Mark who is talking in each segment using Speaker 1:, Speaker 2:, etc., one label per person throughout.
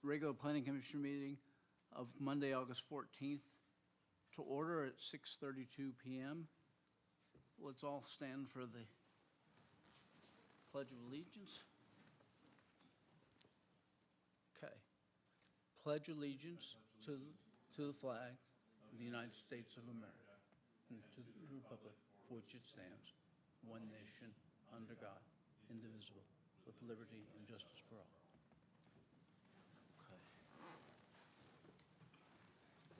Speaker 1: regular Planning Commission meeting of Monday, August 14th to order at 6:32 p.m. Let's all stand for the Pledge of Allegiance. Okay. Pledge allegiance to the flag of the United States of America and to the republic for which it stands, one nation, under God, indivisible, with liberty and justice for all. Okay.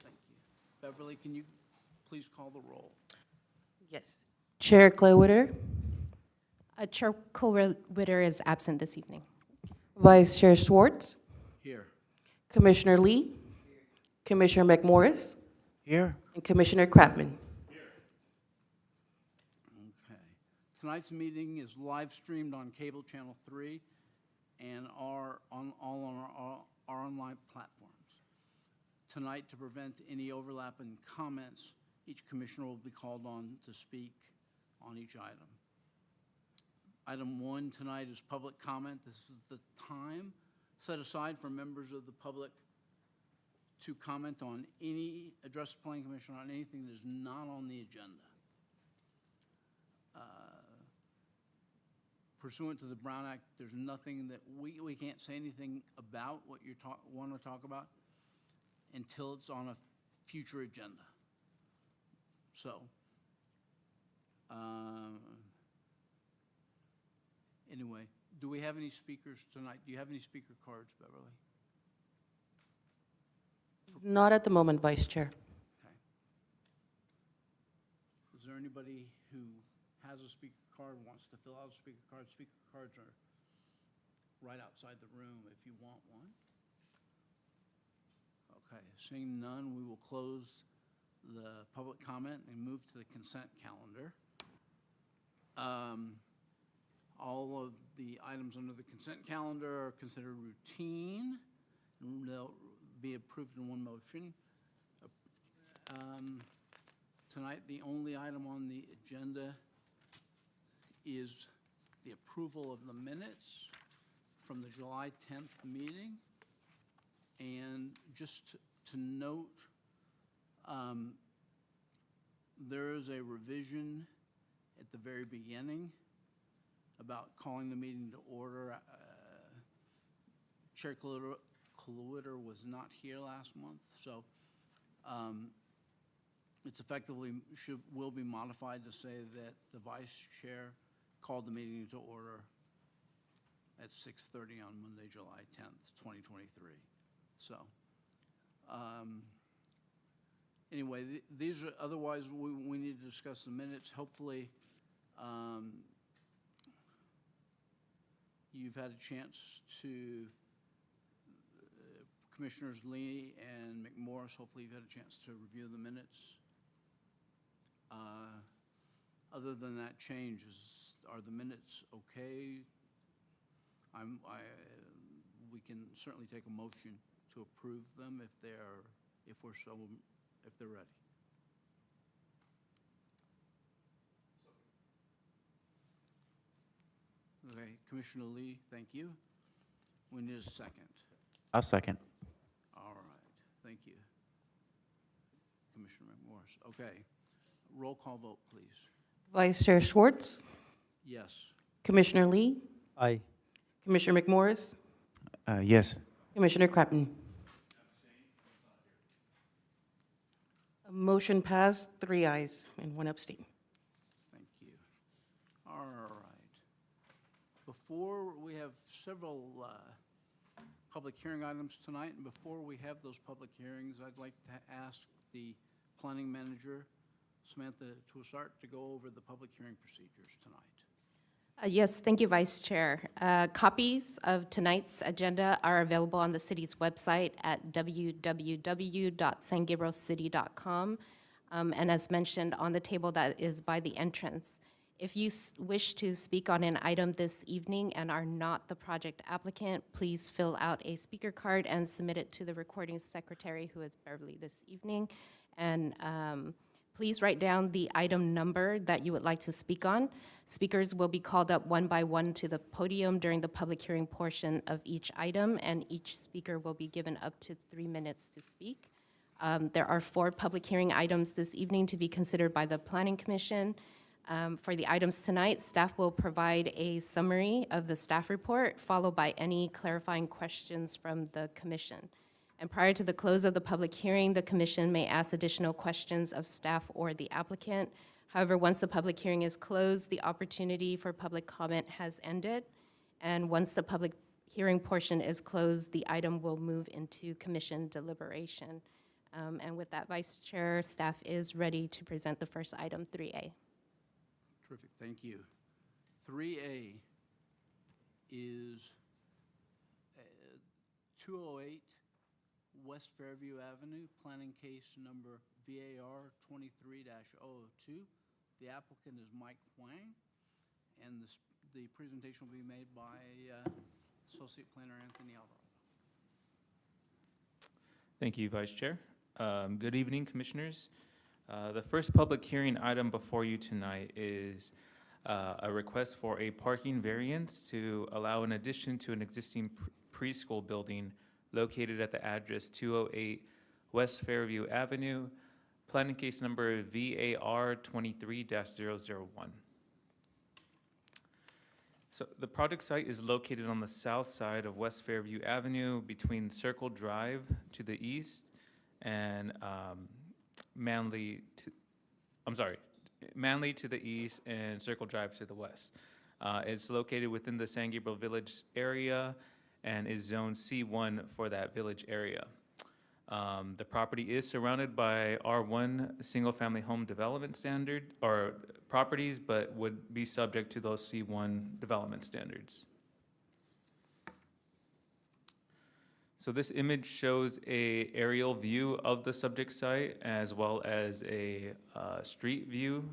Speaker 1: Thank you. Beverly, can you please call the roll?
Speaker 2: Yes. Chair Clay-Witter,
Speaker 3: Chair Colwitter is absent this evening.
Speaker 2: Vice Chair Schwartz,
Speaker 1: Here.
Speaker 2: Commissioner Lee, Commissioner McMorris,
Speaker 4: Here.
Speaker 2: and Commissioner Kratman.
Speaker 1: Okay. Tonight's meeting is live streamed on cable channel 3 and are on our online platforms. Tonight, to prevent any overlap in comments, each commissioner will be called on to speak on each item. Item 1 tonight is public comment. This is the time set aside for members of the public to comment on address the Planning Commission on anything that is not on the agenda. Pursuant to the Brown Act, there's nothing that we can't say anything about what you want to talk about until it's on a future agenda. So, anyway, do we have any speakers tonight? Do you have any speaker cards, Beverly?
Speaker 2: Not at the moment, Vice Chair.
Speaker 1: Okay. Is there anybody who has a speaker card, wants to fill out a speaker card? Speaker cards are right outside the room if you want one. Okay, seeing none, we will close the public comment and move to the consent calendar. All of the items under the consent calendar are considered routine, and they'll be approved in one motion. Tonight, the only item on the agenda is the approval of the minutes from the July 10th meeting. And just to note, there is a revision at the very beginning about calling the meeting to order. Chair Cluitter was not here last month, so it's effectively will be modified to say that the vice chair called the meeting to order at 6:30 on Monday, July 10th, 2023. So, anyway, these are, otherwise we need to discuss the minutes. Hopefully, you've had a chance to, Commissioners Lee and McMorris, hopefully you've had a chance to review the minutes. Other than that change, are the minutes okay? We can certainly take a motion to approve them if they're ready. Okay, Commissioner Lee, thank you. We need a second.
Speaker 4: I'll second.
Speaker 1: All right, thank you. Commissioner McMorris. Okay, roll call vote, please.
Speaker 2: Vice Chair Schwartz,
Speaker 1: Yes.
Speaker 2: Commissioner Lee,
Speaker 4: Aye.
Speaker 2: Commissioner McMorris,
Speaker 4: Yes.
Speaker 2: Commissioner Kratman. A motion passed, 3 ayes and 1 abstain.
Speaker 1: Thank you. All right. Before we have several public hearing items tonight, and before we have those public hearings, I'd like to ask the planning manager, Samantha Tussart, to go over the public hearing procedures tonight.
Speaker 3: Yes, thank you, Vice Chair. Copies of tonight's agenda are available on the city's website at www.sangabrielcity.com. And as mentioned, on the table that is by the entrance. If you wish to speak on an item this evening and are not the project applicant, please fill out a speaker card and submit it to the recording secretary, who is Beverly this evening. And Please write down the item number that you would like to speak on. Speakers will be called up one by one to the podium during the public hearing portion of each item, and each speaker will be given up to 3 minutes to speak. There are 4 public hearing items this evening to be considered by the Planning Commission. For the items tonight, staff will provide a summary of the staff report, followed by any clarifying questions from the commission. And prior to the close of the public hearing, the commission may ask additional questions of staff or the applicant. However, once the public hearing is closed, the opportunity for public comment has ended. And once the public hearing portion is closed, the item will move into commission deliberation. And with that, Vice Chair, staff is ready to present the first item, 3A.
Speaker 1: Terrific, thank you. 3A is 208 West Fairview Avenue, planning case number VAR 23-002. The applicant is Mike Huang, and the presentation will be made by Associate Planner Anthony Alvarado.
Speaker 5: Thank you, Vice Chair. Good evening, Commissioners. The first public hearing item before you tonight is a request for a parking variance to allow an addition to an existing preschool building located at the address 208 West Fairview Avenue, planning case number VAR 23-001. So the project site is located on the south side of West Fairview Avenue between Circle Drive to the east and Manly to the east and Circle Drive to the west. It's located within the San Gabriel Village area and is zone C1 for that village area. The property is surrounded by R1 single-family home development standard or properties, but would be subject to those C1 development standards. So this image shows a aerial view of the subject site as well as a street view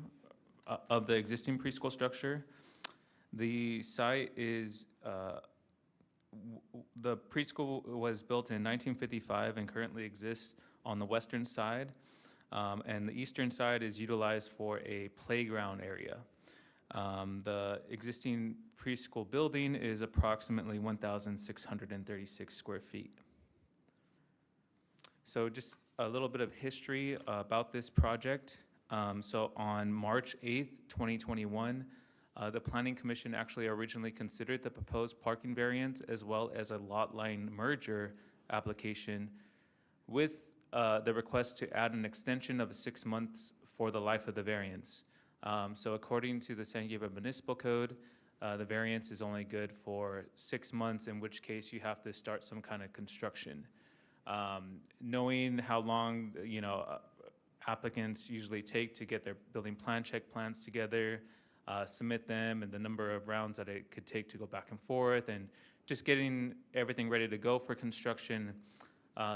Speaker 5: of the existing preschool structure. The site is the preschool was built in 1955 and currently exists on the western side, and the eastern side is utilized for a playground area. The existing preschool building is approximately 1,636 square feet. So just a little bit of history about this project. So on March 8th, 2021, the Planning Commission actually originally considered the proposed parking variance as well as a lot line merger application with the request to add an extension of 6 months for the life of the variance. So according to the San Gabriel Municipal Code, the variance is only good for 6 months, in which case you have to start some kind of construction. Knowing how long, applicants usually take to get their building plan check plans together, submit them, and the number of rounds that it could take to go back and forth, and just getting everything ready to go for construction,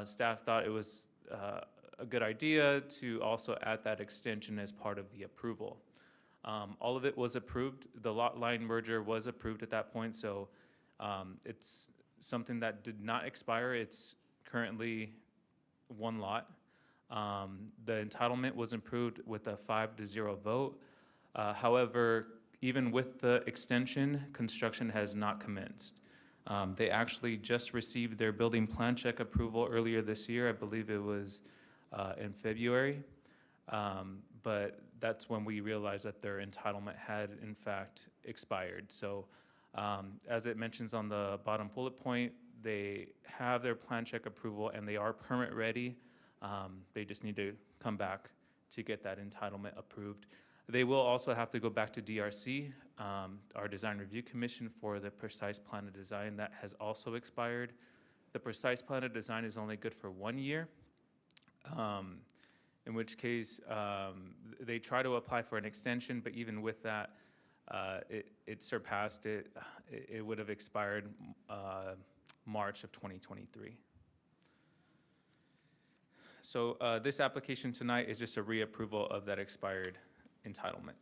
Speaker 5: staff thought it was a good idea to also add that extension as part of the approval. All of it was approved. The lot line merger was approved at that point, so it's something that did not expire. It's currently one lot. The entitlement was approved with a 5-0 vote. However, even with the extension, construction has not commenced. They actually just received their building plan check approval earlier this year. I believe it was in February. But that's when we realized that their entitlement had in fact expired. So as it mentions on the bottom bullet point, they have their plan check approval and they are permit ready. They just need to come back to get that entitlement approved. They will also have to go back to DRC, our Design Review Commission, for the precise plan of design that has also expired. The precise plan of design is only good for 1 year, in which case they try to apply for an extension, but even with that, it surpassed it. It would have expired March of 2023. So this application tonight is just a reapproval of that expired entitlement.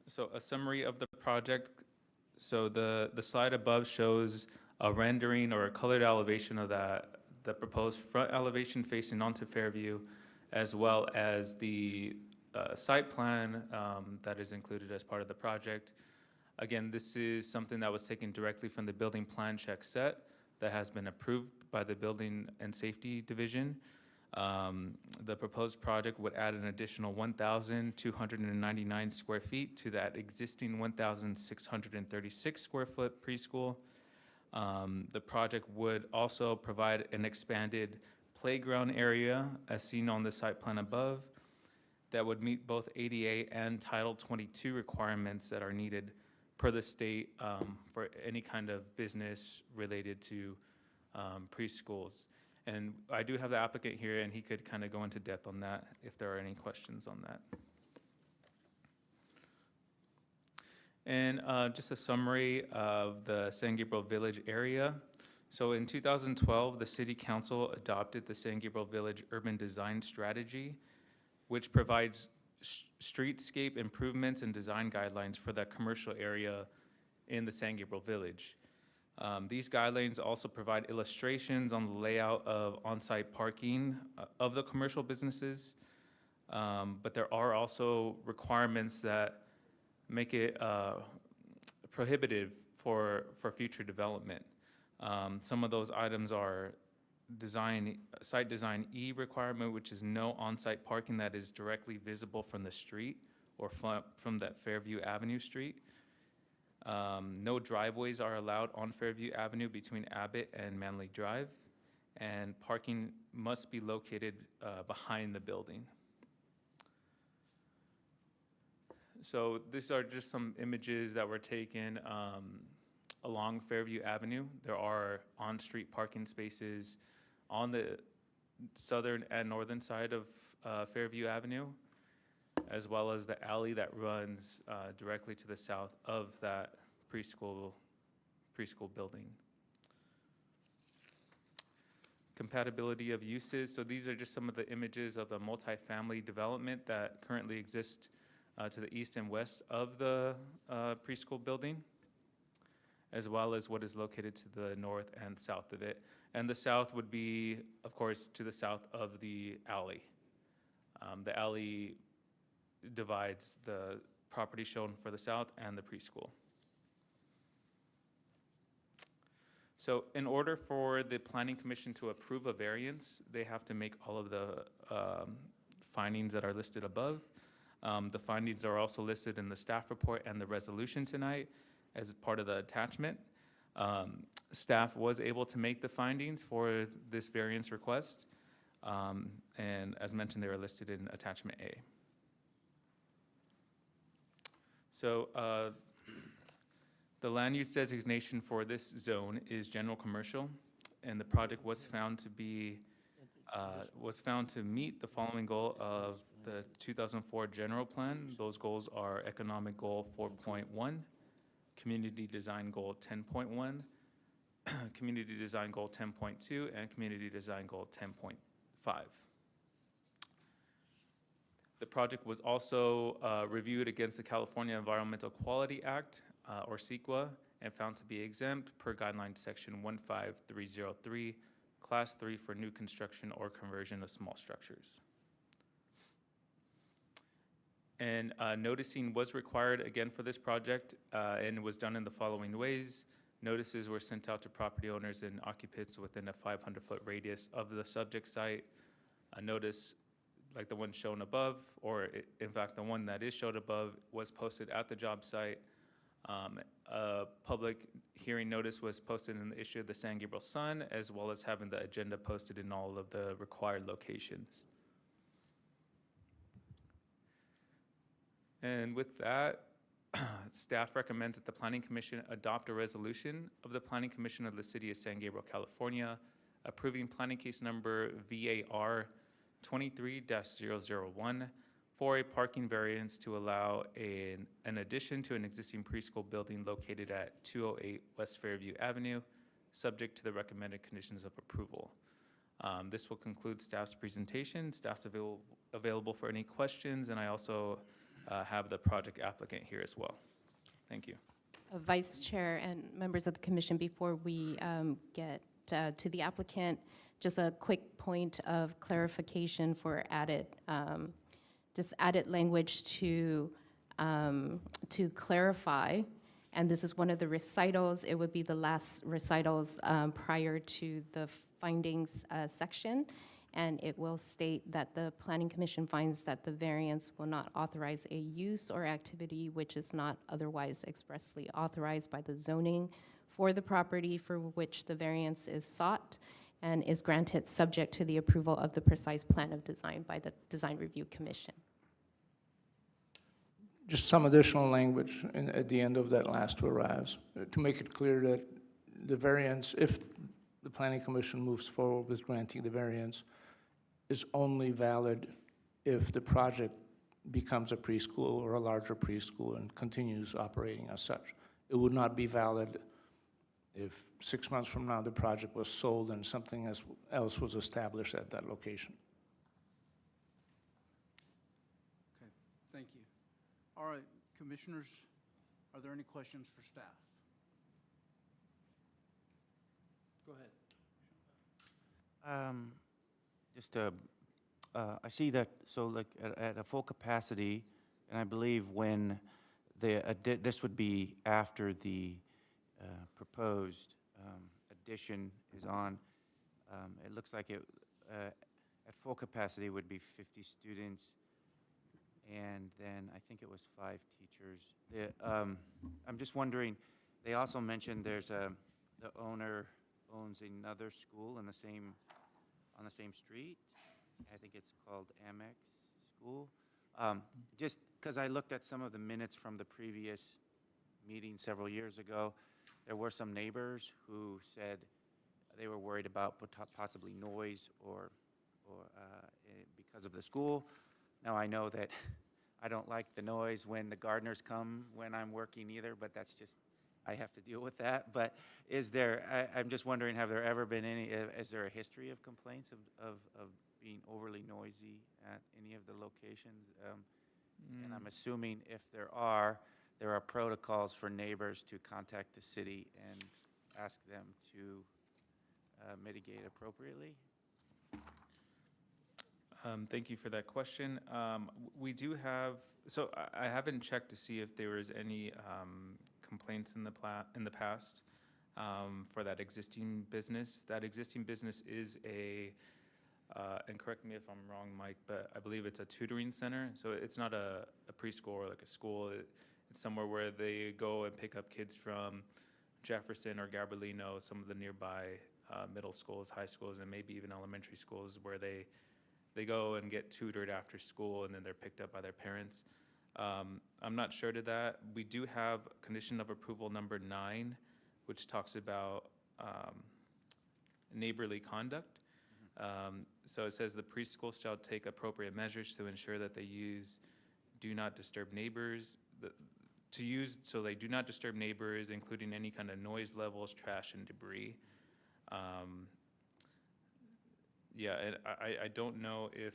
Speaker 5: So a summary of the project. So the slide above shows a rendering or a colored elevation of the proposed front elevation facing onto Fairview. as well as the site plan that is included as part of the project. Again, this is something that was taken directly from the building plan check set that has been approved by the Building and Safety Division. The proposed project would add an additional 1,299 square feet to that existing 1,636 square foot preschool. The project would also provide an expanded playground area as seen on the site plan above that would meet both ADA and Title 22 requirements that are needed per the state for any kind of business related to preschools. And I do have the applicant here, and he could kind of go into depth on that if there are any questions on that. And just a summary of the San Gabriel Village area. So in 2012, the City Council adopted the San Gabriel Village Urban Design Strategy, which provides streetscape improvements and design guidelines for that commercial area in the San Gabriel Village. These guidelines also provide illustrations on the layout of on-site parking of the commercial businesses, but there are also requirements that make it prohibitive for future development. Some of those items are site design E requirement, which is no on-site parking that is directly visible from the street or from that Fairview Avenue street. No driveways are allowed on Fairview Avenue between Abbott and Manley Drive, and parking must be located behind the building. So these are just some images that were taken along Fairview Avenue. There are on-street parking spaces on the southern and northern side of Fairview Avenue, as well as the alley that runs directly to the south of that preschool building. Compatibility of uses. So these are just some of the images of the multifamily development that currently exist to the east and west of the preschool building, as well as what is located to the north and south of it. And the south would be, of course, to the south of the alley. The alley divides the property shown for the south and the preschool. So in order for the Planning Commission to approve a variance, they have to make all of the findings that are listed above. The findings are also listed in the staff report and the resolution tonight as part of the attachment. Staff was able to make the findings for this variance request. And as mentioned, they are listed in attachment A. So the land use designation for this zone is general commercial, and the project was found to meet the following goal of the 2004 general plan. Those goals are economic goal 4.1, community design goal 10.1, community design goal 10.2, and community design goal 10.5. The project was also reviewed against the California Environmental Quality Act, or CEQA, and found to be exempt per guideline section 15303, class 3 for new construction or conversion of small structures. And noticing was required again for this project, and was done in the following ways. Notices were sent out to property owners and occupants within a 500-foot radius of the subject site. A notice like the one shown above, or in fact the one that is shown above, was posted at the job site. A public hearing notice was posted in the issue of the San Gabriel Sun, as well as having the agenda posted in all of the required locations. And with that, staff recommends that the Planning Commission adopt a resolution of the Planning Commission of the City of San Gabriel, California, approving planning case number VAR 23-001 for a parking variance to allow an addition to an existing preschool building located at 208 West Fairview Avenue, subject to the recommended conditions of approval. This will conclude staff's presentation. Staff's available for any questions, and I also have the project applicant here as well. Thank you.
Speaker 3: Vice Chair and members of the commission, before we get to the applicant, just a quick point of clarification for added, just added language to clarify. And this is one of the recitals. It would be the last recitals prior to the findings section. And it will state that the Planning Commission finds that the variance will not authorize a use or activity which is not otherwise expressly authorized by the zoning for the property for which the variance is sought, and is granted subject to the approval of the precise plan of design by the Design Review Commission.
Speaker 6: Just some additional language at the end of that last whereas, to make it clear that the variance, if the Planning Commission moves forward with granting the variance, is only valid if the project becomes a preschool or a larger preschool and continues operating as such. It would not be valid if 6 months from now the project was sold and something else was established at that location.
Speaker 1: Okay, thank you. All right, commissioners, are there any questions for staff? Go ahead.
Speaker 4: Just, I see that, so like at a full capacity, and I believe when this would be after the proposed addition is on, it looks like it, at full capacity would be 50 students, and then I think it was 5 teachers. I'm just wondering, they also mentioned the owner owns another school in on the same street. I think it's called Amex School. Just because I looked at some of the minutes from the previous meeting several years ago, there were some neighbors who said they were worried about possibly noise or because of the school. Now I know that I don't like the noise when the gardeners come when I'm working either, but that's just, I have to deal with that. But I'm just wondering, have there ever been is there a history of complaints of being overly noisy at any of the locations? And I'm assuming if there are protocols for neighbors to contact the city and ask them to mitigate appropriately?
Speaker 5: Thank you for that question. We do have, so I haven't checked to see if there was any complaints in the past for that existing business. That existing business is and correct me if I'm wrong, Mike, but I believe it's a tutoring center. So it's not a preschool or like a school. It's somewhere where they go and pick up kids from Jefferson or Gabrielino, some of the nearby middle schools, high schools, and maybe even elementary schools where they go and get tutored after school, and then they're picked up by their parents. I'm not sure to that. We do have condition of approval number 9, which talks about neighborly conduct. So it says the preschool shall take appropriate measures to ensure that they do not disturb neighbors, so they do not disturb neighbors, including any kind of noise levels, trash, and debris. Yeah, and I don't know if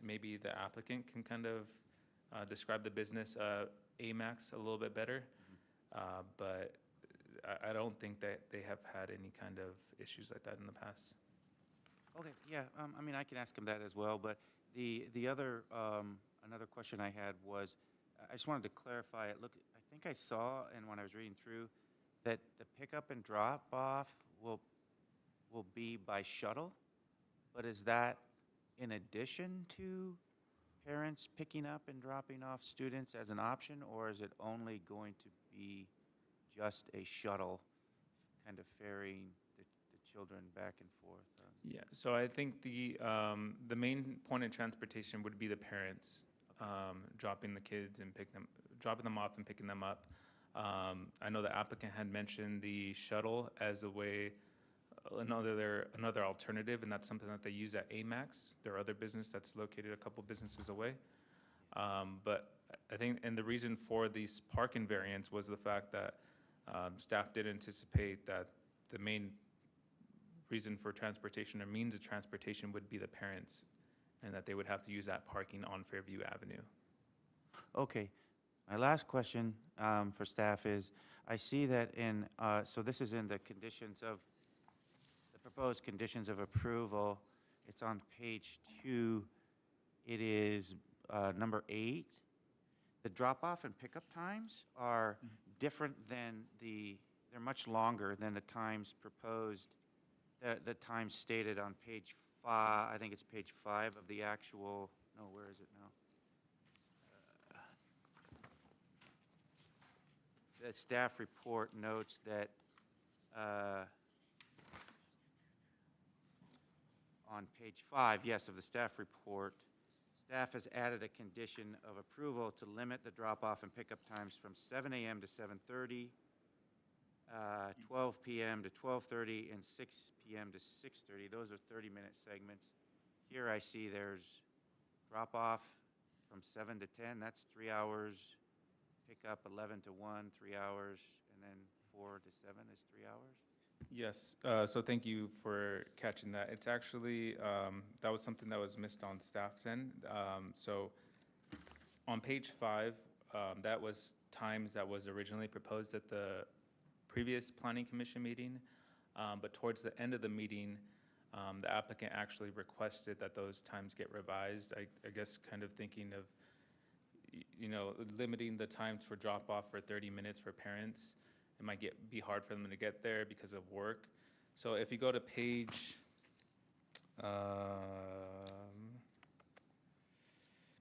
Speaker 5: maybe the applicant can kind of describe the business AMAX a little bit better, but I don't think that they have had any kind of issues like that in the past.
Speaker 4: Okay, yeah, I mean, I can ask him that as well, but the other, another question I had was, I just wanted to clarify it. Look, I think I saw, and when I was reading through, that the pickup and drop off will be by shuttle, but is that in addition to parents picking up and dropping off students as an option, or is it only going to be just a shuttle kind of ferrying the children back and forth?
Speaker 5: Yeah, so I think the main point of transportation would be the parents dropping the kids and dropping them off and picking them up. I know the applicant had mentioned the shuttle as a way, another alternative, and that's something that they use at AMAX, their other business that's located a couple businesses away. But I think, and the reason for these parking variants was the fact that staff did anticipate that the main reason for transportation or means of transportation would be the parents, and that they would have to use that parking on Fairview Avenue.
Speaker 4: Okay. My last question for staff is, I see that so this is in the conditions of proposed conditions of approval. It's on page 2. It is number 8. The drop-off and pickup times are different than they're much longer than the times proposed, the times stated on page 5, I think it's page 5 of the actual, no, where is it now? The staff report notes that on page 5, yes, of the staff report, staff has added a condition of approval to limit the drop-off and pickup times from 7 a.m. to 7:30, 12 p.m. to 12:30, and 6 p.m. to 6:30. Those are 30-minute segments. Here I see there's drop-off from 7 to 10, that's 3 hours. Pick up 11 to 1, 3 hours, and then 4 to 7 is 3 hours?
Speaker 5: Yes, so thank you for catching that. It's actually, that was something that was missed on staff's end. So on page 5, that was times that was originally proposed at the previous planning commission meeting. But towards the end of the meeting, the applicant actually requested that those times get revised. I guess kind of thinking of, limiting the times for drop-off for 30 minutes for parents. It might be hard for them to get there because of work. So if you go to page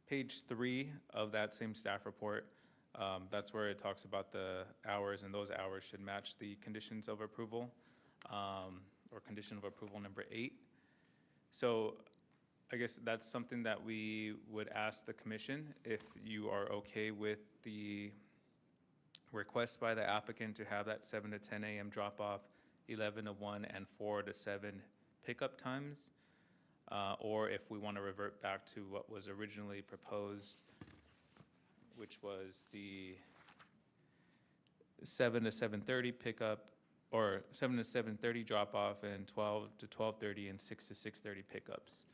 Speaker 5: 3 of that same staff report, that's where it talks about the hours, and those hours should match the conditions of approval, or condition of approval number 8. So I guess that's something that we would ask the commission if you are okay with the request by the applicant to have that 7 to 10 a.m. drop-off, 11 to 1, and 4 to 7 pickup times, or if we want to revert back to what was originally proposed, which was the 7 to 7:30 pickup, or 7 to 7:30 drop-off, and 12 to 12:30, and 6 to 6:30 pickups.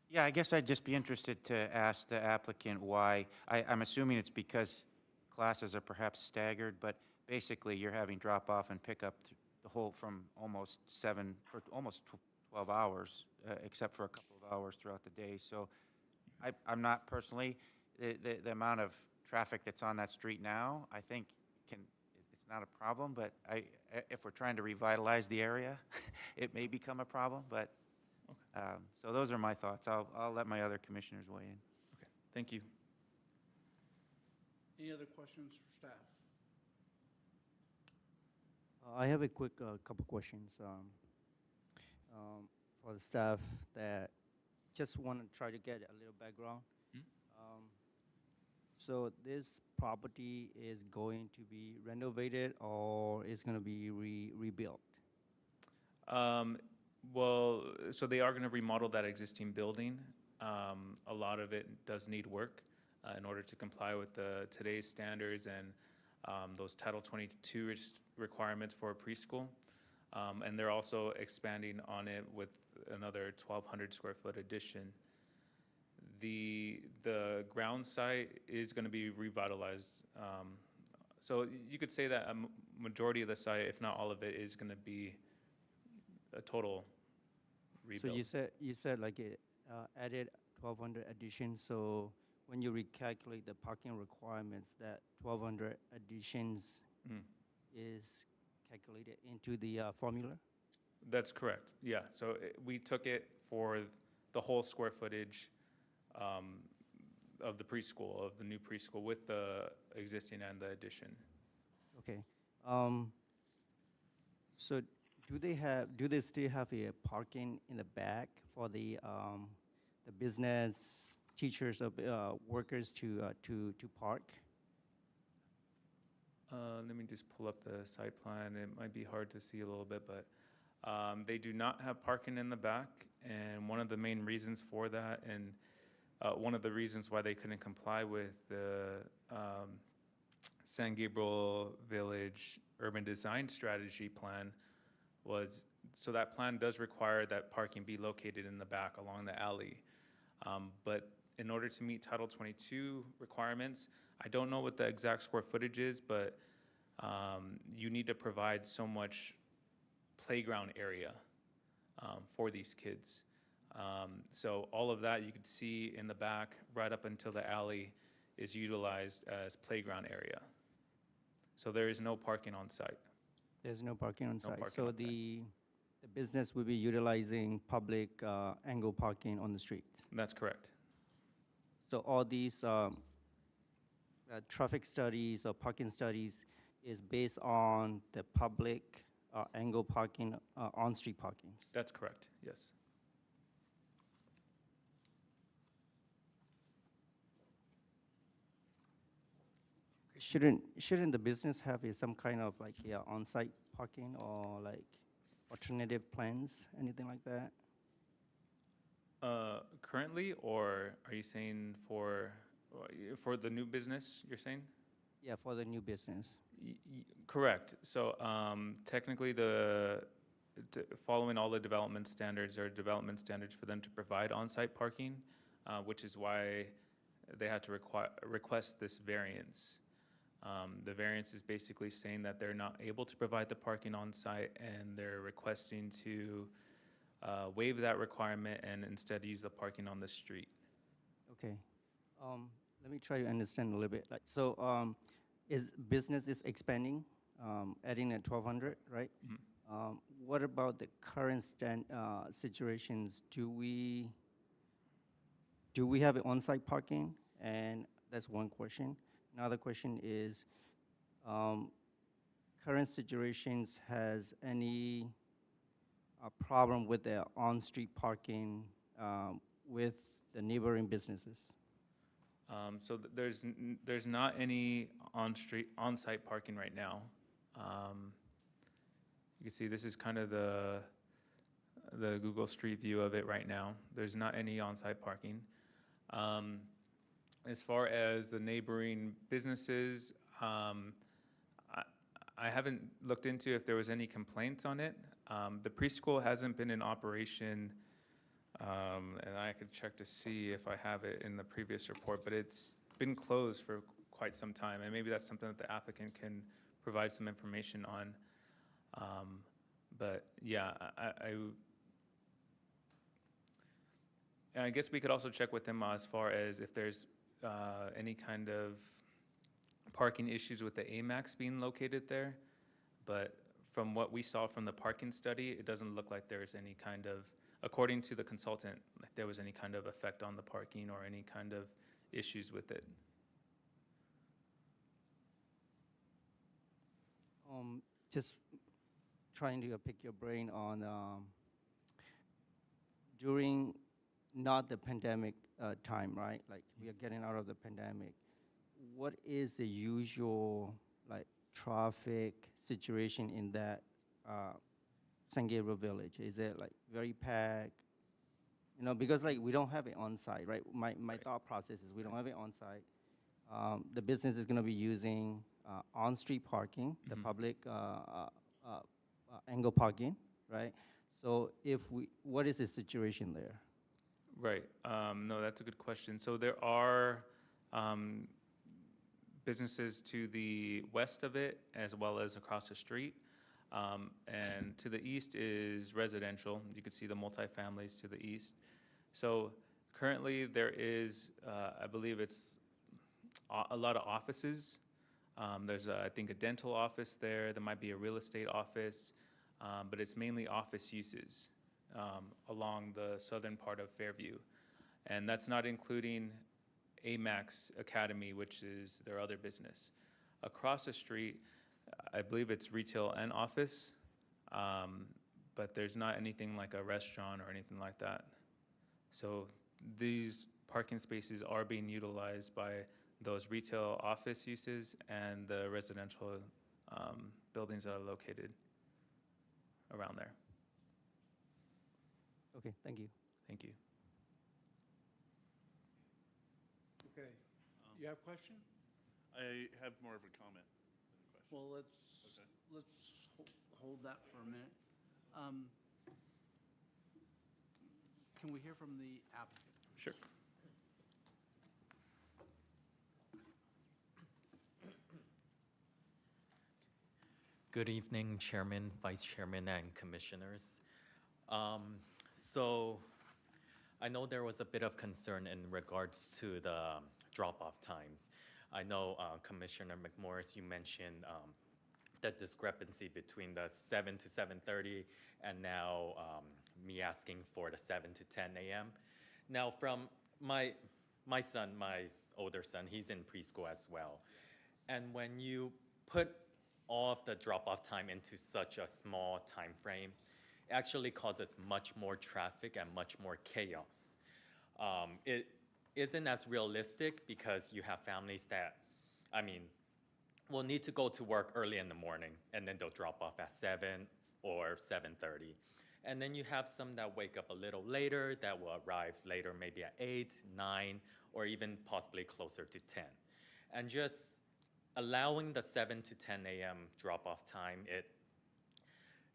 Speaker 4: Yeah, I guess I'd just be interested to ask the applicant why. I'm assuming it's because classes are perhaps staggered, but basically you're having drop-off and pickup the whole from almost 7 for almost 12 hours, except for a couple of hours throughout the day. So I'm not personally, the amount of traffic that's on that street now, I think it's not a problem, but if we're trying to revitalize the area, it may become a problem, but so those are my thoughts. I'll let my other commissioners weigh in.
Speaker 5: Okay, thank you.
Speaker 1: Any other questions for staff?
Speaker 7: I have a quick couple questions for the staff that just want to try to get a little background. So this property is going to be renovated or is going to be rebuilt?
Speaker 5: Well, so they are going to remodel that existing building. A lot of it does need work in order to comply with today's standards and those Title 22 requirements for a preschool. And they're also expanding on it with another 1,200 square foot addition. The ground site is going to be revitalized. So you could say that a majority of the site, if not all of it, is going to be a total rebuild.
Speaker 7: So you said like it added 1,200 additions. So when you recalculate the parking requirements, that 1,200 additions is calculated into the formula?
Speaker 5: That's correct, yeah. So we took it for the whole square footage of the preschool, of the new preschool, with the existing and the addition.
Speaker 7: Okay. So do they still have a parking in the back for the business teachers of workers to park?
Speaker 5: Let me just pull up the site plan. It might be hard to see a little bit, but they do not have parking in the back. And one of the main reasons for that, and one of the reasons why they couldn't comply with the San Gabriel Village Urban Design Strategy Plan was, so that plan does require that parking be located in the back along the alley. But in order to meet Title 22 requirements, I don't know what the exact square footage is, but you need to provide so much playground area for these kids. So all of that you could see in the back, right up until the alley, is utilized as playground area. So there is no parking on site.
Speaker 7: There's no parking on
Speaker 5: No
Speaker 7: site.
Speaker 5: parking
Speaker 7: So
Speaker 5: on site.
Speaker 7: the business will be utilizing public angle parking on the streets.
Speaker 5: That's correct.
Speaker 7: So all these traffic studies or parking studies is based on the public angle parking, on-street parking.
Speaker 5: That's correct, yes.
Speaker 7: Shouldn't the business have some kind of like on-site parking or like alternative plans, anything like that?
Speaker 5: Currently, or are you saying for the new business, you're saying?
Speaker 7: Yeah, for the new business.
Speaker 5: Correct. So technically, following all the development standards, there are development standards for them to provide on-site parking, which is why they had to request this variance. The variance is basically saying that they're not able to provide the parking on-site, and they're requesting to waive that requirement and instead use the parking on the street.
Speaker 7: Okay. Let me try to understand a little bit. Like, so, is business is expanding, adding at 1,200, right?
Speaker 5: Mhm.
Speaker 7: What about the current situations? Do we have on-site parking? And that's one question. Another question is, current situations has any problem with the on-street parking with the neighboring businesses?
Speaker 5: So there's not any on-site parking right now. You can see this is kind of the Google Street View of it right now. There's not any on-site parking. As far as the neighboring businesses, I haven't looked into if there was any complaints on it. The preschool hasn't been in operation, and I could check to see if I have it in the previous report, but it's been closed for quite some time, and maybe that's something that the applicant can provide some information on. But yeah, I guess we could also check with them as far as if there's any kind of parking issues with the AMAX being located there. But from what we saw from the parking study, it doesn't look like there's any kind of, according to the consultant, like there was any kind of effect on the parking or any kind of issues with it.
Speaker 7: Just trying to pick your brain on during not the pandemic time, right? Like we are getting out of the pandemic. What is the usual like traffic situation in that San Gabriel village? Is it like very packed? You know, because like we don't have it on site, right? My
Speaker 5: Right.
Speaker 7: thought process is we don't have it on site. The business is going to be using on-street parking, the
Speaker 5: Mhm.
Speaker 7: public angle parking, right? So what is the situation there?
Speaker 5: Right. No, that's a good question. So there are businesses to the west of it as well as across the street. And to the east is residential. You can see the multifamilies to the east. So currently there is, I believe it's a lot of offices. There's, I think, a dental office there. There might be a real estate office, but it's mainly office uses along the southern part of Fairview. And that's not including AMAX Academy, which is their other business. Across the street, I believe it's retail and office, but there's not anything like a restaurant or anything like that. So these parking spaces are being utilized by those retail office uses and the residential buildings that are located around there.
Speaker 7: Okay, thank you.
Speaker 5: Thank you.
Speaker 1: Okay. You have a question?
Speaker 8: I have more of a comment than a question.
Speaker 1: Well, let's hold that for a minute. Can we hear from the applicant?
Speaker 5: Sure.
Speaker 9: Good evening, Chairman, Vice Chairman, and Commissioners. So I know there was a bit of concern in regards to the drop-off times. I know Commissioner McMorris, you mentioned the discrepancy between the 7 to 7:30 and now me asking for the 7 to 10 a.m. Now from my son, my older son, he's in preschool as well. And when you put all of the drop-off time into such a small time frame, it actually causes much more traffic and much more chaos. It isn't as realistic because you have families that, will need to go to work early in the morning and then they'll drop off at 7 or 7:30. And then you have some that wake up a little later that will arrive later, maybe at 8, 9, or even possibly closer to 10. And just allowing the 7 to 10 a.m. drop-off time, it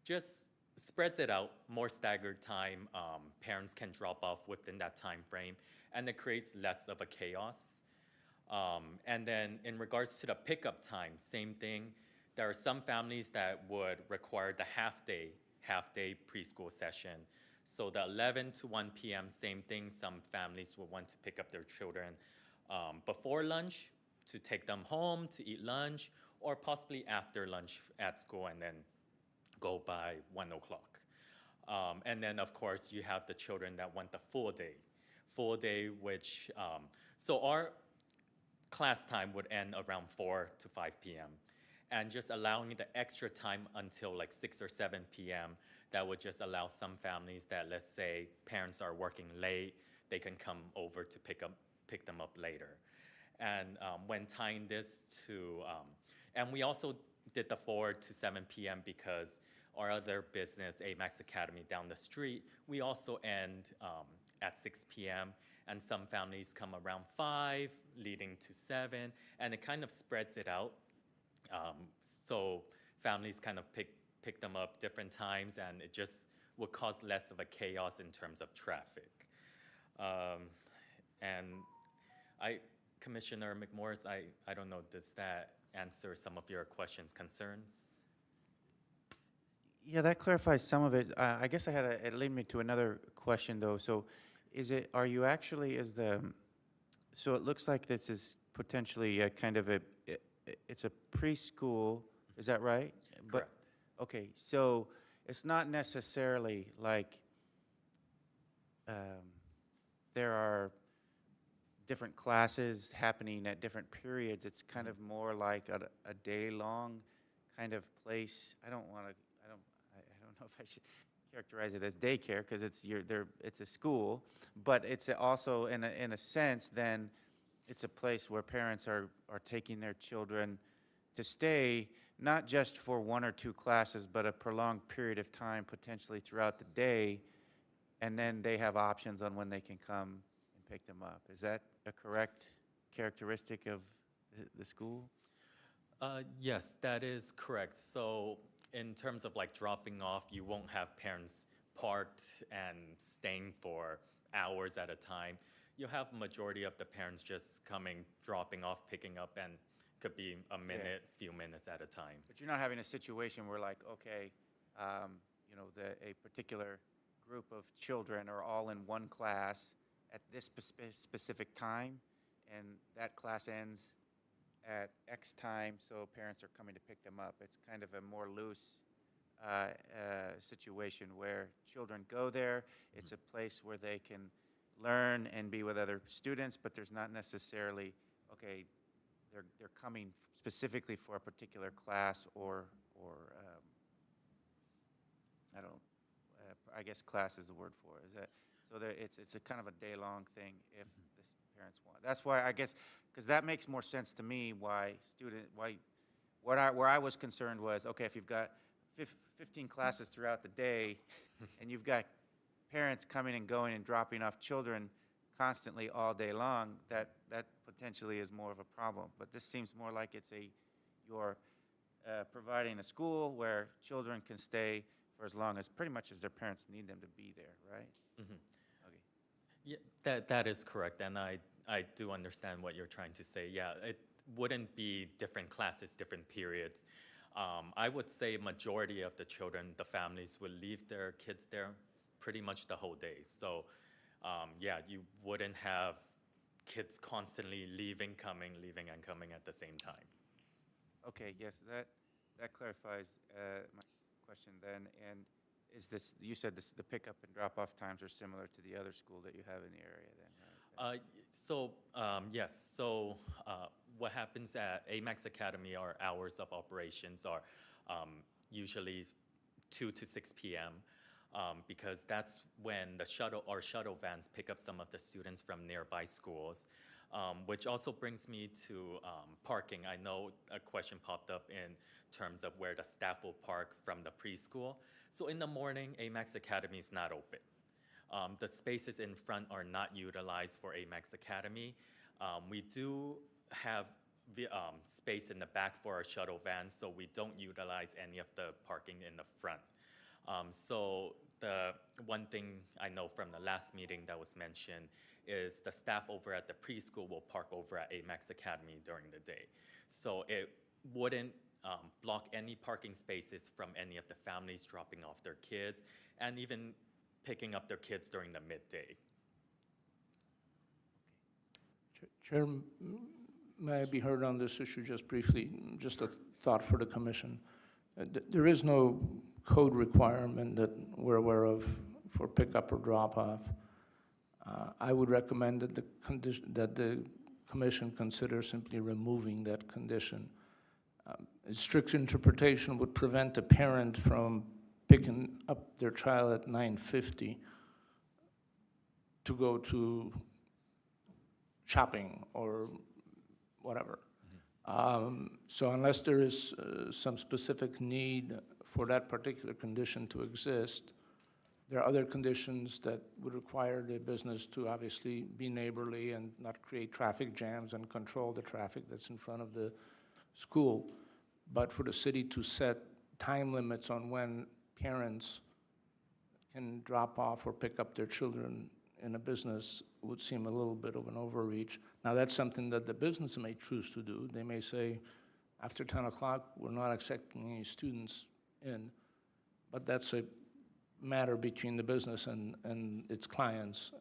Speaker 9: just spreads it out, more staggered time. Parents can drop off within that time frame, and it creates less of a chaos. And then in regards to the pickup time, same thing. There are some families that would require the half-day preschool session. So the 11 to 1 p.m., same thing. Some families will want to pick up their children before lunch to take them home to eat lunch, or possibly after lunch at school and then go by 1 o'clock. And then, of course, you have the children that want the full day, which, so our class time would end around 4 to 5 p.m. And just allowing the extra time until like 6 or 7 p.m., that would just allow some families that, let's say, parents are working late, they can come over to pick them up later. And when tying this to, and we also did the 4 to 7 p.m. because our other business, Amax Academy down the street, we also end at 6 p.m. And some families come around 5, leading to 7, and it kind of spreads it out. So families kind of pick them up different times, and it just would cause less of a chaos in terms of traffic. And Commissioner McMorris, I don't know, does that answer some of your questions, concerns?
Speaker 4: Yeah, that clarifies some of it. I guess it led me to another question, though. So are you actually, so it looks like this is potentially a kind of it's a preschool, is that right?
Speaker 9: Correct.
Speaker 4: Okay, so it's not necessarily like there are different classes happening at different periods. It's kind of more like a day-long kind of place. I don't know if I should characterize it as daycare because it's a school, but it's also in a sense then it's a place where parents are taking their children to stay not just for 1 or 2 classes, but a prolonged period of time potentially throughout the day, and then they have options on when they can come and pick them up. Is that a correct characteristic of the school?
Speaker 9: Yes, that is correct. So in terms of like dropping off, you won't have parents parked and staying for hours at a time. You'll have majority of the parents just coming, dropping off, picking up, and could be a minute, few minutes at a time.
Speaker 4: But you're not having a situation where like, okay, a particular group of children are all in one class at this specific time, and that class ends at X time, so parents are coming to pick them up. It's kind of a more loose situation where children go there. It's a place where they can learn and be with other students, but there's not necessarily, okay, they're coming specifically for a particular class or I guess class is the word for it. Is that so? It's a kind of a day-long thing if the parents want. That's why I guess because that makes more sense to me. Where I was concerned was, okay, if you've got 15 classes throughout the day, and you've got parents coming and going and dropping off children constantly all day long, that potentially is more of a problem. But this seems more like you're providing a school where children can stay for as long as pretty much as their parents need them to be there, right?
Speaker 9: Mm-hmm.
Speaker 4: Okay.
Speaker 9: Yeah, that is correct, and I do understand what you're trying to say. Yeah, it wouldn't be different classes, different periods. I would say majority of the children, the families would leave their kids there pretty much the whole day. So, yeah, you wouldn't have kids constantly leaving, and coming at the same time.
Speaker 4: Okay, yes, that clarifies my question then. And is this, you said this, the pickup and drop-off times are similar to the other school that you have in the area then, right?
Speaker 9: Yes, so what happens at Amex Academy, our hours of operations are usually 2 to 6 p.m. Because that's when our shuttle vans pick up some of the students from nearby schools. Which also brings me to parking. I know a question popped up in terms of where the staff will park from the preschool. So in the morning, Amex Academy is not open. The spaces in front are not utilized for Amex Academy. We do have space in the back for our shuttle vans, so we don't utilize any of the parking in the front. So the one thing I know from the last meeting that was mentioned is the staff over at the preschool will park over at Amex Academy during the day. So it wouldn't block any parking spaces from any of the families dropping off their kids and even picking up their kids during the midday.
Speaker 6: Chair, may I be heard on this issue just briefly? Just a thought for the commission. There is no code requirement that we're aware of for pickup or drop-off. I would recommend that the commission consider simply removing that condition. Strict interpretation would prevent a parent from picking up their child at 9:50 to go to shopping or whatever. So unless there is some specific need for that particular condition to exist, there are other conditions that would require the business to obviously be neighborly and not create traffic jams and control the traffic that's in front of the school. But for the city to set time limits on when parents can drop off or pick up their children in a business would seem a little bit of an overreach. Now, that's something that the business may choose to do. They may say, after 10 o'clock, we're not accepting any students in, but that's a matter between the business and its clients,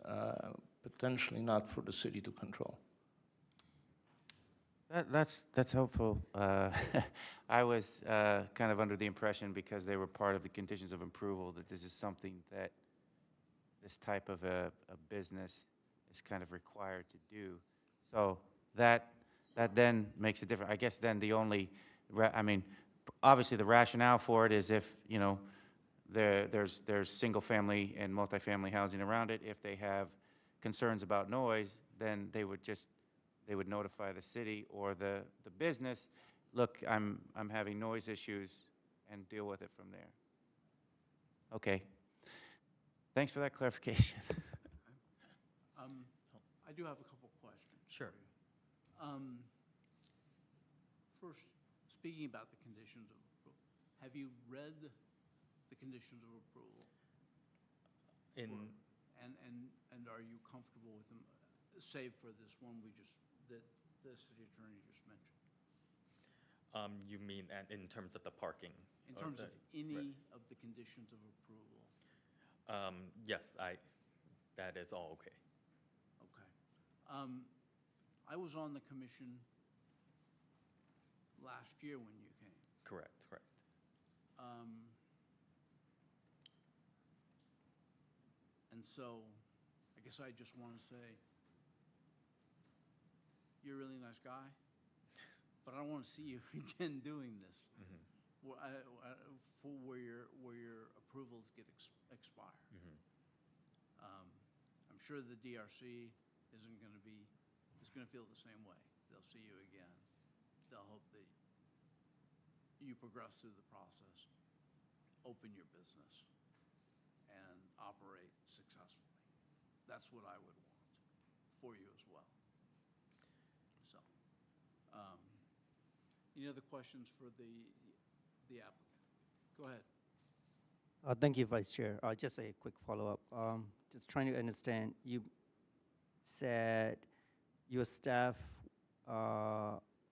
Speaker 6: potentially not for the city to control.
Speaker 4: That's helpful. I was kind of under the impression, because they were part of the conditions of approval, that this is something that this type of a business is kind of required to do. So that then makes it different. I guess then the only, I mean, obviously the rationale for it is if, you know, there's single-family and multifamily housing around it. If they have concerns about noise, then they would notify the city or the business, look, I'm having noise issues, and deal with it from there. Okay. Thanks for that clarification.
Speaker 1: I do have a couple questions.
Speaker 9: Sure.
Speaker 1: For you. First, speaking about the conditions of approval, have you read the conditions of approval? And are you comfortable with them, save for this one that the city attorney just mentioned?
Speaker 9: You mean in terms of the parking?
Speaker 1: In
Speaker 9: or
Speaker 1: terms of any
Speaker 9: right.
Speaker 1: of the conditions of approval?
Speaker 9: Yes, that is all okay.
Speaker 1: Okay. I was on the commission last year when you came.
Speaker 9: Correct.
Speaker 1: And so I guess I just want to say, you're a really nice guy, but I don't want to see you again doing this.
Speaker 9: Mm-hmm.
Speaker 1: Where your approvals get expire.
Speaker 9: Mm-hmm.
Speaker 1: I'm sure the DRC is going to feel the same way. They'll see you again. They'll hope that you progress through the process, open your business, and operate successfully. That's what I would want for you as well. So, any other questions for the applicant? Go ahead.
Speaker 7: Thank you, Vice Chair. Just a quick follow-up. Just trying to understand, you said your staff,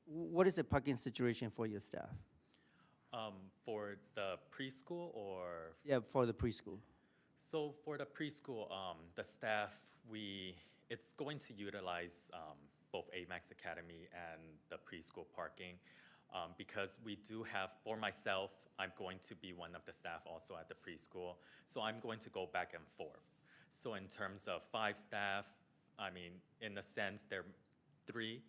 Speaker 7: what is the parking situation for your staff?
Speaker 9: For the preschool or?
Speaker 7: Yeah, for the preschool.
Speaker 9: So for the preschool, the staff, it's going to utilize both AMAX Academy and the preschool parking because we do have, for myself, I'm going to be one of the staff also at the preschool. So I'm going to go back and forth. So in terms of 5 staff, I mean, in a sense, they're 3,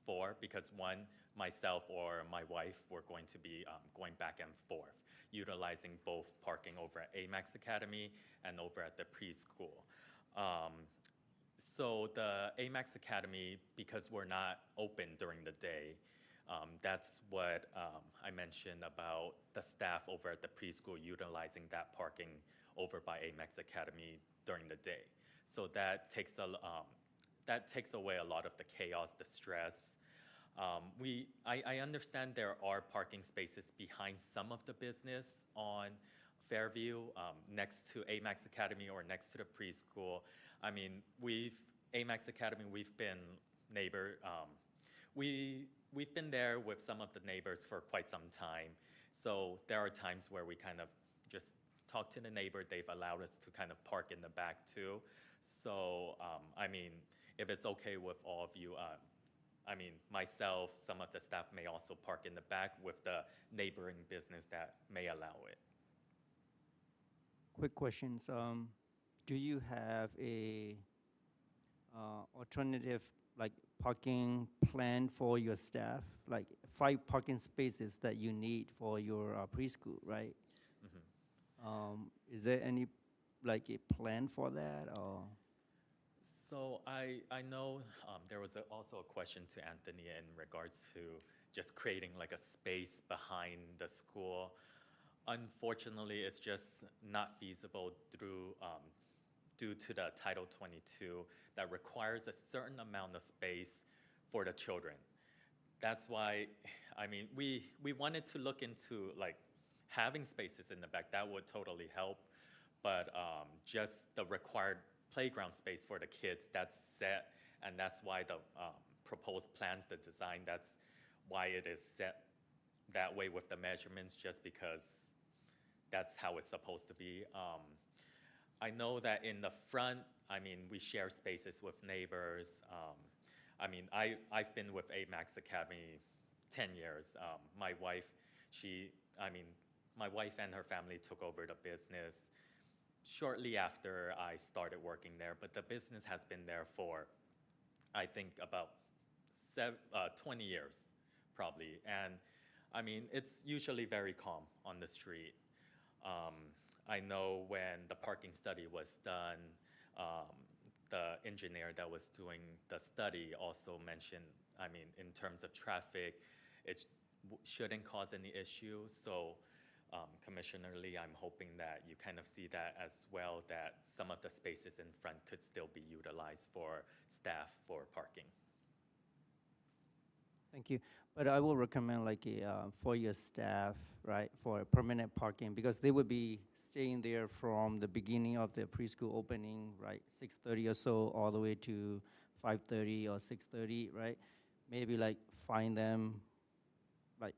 Speaker 9: 4, because one, myself or my wife, we're going to be going back and forth, utilizing both parking over at AMAX Academy and over at the preschool. So the AMAX Academy, because we're not open during the day, that's what I mentioned about the staff over at the preschool utilizing that parking over by AMAX Academy during the day. So that takes away a lot of the chaos, the stress. I understand there are parking spaces behind some of the business on Fairview, next to AMAX Academy or next to the preschool. I mean, AMAX Academy, we've been we've been there with some of the neighbors for quite some time. So there are times where we kind of just talk to the neighbor. They've allowed us to kind of park in the back too. So, I mean, if it's okay with all of you, I mean, myself, some of the staff may also park in the back with the neighboring business that may allow it.
Speaker 7: Quick questions. Do you have a alternative like parking plan for your staff? Like 5 parking spaces that you need for your preschool, right? Is there any like a plan for that or?
Speaker 9: So I know there was also a question to Anthony in regards to just creating like a space behind the school. Unfortunately, it's just not feasible due to the Title 22 that requires a certain amount of space for the children. That's why, I mean, we wanted to look into like having spaces in the back. That would totally help. But just the required playground space for the kids, that's set, and that's why the proposed plans, the design, that's why it is set that way with the measurements, just because that's how it's supposed to be. I know that in the front, I mean, we share spaces with neighbors. I mean, I've been with AMAX Academy 10 years. My wife and her family took over the business shortly after I started working there, but the business has been there for, I think, about 20 years, probably. And I mean, it's usually very calm on the street. I know when the parking study was done, the engineer that was doing the study also mentioned, I mean, in terms of traffic, it shouldn't cause any issue. So Commissioner Lee, I'm hoping that you kind of see that as well, that some of the spaces in front could still be utilized for staff for parking.
Speaker 7: Thank you. But I will recommend like for your staff, right, for permanent parking, because they would be staying there from the beginning of the preschool opening, right, 6:30 or so, all the way to 5:30 or 6:30, right? Maybe like find them like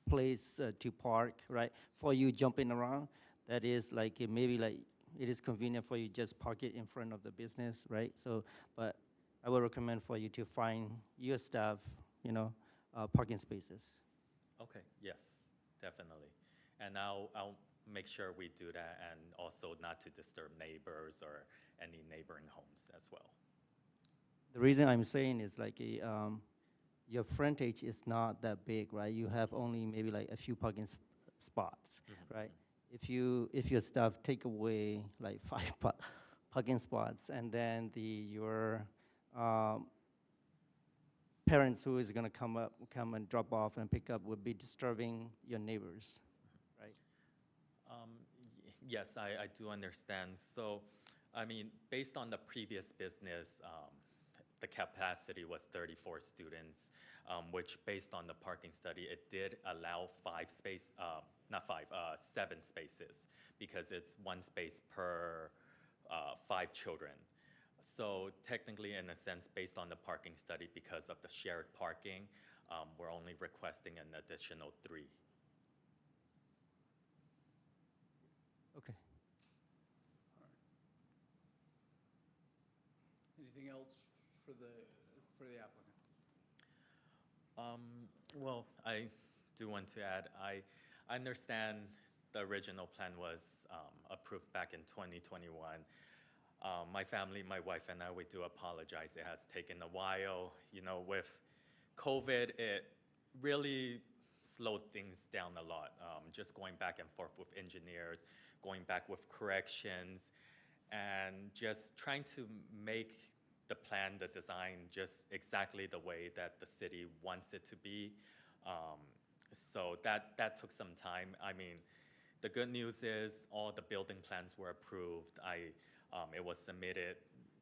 Speaker 7: place to park, right? For you jumping around, that is like maybe like it is convenient for you just park it in front of the business, right? So, but I would recommend for you to find your staff, parking spaces.
Speaker 9: Okay, yes, definitely. And I'll make sure we do that, and also not to disturb neighbors or any neighboring homes as well.
Speaker 7: The reason I'm saying is like your frontage is not that big, right? You have only maybe like a few parking spots, right? If your staff take away like 5 parking spots, and then your parents who is gonna come and drop off and pick up would be disturbing your neighbors, right?
Speaker 9: Yes, I do understand. So, I mean, based on the previous business, the capacity was 34 students, which based on the parking study, it did allow 7 spaces, because it's 1 space per 5 children. So technically, in a sense, based on the parking study, because of the shared parking, we're only requesting an additional 3
Speaker 7: Okay.
Speaker 1: Anything else for the applicant?
Speaker 9: Well, I do want to add, I understand the original plan was approved back in 2021. My family, my wife and I, we do apologize. It has taken a while. You know, with COVID, it really slowed things down a lot. Just going back and forth with engineers, going back with corrections, and just trying to make the plan, the design, just exactly the way that the city wants it to be. So that took some time. I mean, the good news is all the building plans were approved. It was submitted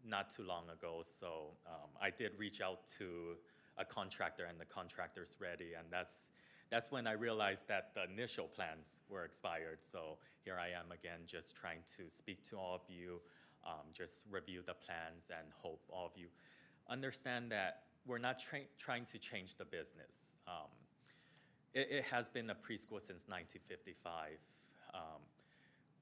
Speaker 9: not too long ago, so I did reach out to a contractor, and the contractor's ready, and that's when I realized that the initial plans were expired. So here I am again, just trying to speak to all of you, just review the plans, and hope all of you understand that we're not trying to change the business. It has been a preschool since 1955.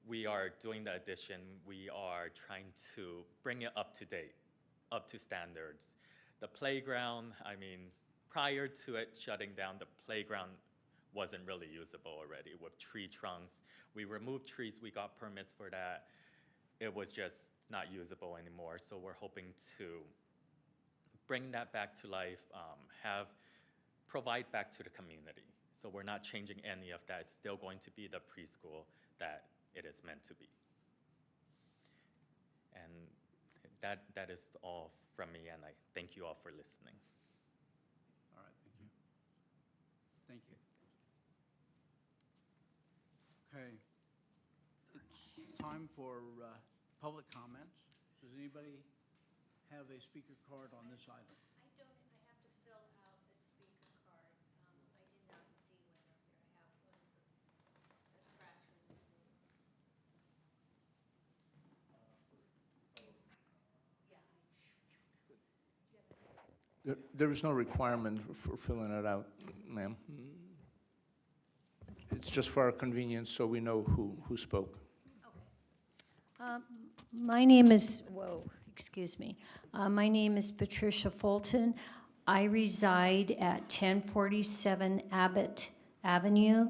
Speaker 9: We are doing the addition. We are trying to bring it up to date, up to standards. The playground, I mean, prior to it shutting down, the playground wasn't really usable already with tree trunks. We removed trees, we got permits for that. It was just not usable anymore. So we're hoping to bring that back to life, provide back to the community. So we're not changing any of that. It's still going to be the preschool that it is meant to be. And that is all from me, and I thank you all for listening.
Speaker 1: All right, thank you. Thank you. Okay. It's time for public comments. Does anybody have a speaker card on this item?
Speaker 10: I don't, I have to fill out the speaker card. I did not see one up there. I have one for the scratch removal.
Speaker 6: There is no requirement for filling it out, ma'am. It's just for our convenience, so we know who spoke.
Speaker 10: My name is, excuse me. My name is Patricia Fulton. I reside at 1047 Abbott Avenue,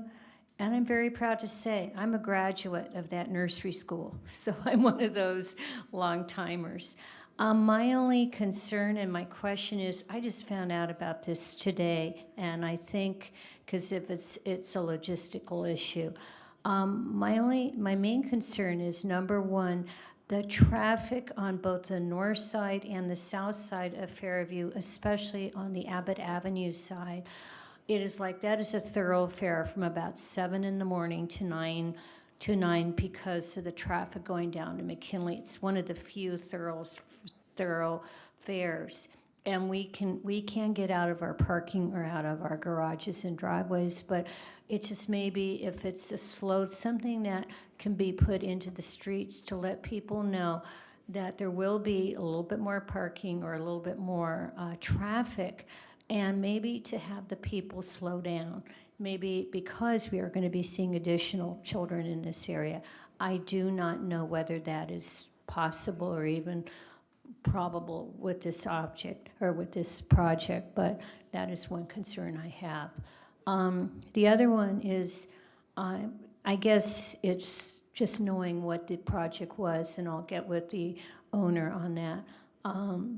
Speaker 10: and I'm very proud to say I'm a graduate of that nursery school, so I'm one of those long-timers. My only concern and my question is, I just found out about this today, and I think, because if it's a logistical issue. My main concern is, number one, the traffic on both the north side and the south side of Fairview, especially on the Abbott Avenue side. It is like, that is a thoroughfare from about 7 in the morning to 9 because of the traffic going down to McKinley. It's one of the few thoroughfares. And we can get out of our parking or out of our garages and driveways, but it just maybe if it's something that can be put into the streets to let people know that there will be a little bit more parking or a little bit more traffic, and maybe to have the people slow down. Maybe because we are going to be seeing additional children in this area. I do not know whether that is possible or even probable with this object or with this project, but that is one concern I have. The other one is, I guess it's just knowing what the project was, and I'll get with the owner on that.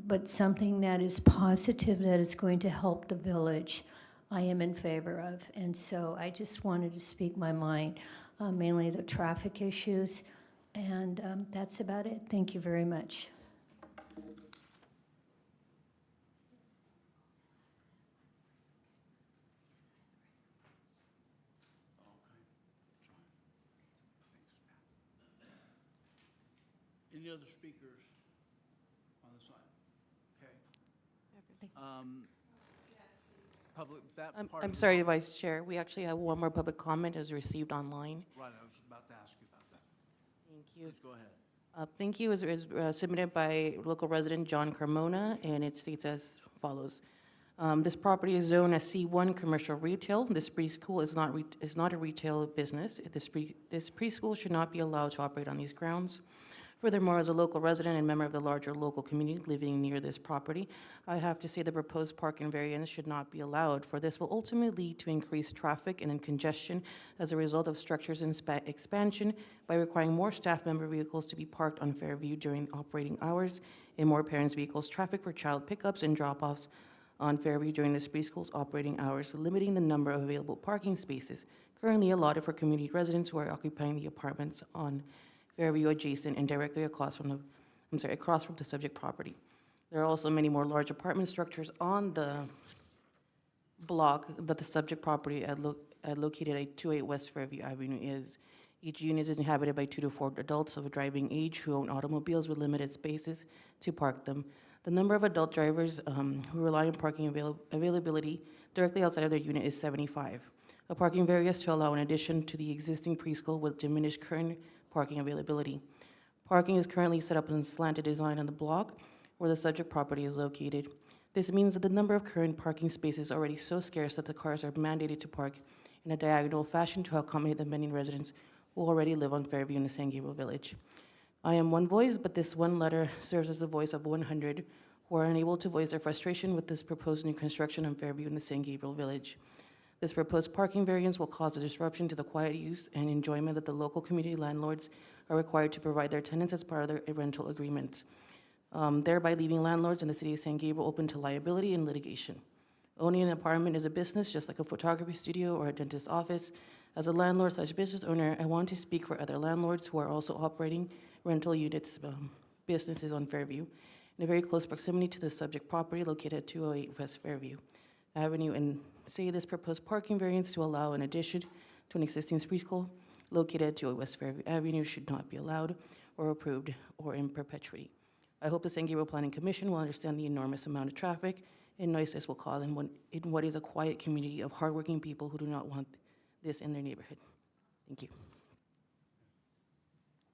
Speaker 10: But something that is positive, that is going to help the village, I am in favor of. And so I just wanted to speak my mind, mainly the traffic issues, and that's about it. Thank you very much.
Speaker 1: Any other speakers on this item? Okay. Public, that part.
Speaker 2: I'm sorry, Vice Chair. We actually have one more public comment as received online.
Speaker 1: Right, I was about to ask you about that.
Speaker 2: Thank you.
Speaker 1: Please go ahead.
Speaker 2: Thank you. It was submitted by local resident John Carmona, and it states as follows. This property is zoned as C1 Commercial Retail. This preschool is not a retail business. This preschool should not be allowed to operate on these grounds. Furthermore, as a local resident and member of the larger local community living near this property, I have to say the proposed parking variance should not be allowed, for this will ultimately lead to increased traffic and congestion as a result of structures expansion by requiring more staff member vehicles to be parked on Fairview during operating hours and more parents' vehicles traffic for child pickups and drop-offs on Fairview during this preschool's operating hours, limiting the number of available parking spaces currently allotted for community residents who are occupying the apartments on Fairview adjacent and directly across from the subject property. There are also many more large apartment structures on the block that the subject property located at 28 West Fairview Avenue is. Each unit is inhabited by 2 to 4 adults of a driving age who own automobiles with limited spaces to park them. The number of adult drivers who rely on parking availability directly outside of their unit is 75. A parking variance to allow an addition to the existing preschool will diminish current parking availability. Parking is currently set up in a slanted design on the block where the subject property is located. This means that the number of current parking spaces is already so scarce that the cars are mandated to park in a diagonal fashion to accommodate the many residents who already live on Fairview in the San Gabriel Village. I am one voice, but this one letter serves as the voice of 100 who are unable to voice their frustration with this proposed new construction on Fairview in the San Gabriel Village. This proposed parking variance will cause a disruption to the quiet use and enjoyment that the local community landlords are required to provide their tenants as part of their rental agreements, thereby leaving landlords in the city of San Gabriel open to liability and litigation. Owning an apartment is a business, just like a photography studio or a dentist's office. As a landlord/business owner, I want to speak for other landlords who are also operating rental units, businesses on Fairview, in a very close proximity to the subject property located at 208 West Fairview Avenue, and say this proposed parking variance to allow an addition to an existing preschool located at 208 West Fairview Avenue should not be allowed or approved or in perpetuity. I hope the San Gabriel Planning Commission will understand the enormous amount of traffic and noise this will cause in what is a quiet community of hardworking people who do not want this in their neighborhood. Thank you.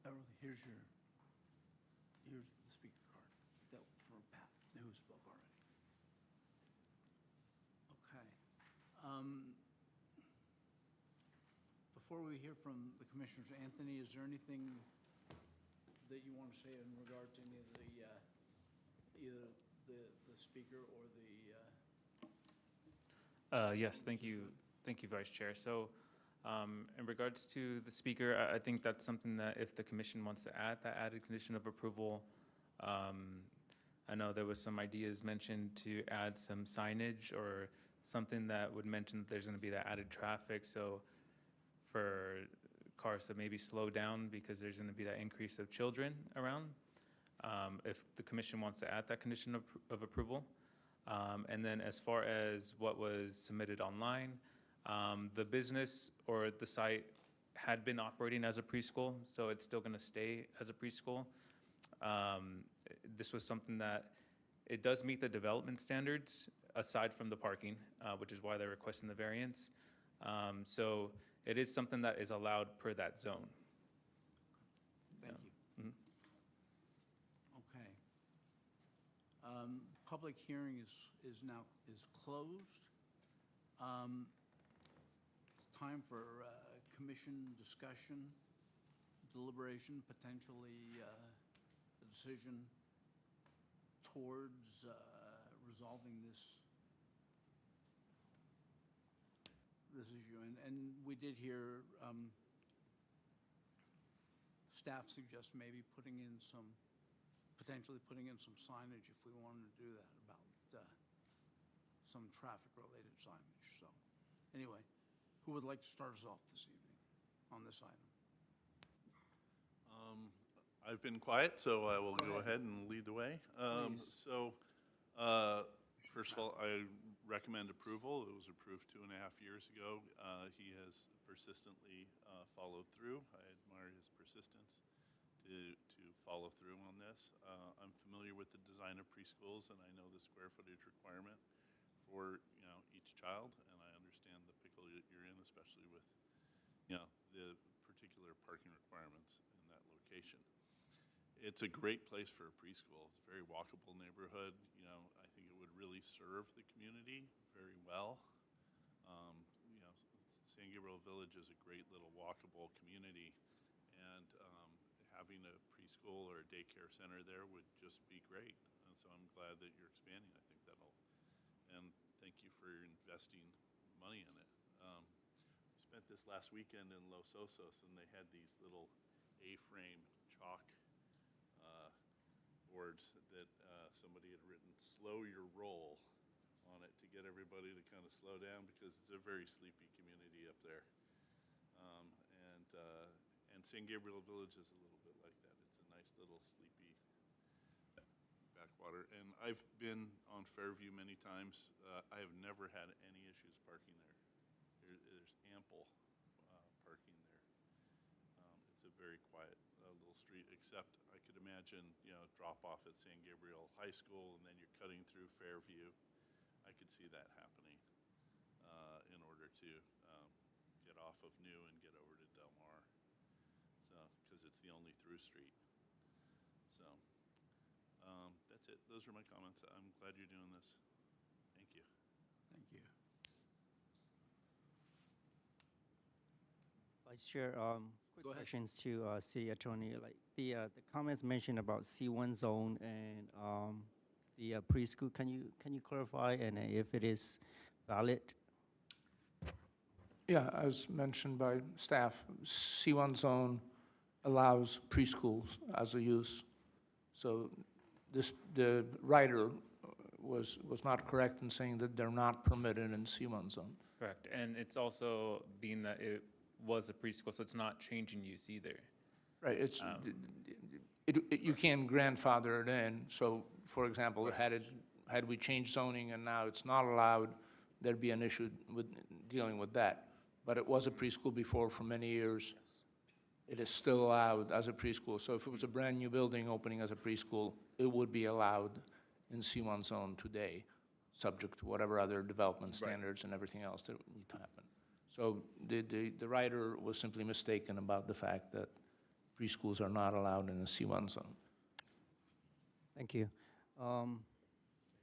Speaker 1: Beverly, here's the speaker card that for Pat, who spoke already. Okay. Before we hear from the commissioners, Anthony, is there anything that you want to say in regard to any of the, either the speaker or the?
Speaker 5: Yes, thank you, Vice Chair. So, in regards to the speaker, I think that's something that if the commission wants to add, that added condition of approval. I know there was some ideas mentioned to add some signage or something that would mention that there's going to be that added traffic. So, for cars to maybe slow down because there's going to be that increase of children around. If the commission wants to add that condition of approval. And then as far as what was submitted online, the business or the site had been operating as a preschool, so it's still going to stay as a preschool. This was something that it does meet the development standards aside from the parking, which is why they're requesting the variance. So it is something that is allowed per that zone.
Speaker 1: Thank you. Okay. Public hearing is now closed. It's time for commission discussion, deliberation, potentially a decision towards resolving this issue. And we did hear staff suggest maybe potentially putting in some signage if we wanted to do that about some traffic-related signage. So anyway, who would like to start us off this evening on this item?
Speaker 8: I've been quiet, so I will go ahead and lead the way. First of all, I recommend approval. It was approved 2.5 years ago. He has persistently followed through. I admire his persistence to follow through on this. I'm familiar with the design of preschools, and I know the square footage requirement for each child, and I understand the pickle that you're in, especially with the particular parking requirements in that location. It's a great place for a preschool. It's a very walkable neighborhood. I think it would really serve the community very well. San Gabriel Village is a great little walkable community, and having a preschool or a daycare center there would just be great. And so I'm glad that you're expanding. I think and thank you for investing money in it. We spent this last weekend in Los Osos, and they had these little A-frame chalk boards that somebody had written "slow your roll" on it to get everybody to kind of slow down, because it's a very sleepy community up there. And San Gabriel Village is a little bit like that. It's a nice little sleepy backwater. And I've been on Fairview many times. I have never had any issues parking there. There's ample parking there. It's a very quiet little street, except I could imagine, drop off at San Gabriel High School, and then you're cutting through Fairview. I could see that happening in order to get off of New and get over to Del Mar. So, because it's the only through street. So, that's it. Those are my comments. I'm glad you're doing this. Thank you.
Speaker 1: Thank you.
Speaker 7: Vice Chair,
Speaker 1: Go
Speaker 7: quick
Speaker 1: ahead.
Speaker 7: questions to City Attorney. Like the comments mentioned about C1 zone and the preschool. Can you clarify and if it is valid?
Speaker 6: Yeah, as mentioned by staff, C1 zone allows preschools as a use. So the writer was not correct in saying that they're not permitted in C1 zone.
Speaker 5: Correct, and it's also being that it was a preschool, so it's not changing use either.
Speaker 6: Right, you can grandfather it in. So, for example, had we changed zoning and now it's not allowed, there'd be an issue with dealing with that. But it was a preschool before for many years. It is still allowed as a preschool. So if it was a brand-new building opening as a preschool, it would be allowed in C1 zone today, subject to whatever other development standards and everything else that need to happen. So the writer was simply mistaken about the fact that preschools are not allowed in the C1 zone.
Speaker 7: Thank you.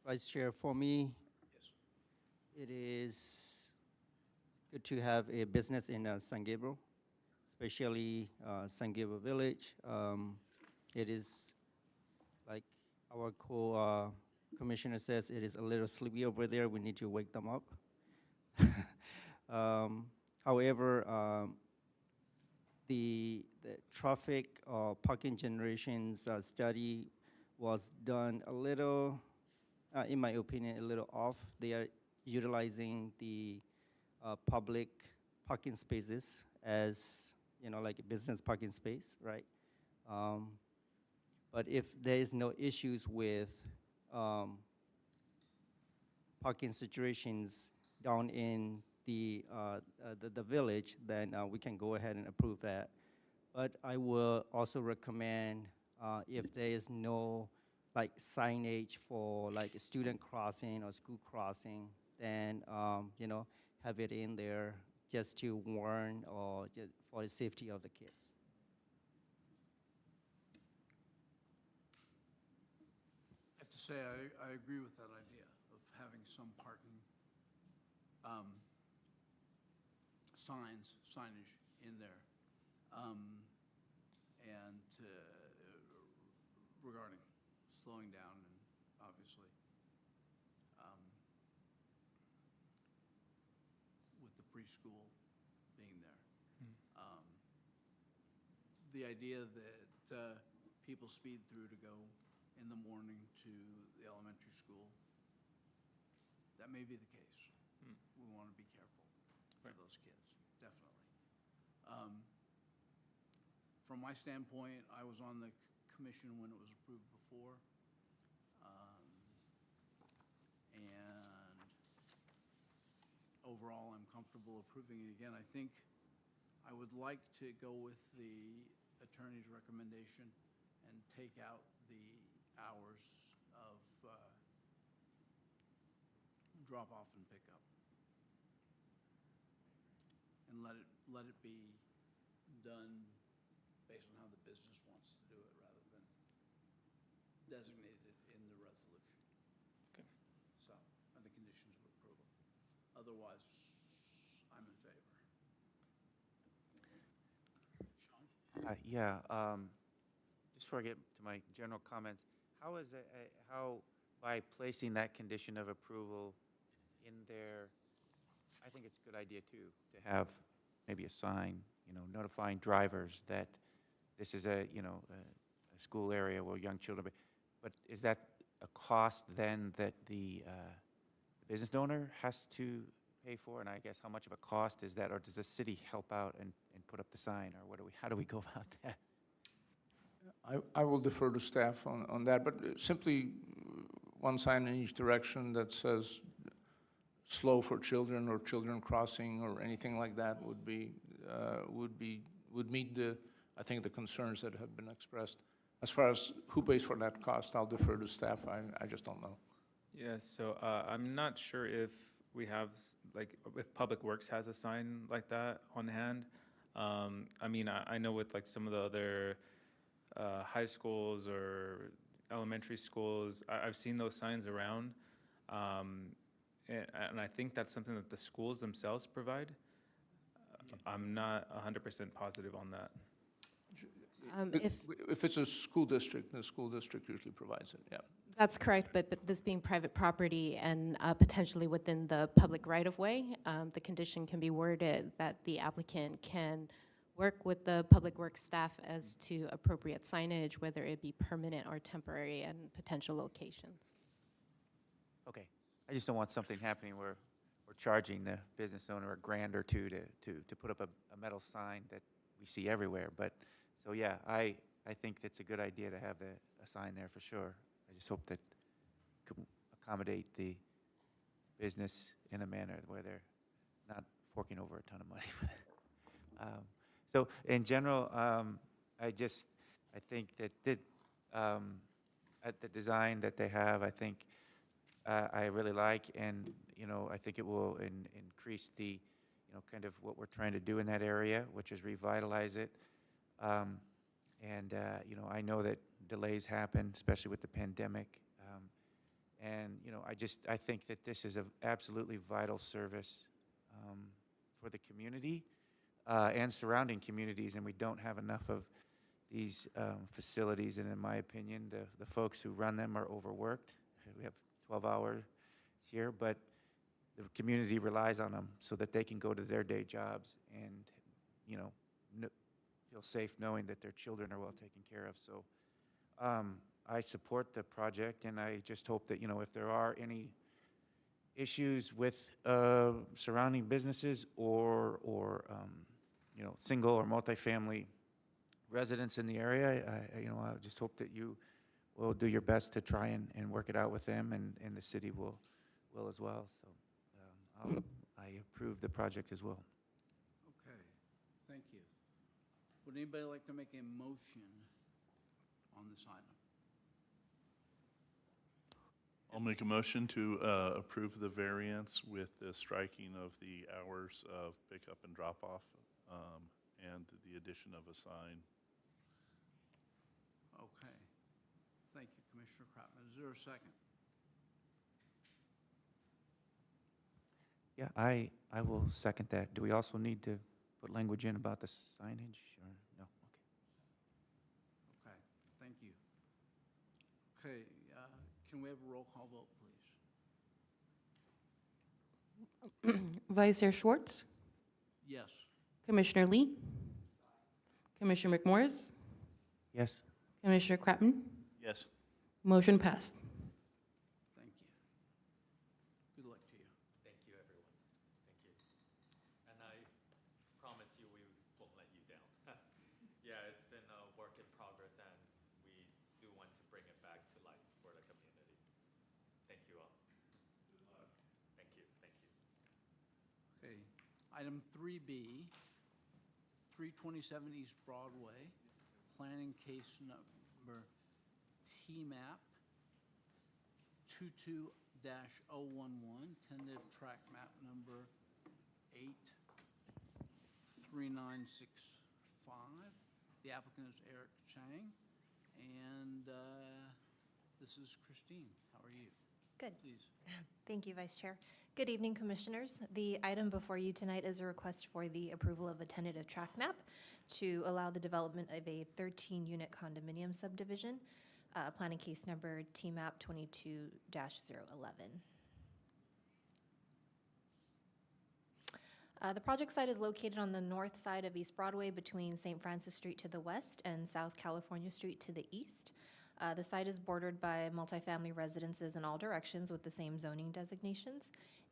Speaker 7: Vice Chair, for me, it is good to have a business in San Gabriel, especially San Gabriel Village. It is, like our co-commissioner says, it is a little sleepy over there. We need to wake them up. However, the traffic parking generations study was done a little, in my opinion, a little off. They are utilizing the public parking spaces as, like a business parking space, right? But if there is no issues with parking situations down in the village, then we can go ahead and approve that. But I will also recommend if there is no like signage for like a student crossing or school crossing, then have it in there just to warn or just for the safety of the kids.
Speaker 1: I have to say, I agree with that idea of having some parking signage in there. And regarding slowing down and obviously with the preschool being there. The idea that people speed through to go in the morning to the elementary school, that may be the case. We want to be careful for those kids, definitely. From my standpoint, I was on the commission when it was approved before. And overall, I'm comfortable approving it again. I think I would like to go with the attorney's recommendation and take out the hours of drop-off and pickup. And let it be done based on how the business wants to do it rather than designated in the resolution.
Speaker 5: Okay.
Speaker 1: So, conditions of approval. Otherwise, I'm in favor. Sean?
Speaker 4: Yeah, just before I get to my general comments, how is it, how, by placing that condition of approval in there, I think it's a good idea too, to have maybe a sign, notifying drivers that this is a school area where young children, but is that a cost then that the business owner has to pay for? And I guess how much of a cost is that, or does the city help out and put up the sign, or how do we go about that?
Speaker 6: I will defer to staff on that, but simply one sign in each direction that says slow for children or children crossing or anything like that would meet I think the concerns that have been expressed. As far as who pays for that cost, I'll defer to staff. I just don't know.
Speaker 5: Yeah, so I'm not sure if we have, if Public Works has a sign like that on hand. I mean, I know with some of the other high schools or elementary schools, I've seen those signs around. And I think that's something that the schools themselves provide. I'm not 100% positive on that.
Speaker 6: If it's a school district, the school district usually provides it, yeah.
Speaker 3: That's correct, but this being private property and potentially within the public right-of-way, the condition can be worded that the applicant can work with the public works staff as to appropriate signage, whether it be permanent or temporary, and potential locations.
Speaker 4: Okay, I just don't want something happening where we're charging the business owner $1,000 or $2,000 to put up a metal sign that we see everywhere. But, so yeah, I think it's a good idea to have a sign there for sure. I just hope that could accommodate the business in a manner where they're not forking over a ton of money. So in general, I think that at the design that they have, I think I really like, and I think it will increase the kind of what we're trying to do in that area, which is revitalize it. And I know that delays happen, especially with the pandemic. And I think that this is an absolutely vital service for the community and surrounding communities, and we don't have enough of these facilities. And in my opinion, the folks who run them are overworked. We have 12 hours here, but the community relies on them so that they can go to their day jobs and feel safe knowing that their children are well taken care of. So I support the project, and I just hope that if there are any issues with surrounding businesses or single or multifamily residents in the area, I just hope that you will do your best to try and work it out with them, and the city will as well. So I approve the project as well.
Speaker 1: Okay, thank you. Would anybody like to make a motion on this item?
Speaker 8: I'll make a motion to approve the variance with the striking of the hours of pickup and drop-off and the addition of a sign.
Speaker 1: Okay. Thank you, Commissioner Kratman. Is there a second?
Speaker 4: Yeah, I will second that. Do we also need to put language in about the signage, or no? Okay.
Speaker 1: Okay, thank you. Okay, can we have a roll call vote, please?
Speaker 2: Vice Chair Schwartz,
Speaker 1: Yes.
Speaker 2: Commissioner Lee, Commissioner McMorris,
Speaker 4: Yes.
Speaker 2: Commissioner Kratman.
Speaker 8: Yes.
Speaker 2: Motion passed.
Speaker 1: Thank you. Good luck to you.
Speaker 9: Thank you, everyone. Thank you. And I promise you we won't let you down. Yeah, it's been a work in progress, and we do want to bring it back to life for the community. Thank you all. Thank you, thank you.
Speaker 1: Okay, item 3B, 327 East Broadway, planning case number TMAP 22-011, tentative track map number 83965. The applicant is Eric Chang, and this is Christine. How are you?
Speaker 11: Good.
Speaker 1: Please.
Speaker 11: Thank you, Vice Chair. Good evening, Commissioners. The item before you tonight is a request for the approval of a tentative track map to allow the development of a 13-unit condominium subdivision, planning case number TMAP 22-011. The project site is located on the north side of East Broadway between St. Francis Street to the west and South California Street to the east. The site is bordered by multifamily residences in all directions with the same zoning designations.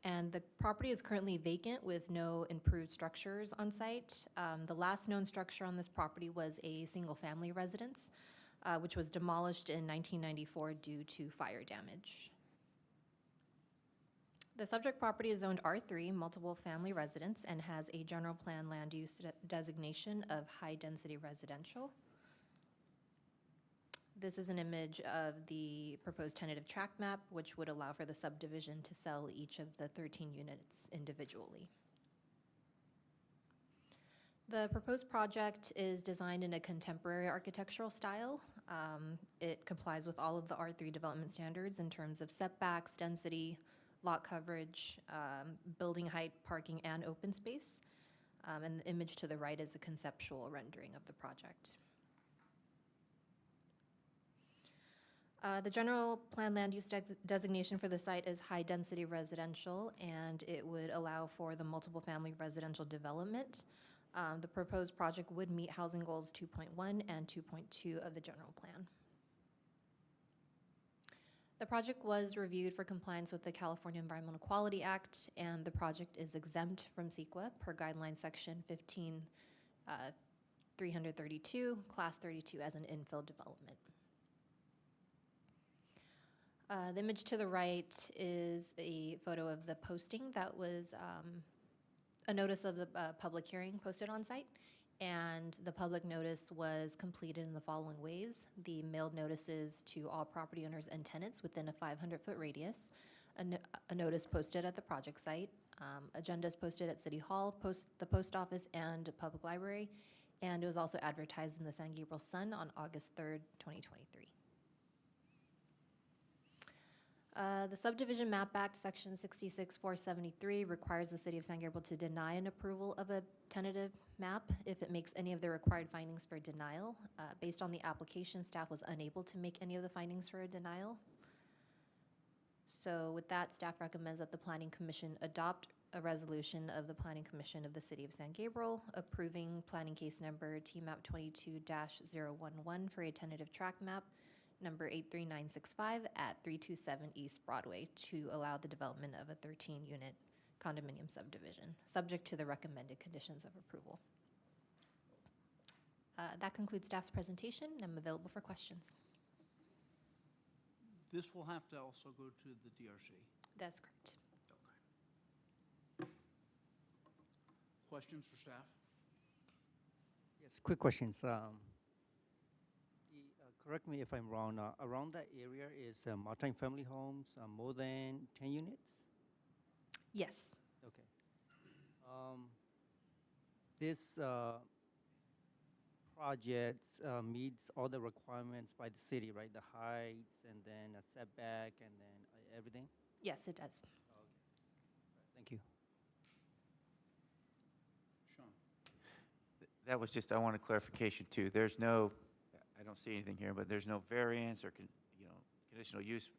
Speaker 11: And the property is currently vacant with no improved structures on site. The last known structure on this property was a single-family residence, which was demolished in 1994 due to fire damage. The subject property is zoned R3, multiple family residence, and has a general plan land use designation of high-density residential. This is an image of the proposed tentative tract map, which would allow for the subdivision to sell each of the 13 units individually. The proposed project is designed in a contemporary architectural style. It complies with all of the R3 development standards in terms of setbacks, density, lot coverage, building height, parking, and open space. And the image to the right is a conceptual rendering of the project. The general plan land use designation for the site is high-density residential, and it would allow for the multiple family residential development. The proposed project would meet housing goals 2.1 and 2.2 of the general plan. The project was reviewed for compliance with the California Environmental Quality Act, and the project is exempt from CEQA per guideline section 15-332, class 32 as an infill development. The image to the right is a photo of the posting that was a notice of the public hearing posted on site. And the public notice was completed in the following ways. The mailed notices to all property owners and tenants within a 500-foot radius, a notice posted at the project site, agendas posted at City Hall, the post office, and public library, and it was also advertised in the San Gabriel Sun on August 3rd, 2023. The Subdivision Map Act, Section 66473, requires the City of San Gabriel to deny an approval of a tentative map if it makes any of the required findings for denial. Based on the application, staff was unable to make any of the findings for a denial. So with that, staff recommends that the Planning Commission adopt a resolution of the Planning Commission of the City of San Gabriel approving planning case number TMAP 22-011 for a tentative tract map number 83965 at 327 East Broadway to allow the development of a 13-unit condominium subdivision, subject to the recommended conditions of approval. That concludes staff's presentation. I'm available for questions.
Speaker 1: This will have to also go to the DRC.
Speaker 11: That's correct.
Speaker 1: Okay. Questions for staff?
Speaker 7: Yes, quick questions. Correct me if I'm wrong, around that area is multi-family homes, more than 10 units?
Speaker 11: Yes.
Speaker 7: Okay. This project meets all the requirements by the city, right? The heights and then a setback and then everything?
Speaker 11: Yes, it does.
Speaker 7: Okay. Thank you.
Speaker 1: Sean?
Speaker 4: That was just, I want a clarification too. There's no, I don't see anything here, but there's no variance or, conditional use.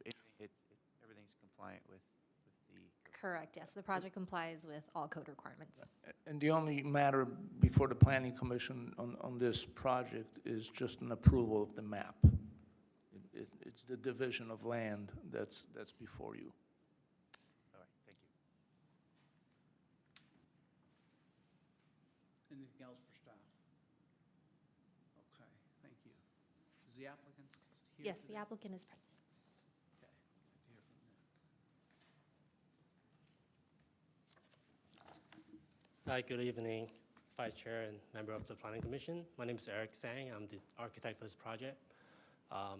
Speaker 4: Everything's compliant with the.
Speaker 11: Correct, yes. The project complies with all code requirements.
Speaker 6: And the only matter before the Planning Commission on this project is just an approval of the map. It's the division of land that's before you.
Speaker 4: All right, thank you.
Speaker 1: Anything else for staff? Okay, thank you. Is the applicant here
Speaker 11: Yes,
Speaker 1: today?
Speaker 11: the applicant is present.
Speaker 1: Okay, I'd like to hear from them.
Speaker 12: Hi, good evening, Vice Chair and member of the Planning Commission. My name is Eric Sang. I'm the architect for this project. I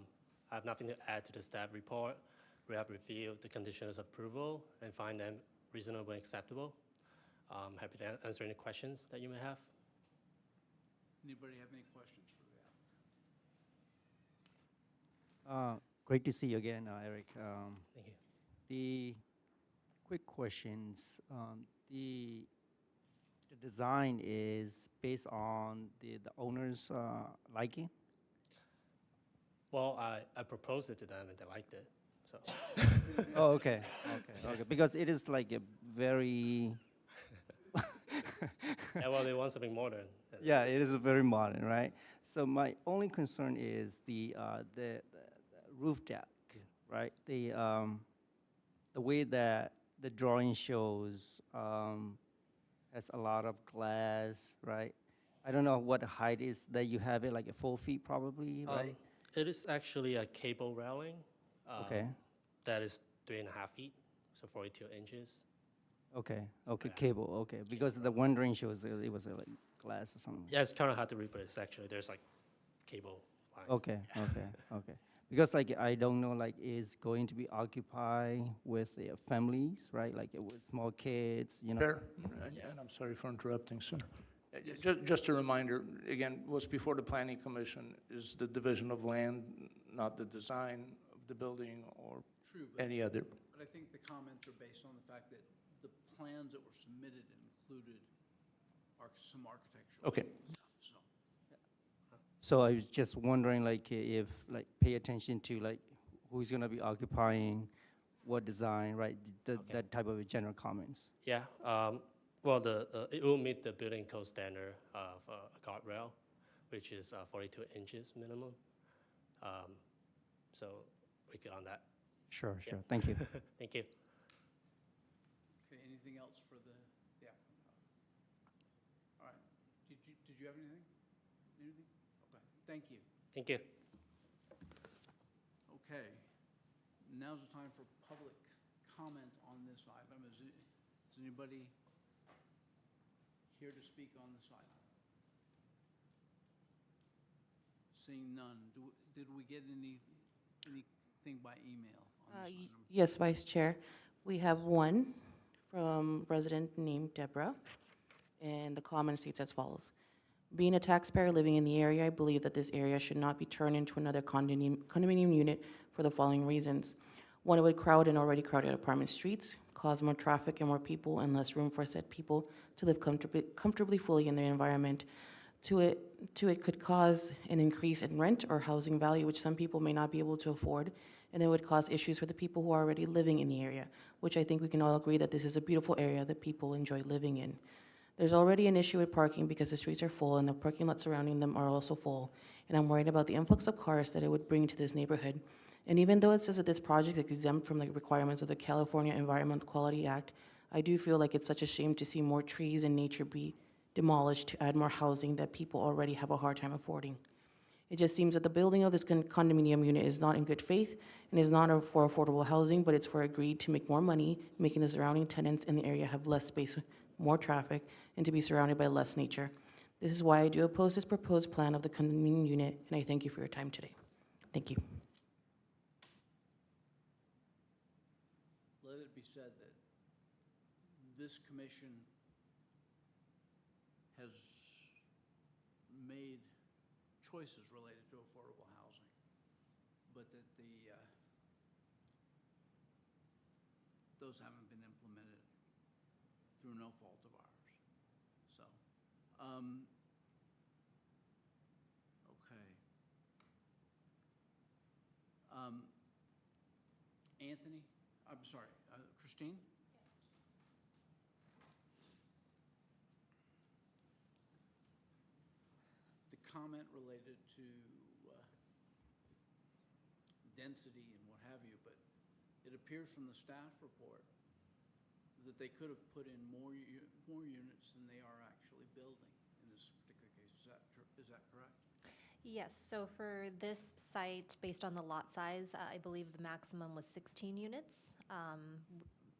Speaker 12: have nothing to add to the staff report. We have reviewed the conditions of approval and find them reasonable and acceptable. I'm happy to answer any questions that you may have.
Speaker 1: Anybody have any questions for the applicant?
Speaker 7: Great to see you again, Eric.
Speaker 12: Thank you.
Speaker 7: The quick questions. The design is based on the owner's liking?
Speaker 12: Well, I proposed it to them and they liked it, so.
Speaker 7: Oh, okay, okay. Because it is like a very,
Speaker 12: Yeah, well, they want something modern.
Speaker 7: yeah, it is very modern, right? So my only concern is the roof deck, right? The way that the drawing shows has a lot of glass, right? I don't know what the height is that you have it, like a 4 feet probably, right?
Speaker 12: It is actually a cable railing.
Speaker 7: Okay.
Speaker 12: That is 3.5 feet, so 42 inches.
Speaker 7: Okay, okay,
Speaker 12: Yeah.
Speaker 7: cable, okay, because the one drawing shows it was like glass or something.
Speaker 12: Yeah, it's kind of hard to reproduce actually. There's like cable lines.
Speaker 7: Okay, okay. Because like I don't know, like is going to be occupied with families, right? Like with small kids, you know.
Speaker 6: Chair, and I'm sorry for interrupting, sir. Just a reminder, again, what's before the planning commission is the division of land, not the design of the building or
Speaker 1: True, but
Speaker 6: any other.
Speaker 1: I think the comments are based on the fact that the plans that were submitted included some architectural
Speaker 6: Okay.
Speaker 1: stuff, so.
Speaker 7: So I was just wondering, like, if, like, pay attention to, like, who's gonna be occupying what design, right? That type of general comments.
Speaker 12: Yeah. Well, it will meet the building code standard of a guardrail, which is 42 inches minimum. So we're good on that.
Speaker 7: Sure,
Speaker 12: Yeah.
Speaker 7: sure, thank you.
Speaker 12: Thank you.
Speaker 1: Okay, anything else for the applicant? All right, did you have anything? Anything? Okay, thank you.
Speaker 12: Thank you.
Speaker 1: Okay, now's the time for public comment on this item. Is anybody here to speak on this item? Seeing none, did we get anything by email on this item?
Speaker 2: Yes, Vice Chair. We have one from resident named Deborah, and the comment states as follows. Being a taxpayer living in the area, I believe that this area should not be turned into another condominium unit for the following reasons. One, it would crowd an already crowded apartment streets, cause more traffic and more people and less room for said people to live comfortably fully in their environment. Two, it could cause an increase in rent or housing value, which some people may not be able to afford, and it would cause issues for the people who are already living in the area, which I think we can all agree that this is a beautiful area that people enjoy living in. There's already an issue with parking because the streets are full and the parking lots surrounding them are also full, and I'm worried about the influx of cars that it would bring to this neighborhood. And even though it says that this project is exempt from the requirements of the California Environmental Quality Act, I do feel like it's such a shame to see more trees and nature be demolished to add more housing that people already have a hard time affording. It just seems that the building of this condominium unit is not in good faith and is not for affordable housing, but it's for greed to make more money, making the surrounding tenants in the area have less space, more traffic, and to be surrounded by less nature. This is why I do oppose this proposed plan of the condominium unit, and I thank you for your time today. Thank you.
Speaker 1: Let it be said that this commission has made choices related to affordable housing, but that those haven't been implemented through no fault of ours. So, okay. Anthony, I'm sorry, Christine? The comment related to density and what have you, but it appears from the staff report that they could have put in more units than they are actually building in this particular case. Is that correct?
Speaker 11: Yes, so for this site, based on the lot size, I believe the maximum was 16 units.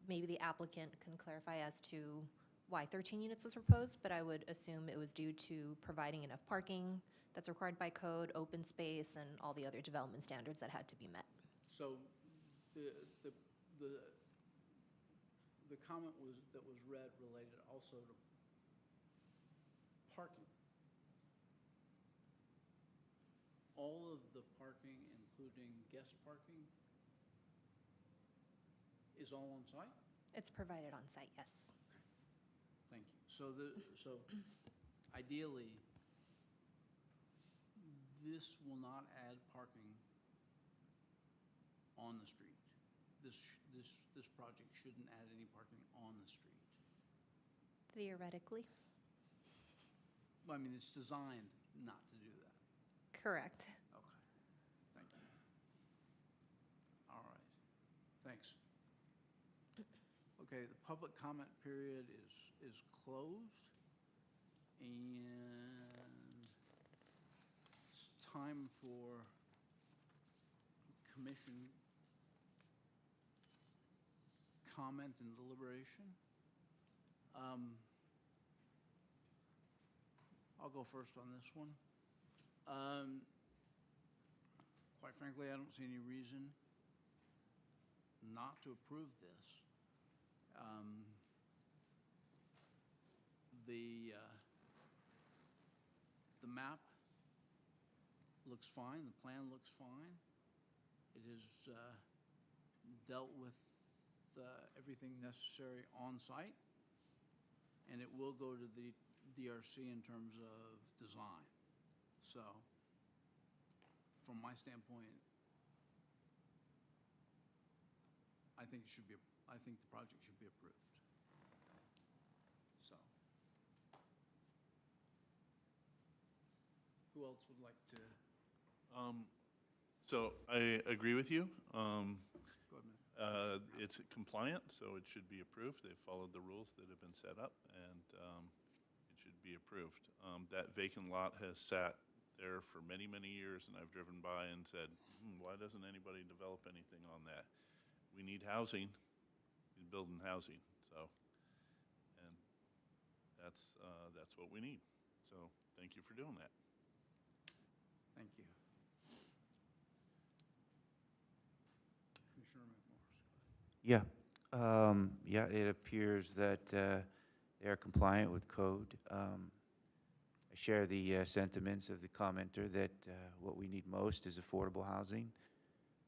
Speaker 11: Maybe the applicant can clarify as to why 13 units was proposed, but I would assume it was due to providing enough parking that's required by code, open space, and all the other development standards that had to be met.
Speaker 1: So the comment that was read related also to parking. All of the parking, including guest parking, is all on site?
Speaker 11: It's provided on site, yes.
Speaker 1: Thank you. So ideally, this will not add parking on the street. This project shouldn't add any parking on the street.
Speaker 11: Theoretically,
Speaker 1: Well, I mean, it's designed not to do that.
Speaker 11: correct.
Speaker 1: Okay, thank you. All right, thanks. Okay, the public comment period is closed, and it's time for commission comment and deliberation. I'll go first on this one. Quite frankly, I don't see any reason not to approve this. The map looks fine, the plan looks fine. It has dealt with everything necessary on site, and it will go to the DRC in terms of design. So, from my standpoint, I think the project should be approved. So, who else would like to?
Speaker 8: So I agree with you.
Speaker 1: Go ahead, Matt.
Speaker 8: It's compliant, so it should be approved. They've followed the rules that have been set up, and it should be approved. That vacant lot has sat there for many, many years, and I've driven by and said, why doesn't anybody develop anything on that? We need housing, we need building housing, so, and that's what we need. So thank you for doing that.
Speaker 1: Thank you. Commissioner McMorris.
Speaker 4: Yeah, yeah, it appears that they are compliant with code. I share the sentiments of the commenter that what we need most is affordable housing.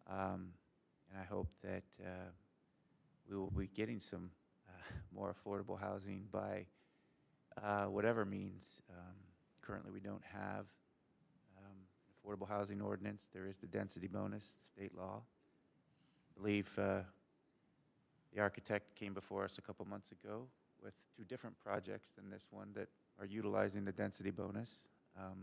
Speaker 4: And I hope that we will be getting some more affordable housing by whatever means. Currently, we don't have affordable housing ordinance. There is the density bonus, state law. I believe the architect came before us a couple months ago with 2 different projects than this one that are utilizing the density bonus. I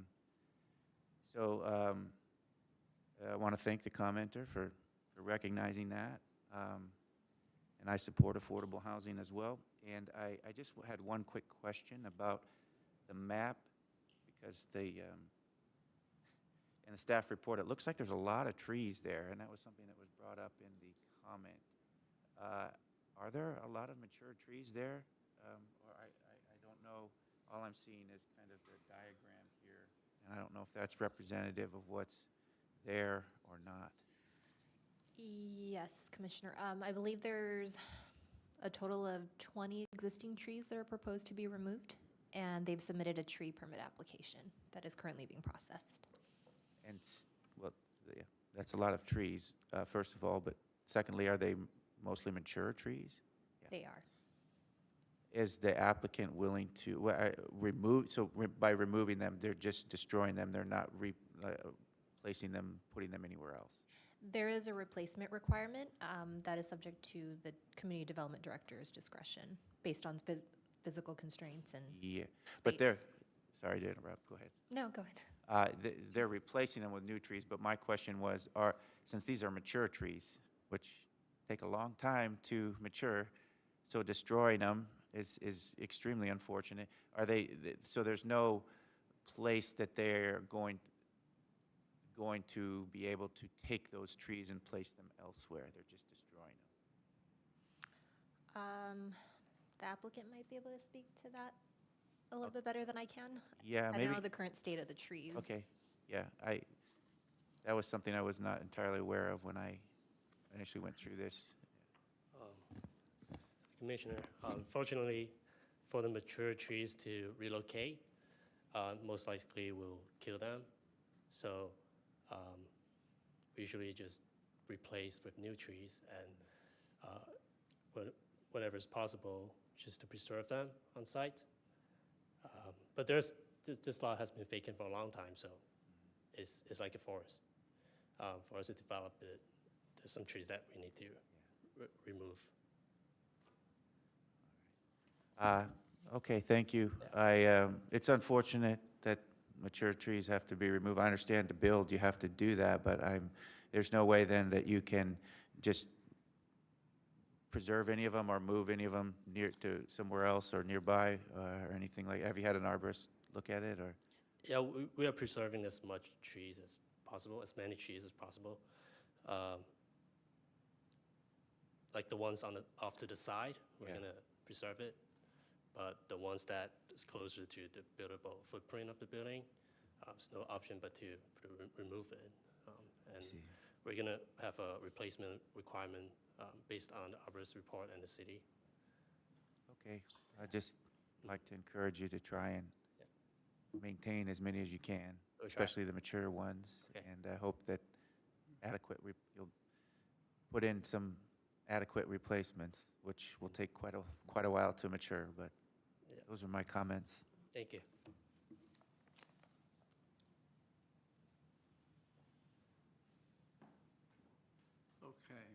Speaker 4: want to thank the commenter for recognizing that. And I support affordable housing as well. And I just had one quick question about the map, because in the staff report, it looks like there's a lot of trees there, and that was something that was brought up in the comment. Are there a lot of mature trees there? Or I don't know. All I'm seeing is kind of the diagram here, and I don't know if that's representative of what's there or not.
Speaker 11: Yes, Commissioner. I believe there's a total of 20 existing trees that are proposed to be removed, and they've submitted a tree permit application that is currently being processed.
Speaker 4: And, well, yeah, that's a lot of trees, first of all, but secondly, are they mostly mature trees? Yeah.
Speaker 11: They are.
Speaker 4: Is the applicant willing to remove, by removing them, they're just destroying them, they're not placing them, putting them anywhere else?
Speaker 11: There is a replacement requirement that is subject to the Community Development Director's discretion based on physical constraints and
Speaker 4: Yeah,
Speaker 11: space.
Speaker 4: but they're, sorry to interrupt, go ahead.
Speaker 11: No, go ahead.
Speaker 4: They're replacing them with new trees, but my question was, since these are mature trees, which take a long time to mature, so destroying them is extremely unfortunate. So there's no place that they're going to be able to take those trees and place them elsewhere? They're just destroying them.
Speaker 11: The applicant might be able to speak to that a little bit better than I can.
Speaker 4: Yeah,
Speaker 11: I
Speaker 4: maybe.
Speaker 11: don't know the current state of the trees.
Speaker 4: Okay, yeah, that was something I was not entirely aware of when I initially went through this.
Speaker 12: Commissioner, fortunately, for the mature trees to relocate, most likely will kill them. So we usually just replace with new trees. And whenever it's possible, just to preserve them on site. But this lot has been vacant for a long time, so it's like a forest. For us to develop it, there's some trees that we need to remove.
Speaker 4: Okay, thank you. It's unfortunate that mature trees have to be removed. I understand to build, you have to do that, but there's no way then that you can just preserve any of them or move any of them near to somewhere else or nearby or anything like, have you had an arborist look at it or?
Speaker 12: Yeah, we are preserving as much trees as possible, as many trees as possible. Like the ones off to the side, we're gonna preserve it. But the ones that is closer to the buildable footprint of the building, there's no option but to remove it. And we're gonna have a replacement requirement based on the arborist report and the city.
Speaker 4: Okay, I'd just like to encourage you to try and maintain as many as you can, especially the mature ones.
Speaker 12: Okay.
Speaker 4: And I hope that you'll put in some adequate replacements, which will take quite a while to mature, but those are my comments.
Speaker 12: Thank you.
Speaker 1: Okay.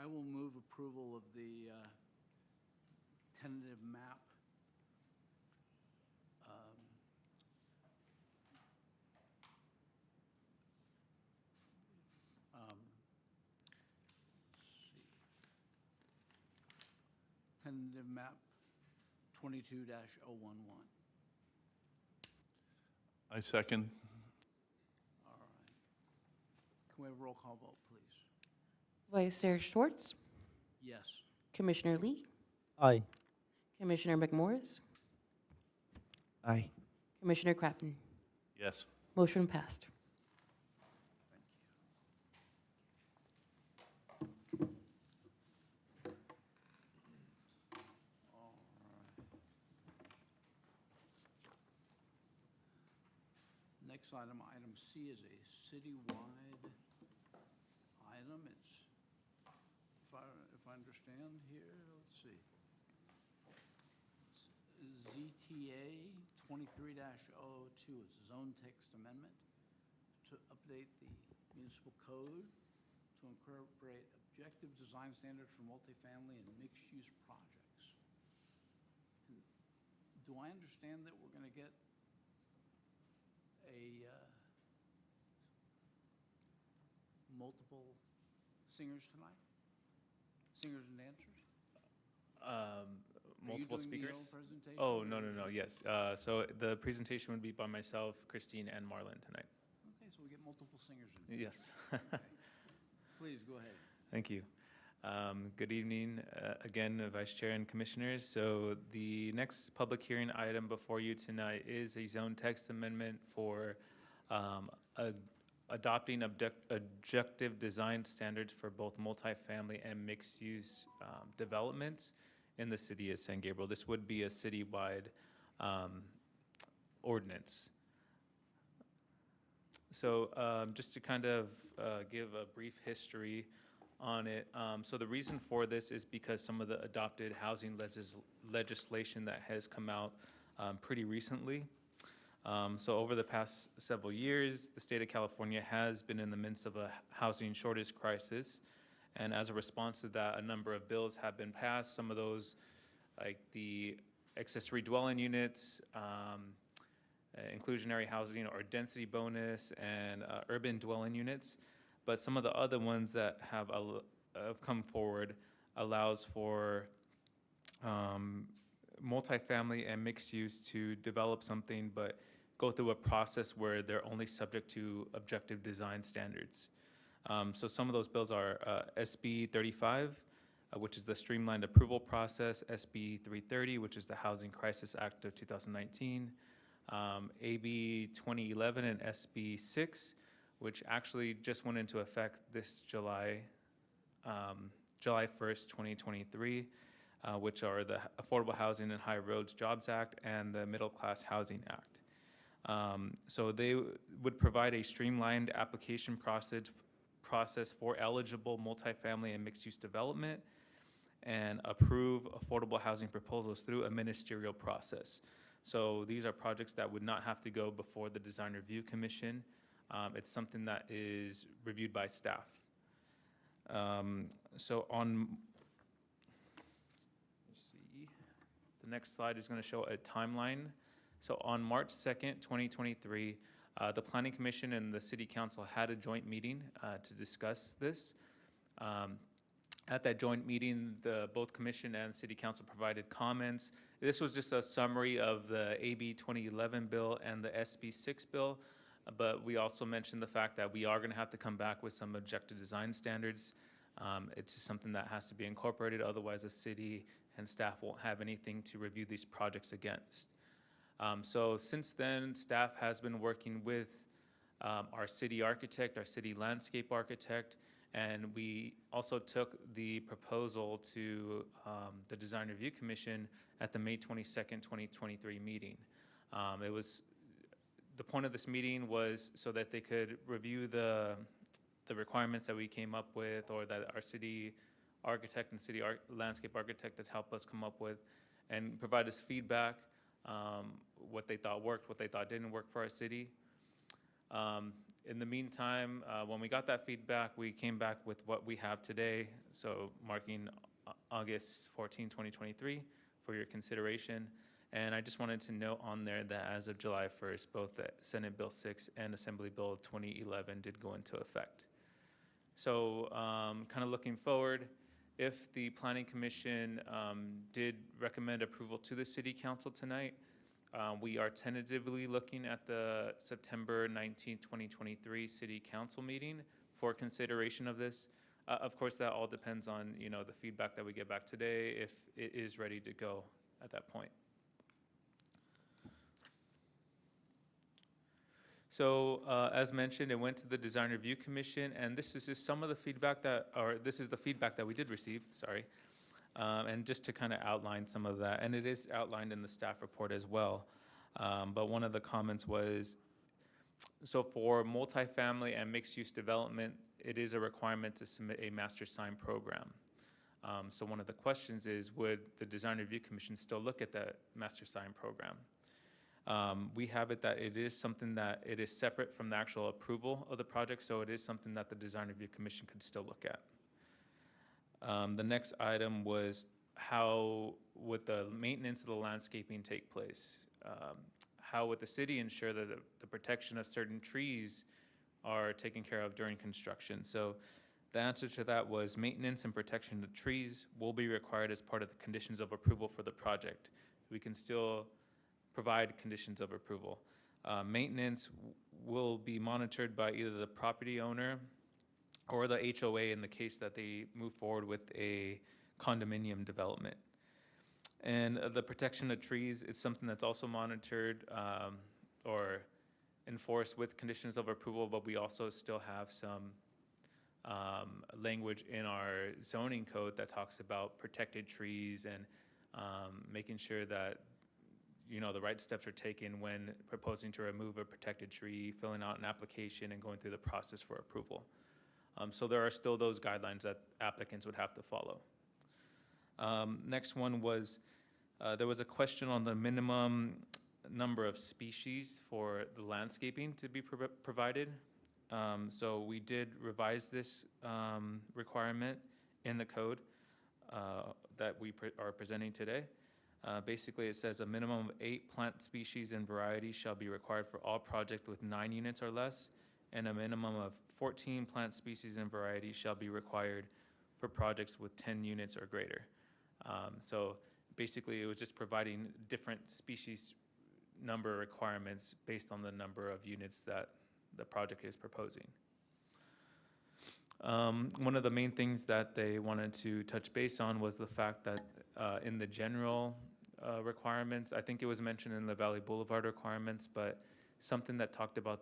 Speaker 1: I will move approval of the tentative map. Tentative map 22-011.
Speaker 8: I second.
Speaker 1: All right. Can we have a roll call vote, please?
Speaker 2: Vice Chair Schwartz,
Speaker 1: Yes.
Speaker 2: Commissioner Lee,
Speaker 7: Aye.
Speaker 2: Commissioner McMorris,
Speaker 4: Aye.
Speaker 2: Commissioner Crappen.
Speaker 8: Yes.
Speaker 2: Motion passed.
Speaker 1: Next item, item C, is a citywide item. It's, if I understand here, let's see. It's ZTA 23-002. It's a zone text amendment to update the municipal code to incorporate objective design standards for multifamily and mixed-use projects. Do I understand that we're going to get multiple singers tonight? Singers and dancers?
Speaker 5: Multiple
Speaker 1: Are you doing the
Speaker 5: speakers?
Speaker 1: presentation?
Speaker 5: Oh, no, yes. So the presentation would be by myself, Christine, and Marlon tonight.
Speaker 1: Okay, so we get multiple singers and
Speaker 5: Yes.
Speaker 1: dancers. Please, go ahead.
Speaker 5: Thank you. Good evening, again, Vice Chair and Commissioners. So the next public hearing item before you tonight is a zone text amendment for adopting objective design standards for both multifamily and mixed-use developments in the city of San Gabriel. This would be a citywide ordinance. So just to kind of give a brief history on it. So the reason for this is because some of the adopted housing legislation that has come out pretty recently. So over the past several years, the state of California has been in the midst of a housing shortage crisis. And as a response to that, a number of bills have been passed. Some of those, like the accessory dwelling units, inclusionary housing or density bonus, and urban dwelling units. But some of the other ones that have come forward allows for multifamily and mixed use to develop something, but go through a process where they're only subject to objective design standards. So some of those bills are SB 35, which is the streamlined approval process, SB 330, which is the Housing Crisis Act of 2019, AB 2011, and SB 6, which actually just went into effect this July 1st, 2023, which are the Affordable Housing and High Roads Jobs Act and the Middle Class Housing Act. So they would provide a streamlined application process for eligible multifamily and mixed-use development, and approve affordable housing proposals through a ministerial process. So these are projects that would not have to go before the Design Review Commission. It's something that is reviewed by staff. So on, let's see, the next slide is going to show a timeline. So on March 2nd, 2023, the Planning Commission and the City Council had a joint meeting to discuss this. At that joint meeting, both Commission and City Council provided comments. This was just a summary of the AB 2011 bill and the SB 6 bill, but we also mentioned the fact that we are going to have to come back with some objective design standards. It's just something that has to be incorporated, otherwise the city and staff won't have anything to review these projects against. So since then, staff has been working with our city architect, our city landscape architect, and we also took the proposal to the Design Review Commission at the May 22nd, 2023 meeting. The point of this meeting was so that they could review the requirements that we came up with, or that our city architect and city landscape architect has helped us come up with, and provide us feedback, what they thought worked, what they thought didn't work for our city. In the meantime, when we got that feedback, we came back with what we have today, so marking August 14, 2023 for your consideration. And I just wanted to note on there that as of July 1st, both the Senate Bill 6 and Assembly Bill 2011 did go into effect. So kind of looking forward, if the Planning Commission did recommend approval to the City Council tonight, we are tentatively looking at the September 19, 2023 City Council meeting for consideration of this. Of course, that all depends on, the feedback that we get back today, if it is ready to go at that point. So as mentioned, it went to the Design Review Commission, and this is just some of the feedback this is the feedback that we did receive, sorry. And just to kind of outline some of that, and it is outlined in the staff report as well. But one of the comments was, so for multifamily and mixed-use development, it is a requirement to submit a master sign program. So one of the questions is, would the Design Review Commission still look at that master sign program? We have it that it is something that it is separate from the actual approval of the project, so it is something that the Design Review Commission could still look at. The next item was, how would the maintenance of the landscaping take place? How would the city ensure that the protection of certain trees are taken care of during construction? So the answer to that was, maintenance and protection of trees will be required as part of the conditions of approval for the project. We can still provide conditions of approval. Maintenance will be monitored by either the property owner or the HOA in the case that they move forward with a condominium development. And the protection of trees is something that's also monitored or enforced with conditions of approval, but we also still have some language in our zoning code that talks about protected trees and making sure that the right steps are taken when proposing to remove a protected tree, filling out an application, and going through the process for approval. So there are still those guidelines that applicants would have to follow. Next one was, there was a question on the minimum number of species for the landscaping to be provided. So we did revise this requirement in the code that we are presenting today. Basically, it says a minimum of 8 plant species and varieties shall be required for all projects with 9 units or less, and a minimum of 14 plant species and varieties shall be required for projects with 10 units or greater. So basically, it was just providing different species number requirements based on the number of units that the project is proposing. One of the main things that they wanted to touch base on was the fact that in the general requirements, I think it was mentioned in the Valley Boulevard requirements, but something that talked about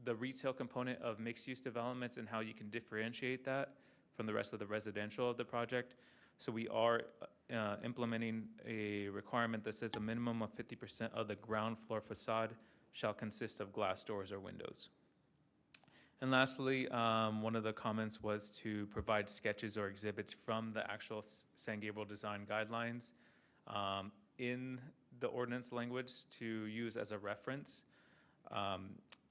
Speaker 5: the retail component of mixed-use developments and how you can differentiate that from the rest of the residential of the project. So we are implementing a requirement that says a minimum of 50% of the ground floor facade shall consist of glass doors or windows. And lastly, one of the comments was to provide sketches or exhibits from the actual San Gabriel design guidelines in the ordinance language to use as a reference.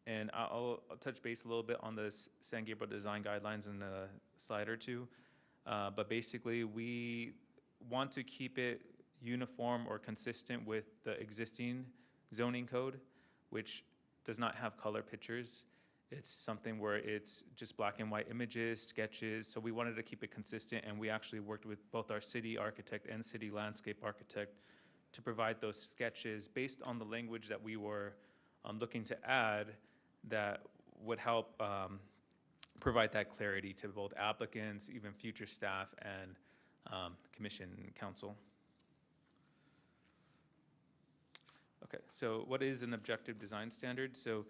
Speaker 5: And I'll touch base a little bit on the San Gabriel design guidelines in a slide or two. But basically, we want to keep it uniform or consistent with the existing zoning code, which does not have color pictures. It's something where it's just black and white images, sketches. So we wanted to keep it consistent, and we actually worked with both our city architect and city landscape architect to provide those sketches based on the language that we were looking to add that would help provide that clarity to both applicants, even future staff, and commission and council. Okay, so what is an objective design standard? So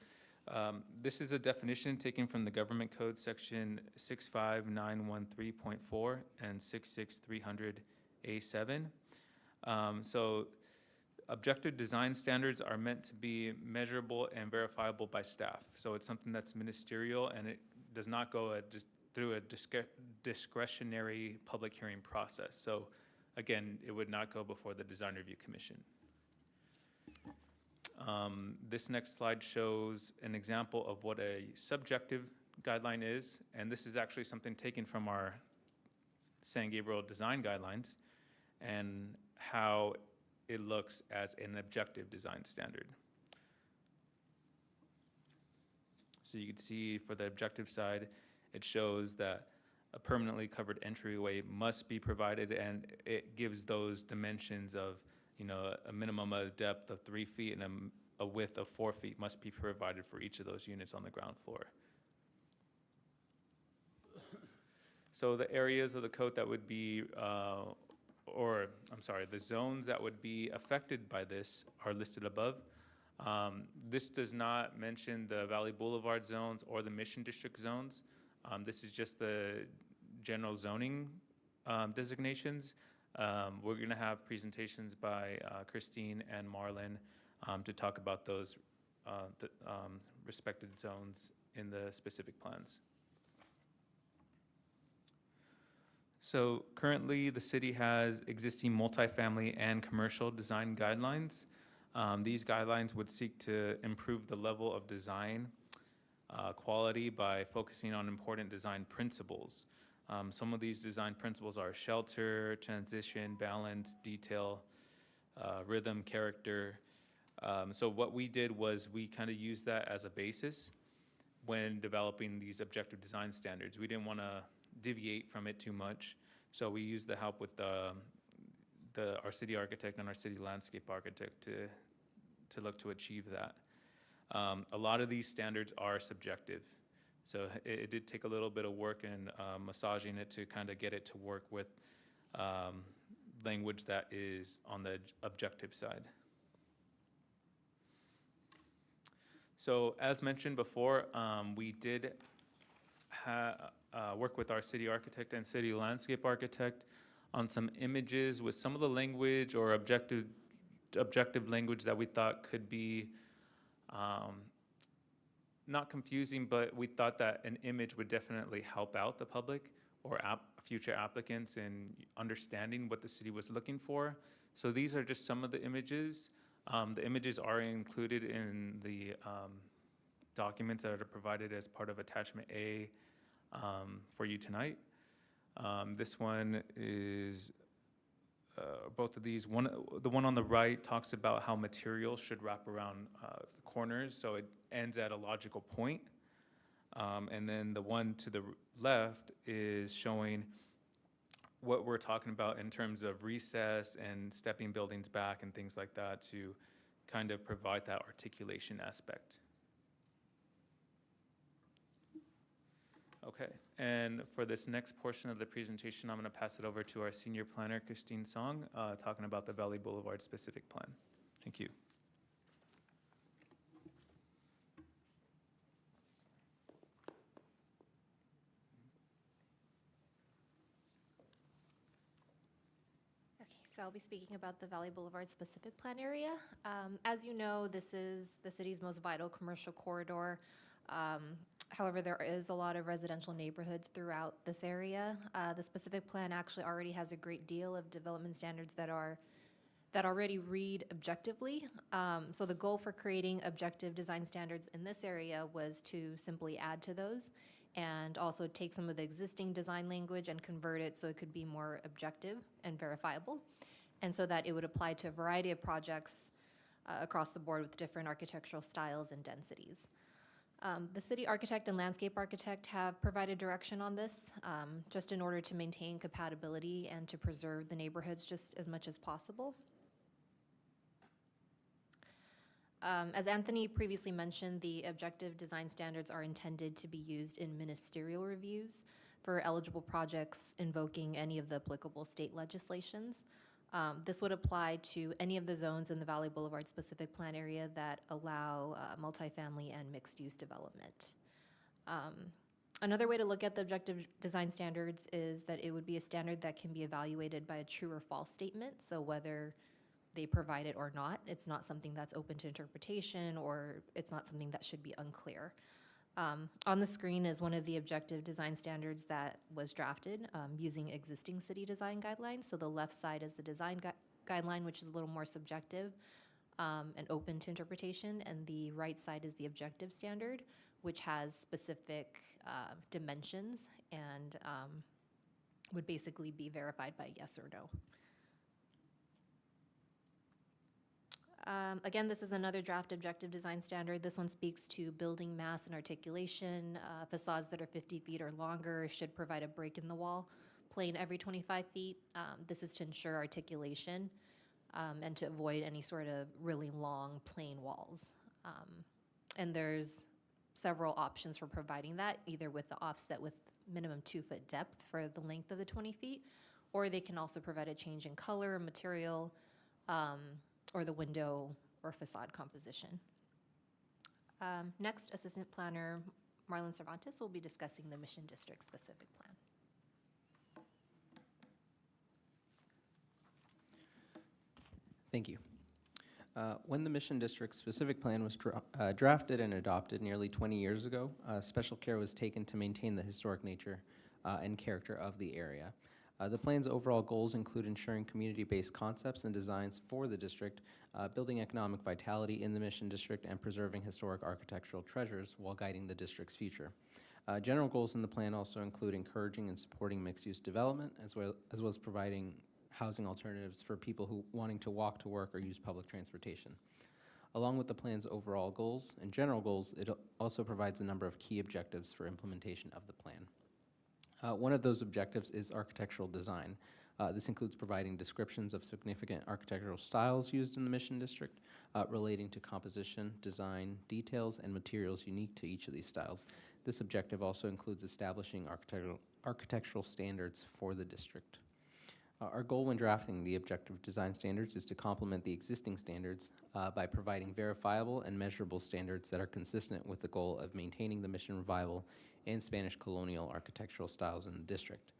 Speaker 5: this is a definition taken from the Government Code section 65913.4 and 66300A7. So objective design standards are meant to be measurable and verifiable by staff. So it's something that's ministerial, and it does not go through a discretionary public hearing process. So again, it would not go before the Design Review Commission. This next slide shows an example of what a subjective guideline is, and this is actually something taken from our San Gabriel design guidelines and how it looks as an objective design standard. So you can see for the objective side, it shows that a permanently covered entryway must be provided, and it gives those dimensions of, you know, a minimum of depth of 3 feet and a width of 4 feet must be provided for each of those units on the ground floor. So the areas of the code that would be, the zones that would be affected by this are listed above. This does not mention the Valley Boulevard zones or the Mission District zones. This is just the general zoning designations. We're going to have presentations by Christine and Marlon to talk about those respected zones in the specific plans. So currently, the city has existing multifamily and commercial design guidelines. These guidelines would seek to improve the level of design quality by focusing on important design principles. Some of these design principles are shelter, transition, balance, detail, rhythm, character. So what we did was we kind of used that as a basis when developing these objective design standards. We didn't want to deviate from it too much, so we used the help with our city architect and our city landscape architect to look to achieve that. A lot of these standards are subjective, so it did take a little bit of work in massaging it to kind of get it to work with language that is on the objective side. So as mentioned before, we did work with our city architect and city landscape architect on some images with some of the language or objective language that we thought could be not confusing, but we thought that an image would definitely help out the public or future applicants in understanding what the city was looking for. So these are just some of the images. The images are included in the documents that are provided as part of Attachment A for you tonight. This one is both of these. The one on the right talks about how materials should wrap around the corners, so it ends at a logical point. And then the one to the left is showing what we're talking about in terms of recess and stepping buildings back and things like that to kind of provide that articulation aspect. Okay, and for this next portion of the presentation, I'm going to pass it over to our senior planner, Christine Song, talking about the Valley Boulevard specific plan. Thank you.
Speaker 11: So I'll be speaking about the Valley Boulevard specific plan area. As you know, this is the city's most vital commercial corridor. However, there is a lot of residential neighborhoods throughout this area. The specific plan actually already has a great deal of development standards that already read objectively. So the goal for creating objective design standards in this area was to simply add to those and also take some of the existing design language and convert it so it could be more objective and verifiable, and so that it would apply to a variety of projects across the board with different architectural styles and densities. The city architect and landscape architect have provided direction on this, just in order to maintain compatibility and to preserve the neighborhoods just as much as possible. As Anthony previously mentioned, the objective design standards are intended to be used in ministerial reviews for eligible projects invoking any of the applicable state legislations. This would apply to any of the zones in the Valley Boulevard specific plan area that allow multifamily and mixed-use development. Another way to look at the objective design standards is that it would be a standard that can be evaluated by a true or false statement. So whether they provide it or not, it's not something that's open to interpretation, or it's not something that should be unclear. On the screen is one of the objective design standards that was drafted using existing city design guidelines. So the left side is the design guideline, which is a little more subjective and open to interpretation, and the right side is the objective standard, which has specific dimensions and would basically be verified by yes or no. Again, this is another draft objective design standard. This one speaks to building mass and articulation. Facades that are 50 feet or longer should provide a break in the wall plane every 25 feet. This is to ensure articulation and to avoid any sort of really long plain walls. And there's several options for providing that, either with the offset with minimum 2-foot depth for the length of the 20 feet, or they can also provide a change in color, material, or the window or facade composition. Next, Assistant Planner Marlon Cervantes will be discussing the Mission District specific plan.
Speaker 13: Thank you. When the Mission District specific plan was drafted and adopted nearly 20 years ago, special care was taken to maintain the historic nature and character of the area. The plan's overall goals include ensuring community-based concepts and designs for the district, building economic vitality in the Mission District, and preserving historic architectural treasures while guiding the district's future. General goals in the plan also include encouraging and supporting mixed-use development, as well as providing housing alternatives for people who wanting to walk to work or use public transportation. Along with the plan's overall goals and general goals, it also provides a number of key objectives for implementation of the plan. One of those objectives is architectural design. This includes providing descriptions of significant architectural styles used in the Mission District, relating to composition, design, details, and materials unique to each of these styles. This objective also includes establishing architectural standards for the district. Our goal when drafting the objective design standards is to complement the existing standards by providing verifiable and measurable standards that are consistent with the goal of maintaining the Mission Revival and Spanish colonial architectural styles in the district.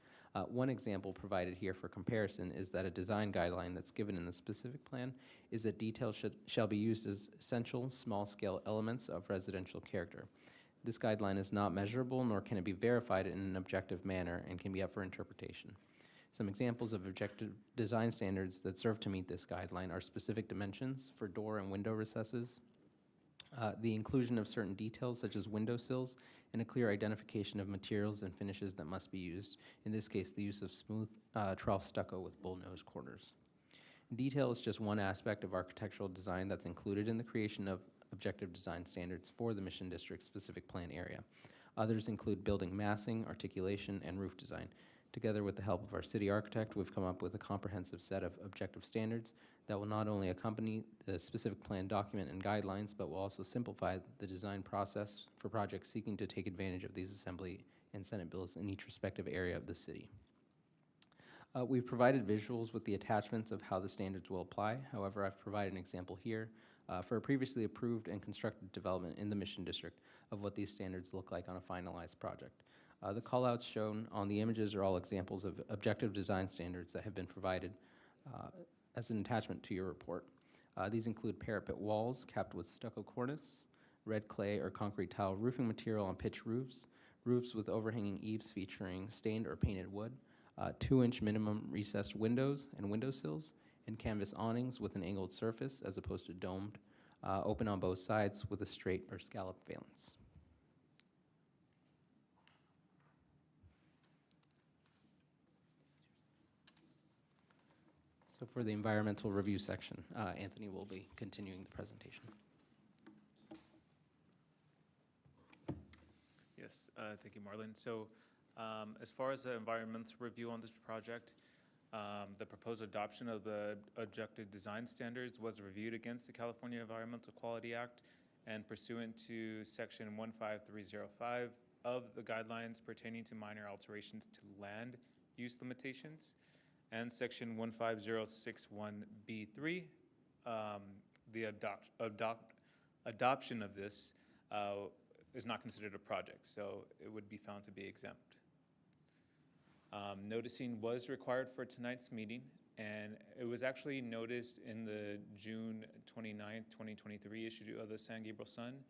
Speaker 13: One example provided here for comparison is that a design guideline that's given in the specific plan is that details shall be used as essential small-scale elements of residential character. This guideline is not measurable, nor can it be verified in an objective manner, and can be up for interpretation. Some examples of objective design standards that serve to meet this guideline are specific dimensions for door and window recesses, the inclusion of certain details such as windowsills, and a clear identification of materials and finishes that must be used, in this case the use of smooth trowel stucco with bullnose corners. Detail is just one aspect of architectural design that's included in the creation of objective design standards for the Mission District specific plan area. Others include building massing, articulation, and roof design. Together with the help of our city architect, we've come up with a comprehensive set of objective standards that will not only accompany the specific plan document and guidelines, but will also simplify the design process for projects seeking to take advantage of these Assembly and Senate bills in each respective area of the city. We've provided visuals with the attachments of how the standards will apply. However, I've provided an example here for a previously approved and constructed development in the Mission District of what these standards look like on a finalized project. The callouts shown on the images are all examples of objective design standards that have been provided as an attachment to your report. These include parapet walls capped with stucco cornice, red clay or concrete tile roofing material on pitched roofs, roofs with overhanging eaves featuring stained or painted wood, 2-inch minimum recessed windows and windowsills, and canvas awnings with an angled surface as opposed to domed, open on both sides with a straight or scalloped valance. So for the environmental review section, Anthony will be continuing the presentation.
Speaker 5: Yes, thank you, Marlon. So as far as the environmental review on this project, the proposed adoption of the objective design standards was reviewed against the California Environmental Quality Act and pursuant to Section 15305 of the guidelines pertaining to minor alterations to land use limitations, and Section 15061B3, the adoption of this is not considered a project, so it would be found to be exempt. Noticing was required for tonight's meeting, and it was actually noticed in the June 29th, 2023 issue of the San Gabriel Sun.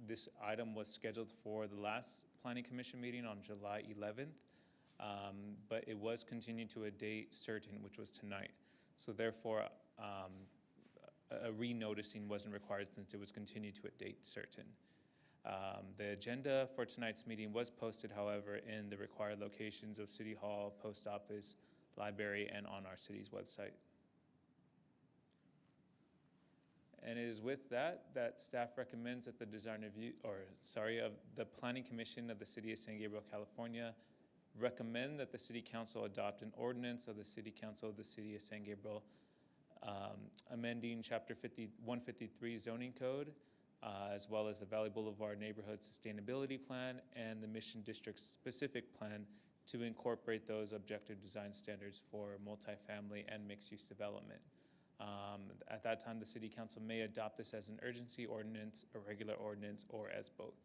Speaker 5: This item was scheduled for the last Planning Commission meeting on July 11th, but it was continued to a date certain, which was tonight. So therefore, a re-noticing wasn't required since it was continued to a date certain. The agenda for tonight's meeting was posted, however, in the required locations of City Hall, Post Office, Library, and on our city's website. And it is with that staff recommends that the design review, of the Planning Commission of the City of San Gabriel, California, recommend that the City Council adopt an ordinance of the City Council of the City of San Gabriel, amending Chapter 153 Zoning Code, as well as the Valley Boulevard Neighborhood Sustainability Plan and the Mission District Specific Plan to incorporate those objective design standards for multifamily and mixed-use development. At that time, the City Council may adopt this as an urgency ordinance, a regular ordinance, or as both.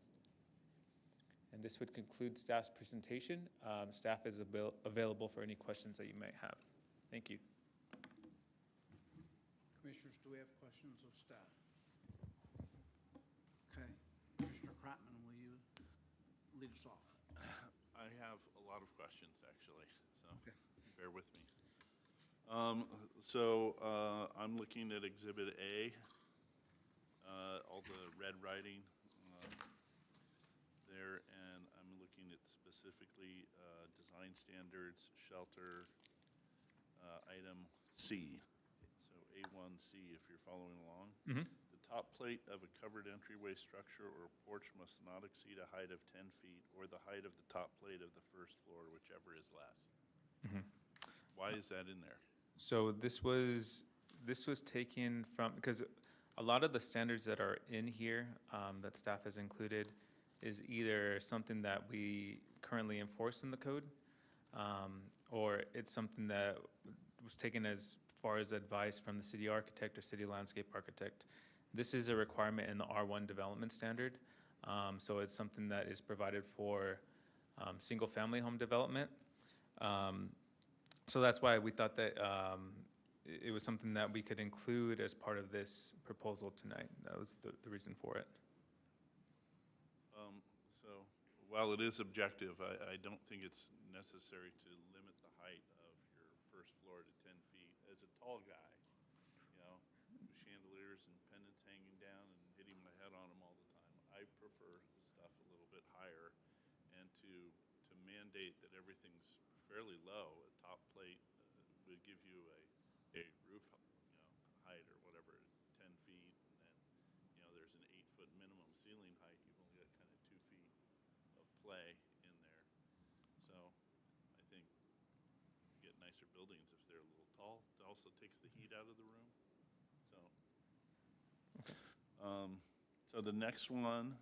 Speaker 5: And this would conclude staff's presentation. Staff is available for any questions that you may have. Thank you.
Speaker 1: Commissioners, do we have questions of staff? Okay. Commissioner Kratman, will you lead us off?
Speaker 8: I have a lot of questions, actually, so
Speaker 1: Okay.
Speaker 8: bear with me. I'm looking at Exhibit A, all the red writing there, and I'm looking at specifically design standards, shelter, item C. So A1C, if you're following along.
Speaker 5: Mm-hmm.
Speaker 8: The top plate of a covered entryway structure or porch must not exceed a height of 10 feet or the height of the top plate of the first floor, whichever is less.
Speaker 5: Mm-hmm.
Speaker 8: Why is that in there?
Speaker 5: So this was taken from, because a lot of the standards that are in here that staff has included is either something that we currently enforce in the code, or it's something that was taken as far as advice from the city architect or city landscape architect. This is a requirement in the R1 development standard, so it's something that is provided for single-family home development. So that's why we thought that it was something that we could include as part of this proposal tonight. That was the reason for it.
Speaker 8: So while it is objective, I don't think it's necessary to limit the height of your first floor to 10 feet. As a tall guy, with chandeliers and pendants hanging down and hitting my head on them all the time, I prefer stuff a little bit higher, and to mandate that everything's fairly low. A top plate would give you a roof, height or whatever, 10 feet, and then, there's an 8-foot minimum ceiling height. You've only got kind of 2 feet of play in there. So I think you get nicer buildings if they're a little tall. It also takes the heat out of the room. So,
Speaker 5: Okay.
Speaker 8: So the next one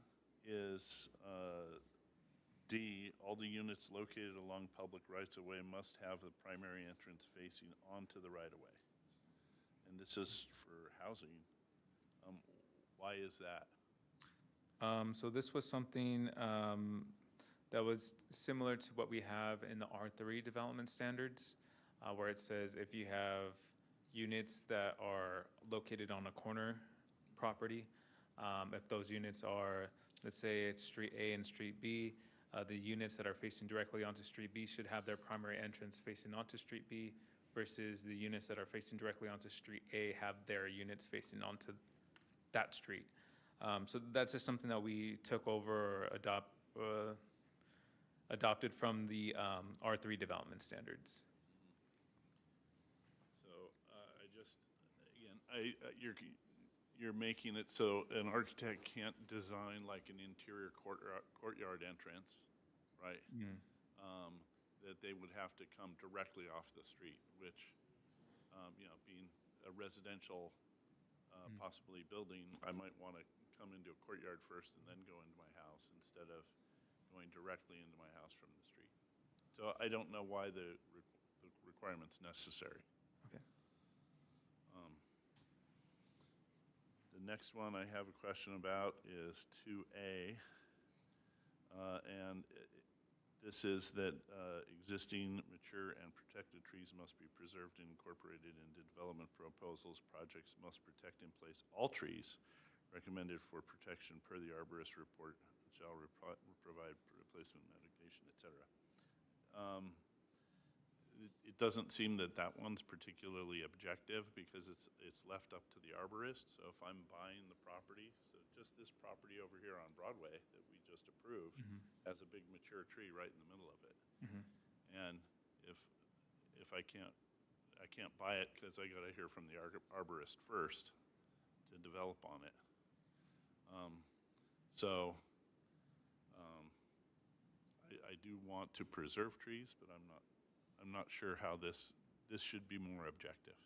Speaker 8: is D, all the units located along public rights-of-way must have the primary entrance facing onto the right-of-way. And this is for housing. Why is that?
Speaker 5: So this was something that was similar to what we have in the R3 development standards, where it says if you have units that are located on a corner property, If those units are, let's say it's Street A and Street B, the units that are facing directly onto Street B should have their primary entrance facing onto Street B, versus the units that are facing directly onto Street A have their units facing onto that street. So that's just something that we took over or adopted from the R3 development standards.
Speaker 8: So I just, again, you're making it so an architect can't design like an interior courtyard entrance, right? That they would have to come directly off the street, which, being a residential possibly building, I might want to come into a courtyard first and then go into my house instead of going directly into my house from the street. So I don't know why the requirement's necessary.
Speaker 5: Okay.
Speaker 8: The next one I have a question about is 2A. And this is that existing, mature, and protected trees must be preserved and incorporated into development proposals. Projects must protect in place all trees recommended for protection per the arborist report, shall provide replacement mitigation, et cetera. It doesn't seem that that one's particularly objective because it's left up to the arborist. So if I'm buying the property, so just this property over here on Broadway that we just approved has a big mature tree right in the middle of it. And if I can't buy it because I got to hear from the arborist first to develop on it. I do want to preserve trees, but I'm not sure how this should be more objective.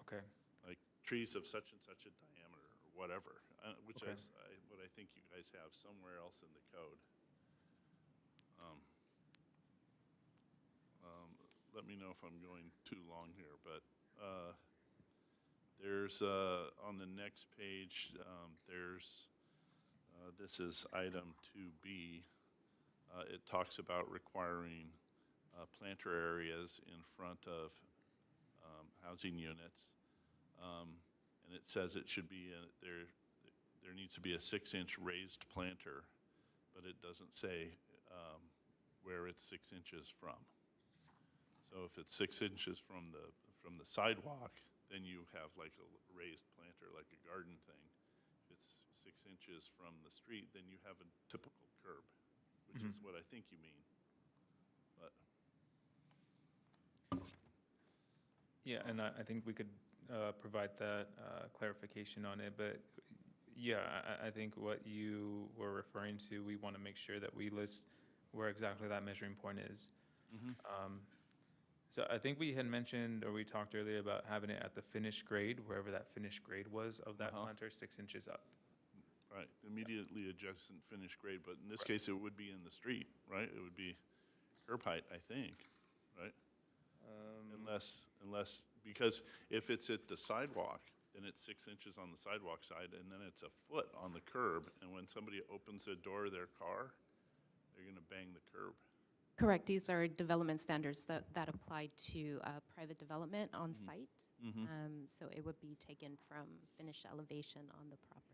Speaker 5: Okay.
Speaker 8: Like trees of such and such a diameter or whatever, which
Speaker 5: Okay.
Speaker 8: is what I think you guys have somewhere else in the code. Let me know if I'm going too long here, but there's on the next page, this is item 2B. It talks about requiring planter areas in front of housing units. And it says it should be, there needs to be a 6-inch raised planter, but it doesn't say where it's 6 inches from. So if it's 6 inches from the sidewalk, then you have like a raised planter, like a garden thing. If it's 6 inches from the street, then you have a typical curb, which is what I think you mean. But
Speaker 5: Yeah, and I think we could provide that clarification on it, but yeah, I think what you were referring to, we want to make sure that we list where exactly that measuring point is. So I think we had mentioned, or we talked earlier about having it at the finished grade, wherever that finished grade was of that planter, 6 inches up.
Speaker 8: right, immediately adjacent finished grade, but in this case, it would be in the street, right? It would be curb height, I think, right? Unless, because if it's at the sidewalk, then it's 6 inches on the sidewalk side, and then it's a foot on the curb, and when somebody opens the door of their car, they're gonna bang the curb.
Speaker 3: Correct, these are development standards that apply to private development on site. So it would be taken from finished elevation on the property.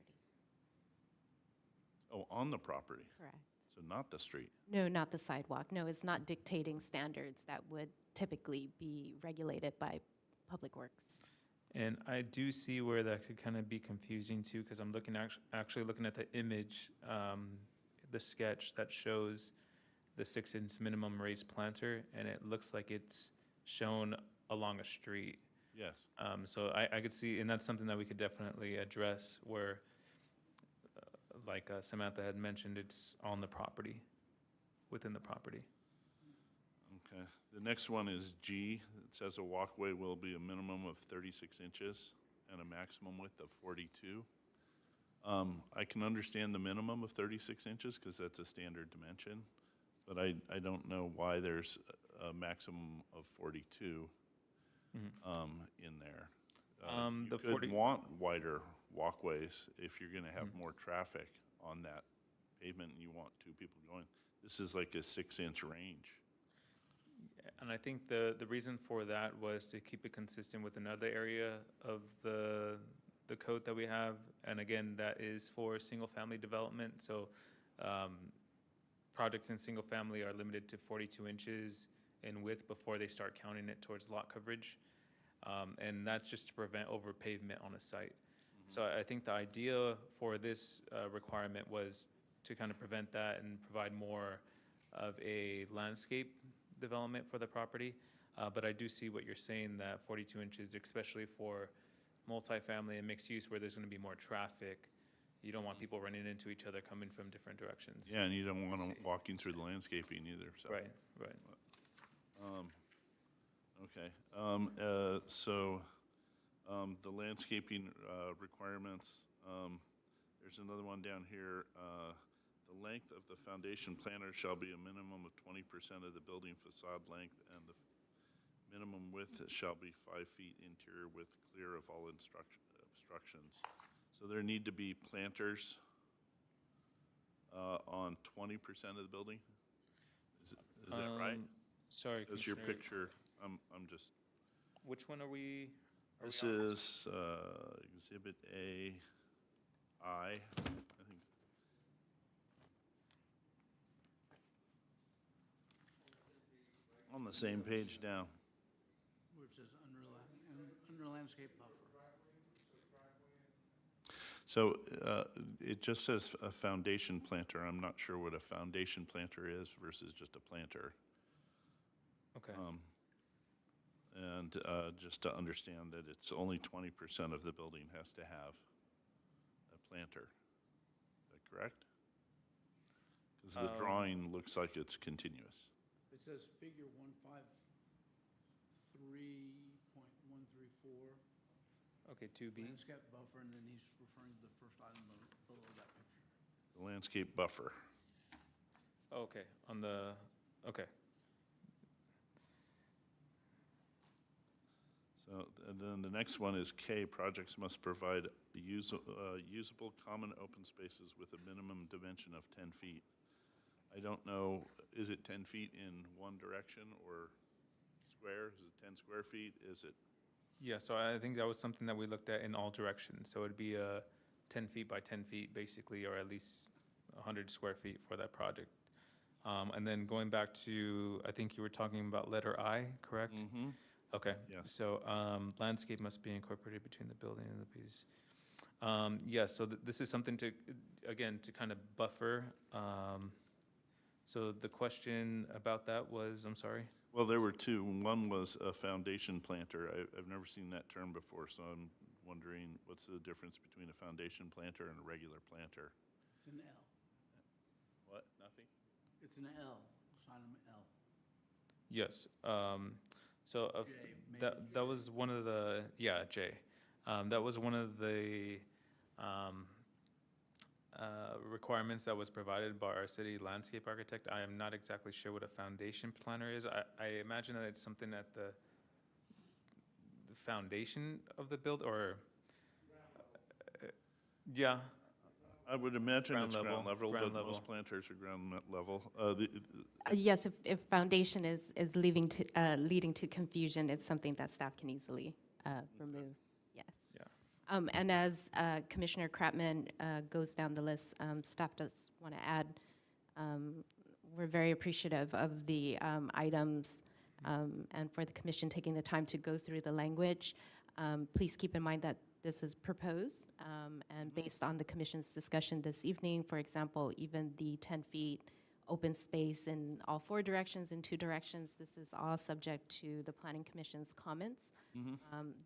Speaker 8: Oh, on the property,
Speaker 3: Correct.
Speaker 8: so not the street.
Speaker 3: No, not the sidewalk. No, it's not dictating standards that would typically be regulated by Public Works.
Speaker 5: And I do see where that could kind of be confusing too, because I'm looking, actually looking at the image, the sketch that shows the 6-inch minimum raised planter, and it looks like it's shown along a street.
Speaker 8: Yes.
Speaker 5: So I could see, and that's something that we could definitely address where, like Samantha had mentioned, it's on the property, within the property.
Speaker 8: Okay, the next one is G. It says a walkway will be a minimum of 36 inches and a maximum width of 42. I can understand the minimum of 36 inches because that's a standard dimension, but I don't know why there's a maximum of 42 in there.
Speaker 5: The
Speaker 8: You could want wider walkways if you're gonna have more traffic on that pavement and you want 2 people going. This is like a 6-inch range.
Speaker 5: And I think the reason for that was to keep it consistent with another area of the the code that we have, and again, that is for single-family development, so projects in single-family are limited to 42 inches in width before they start counting it towards lot coverage, and that's just to prevent over pavement on a site. So I think the idea for this requirement was to kind of prevent that and provide more of a landscape development for the property. But I do see what you're saying, that 42 inches, especially for multifamily and mixed use where there's going to be more traffic, you don't want people running into each other coming from different directions.
Speaker 8: Yeah, and you don't want them walking through the landscaping either, so.
Speaker 5: Right, right.
Speaker 8: Okay, the landscaping requirements, there's another one down here. The length of the foundation planter shall be a minimum of 20% of the building facade length, and the minimum width shall be 5 feet interior with clear of all obstructions. So there need to be planters on 20% of the building? Is that right?
Speaker 5: Sorry,
Speaker 8: That's your
Speaker 5: Commissioner.
Speaker 8: picture. I'm just,
Speaker 5: Which one are we?
Speaker 8: this is Exhibit A, I think. On the same page down.
Speaker 1: Where it says under landscape buffer.
Speaker 8: So it just says a foundation planter. I'm not sure what a foundation planter is versus just a planter.
Speaker 5: Okay.
Speaker 8: And just to understand that it's only 20% of the building has to have a planter. Is that correct? Because the drawing looks like it's continuous.
Speaker 1: It says figure 153.134.
Speaker 5: Okay, 2B.
Speaker 1: Landscape buffer, and then he's referring to the first item below that picture.
Speaker 8: The landscape buffer.
Speaker 5: Okay, on the, okay.
Speaker 8: So, and then the next one is K, projects must provide usable common open spaces with a minimum dimension of 10 feet. I don't know, is it 10 feet in one direction or square? Is it 10 square feet? Is it?
Speaker 5: Yeah, so I think that was something that we looked at in all directions. So it'd be 10 feet by 10 feet, basically, or at least 100 square feet for that project. And then going back to, I think you were talking about letter I, correct?
Speaker 8: Mm-hmm.
Speaker 5: Okay.
Speaker 8: Yes.
Speaker 5: So landscape must be incorporated between the building and the piece. Yeah, so this is something to, again, to kind of buffer. So the question about that was, I'm sorry?
Speaker 8: Well, there were two. One was a foundation planter. I've never seen that term before, so I'm wondering what's the difference between a foundation planter and a regular planter?
Speaker 1: It's an L.
Speaker 8: What? Nothing?
Speaker 1: It's an L, sign of L.
Speaker 5: Yes. So
Speaker 1: J, maybe
Speaker 5: that
Speaker 1: J.
Speaker 5: was one of the, yeah, J. That was one of the requirements that was provided by our city landscape architect. I am not exactly sure what a foundation planner is. I imagine that it's something at the foundation of the build, or yeah.
Speaker 8: I would imagine
Speaker 5: Ground
Speaker 8: it's
Speaker 5: level,
Speaker 8: ground level,
Speaker 5: ground
Speaker 8: but
Speaker 5: level.
Speaker 8: most planters are ground level.
Speaker 3: Yes, if foundation is leading to confusion, it's something that staff can easily remove, yes.
Speaker 5: Yeah.
Speaker 3: And as Commissioner Kratman goes down the list, staff does want to add, we're very appreciative of the items and for the commission taking the time to go through the language. Please keep in mind that this is proposed, and based on the commission's discussion this evening, for example, even the 10 feet open space in all 4 directions, in 2 directions, this is all subject to the Planning Commission's comments.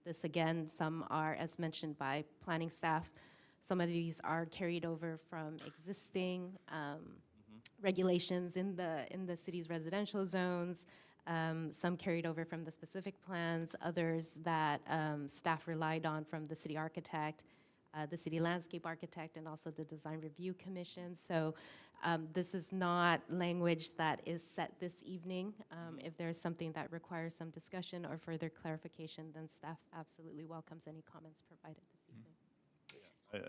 Speaker 3: This, again, some are, as mentioned by planning staff, some of these are carried over from existing regulations in the city's residential zones, some carried over from the specific plans, others that staff relied on from the city architect, the city landscape architect, and also the design review commission. So this is not language that is set this evening. If there's something that requires some discussion or further clarification, then staff absolutely welcomes any comments provided this evening.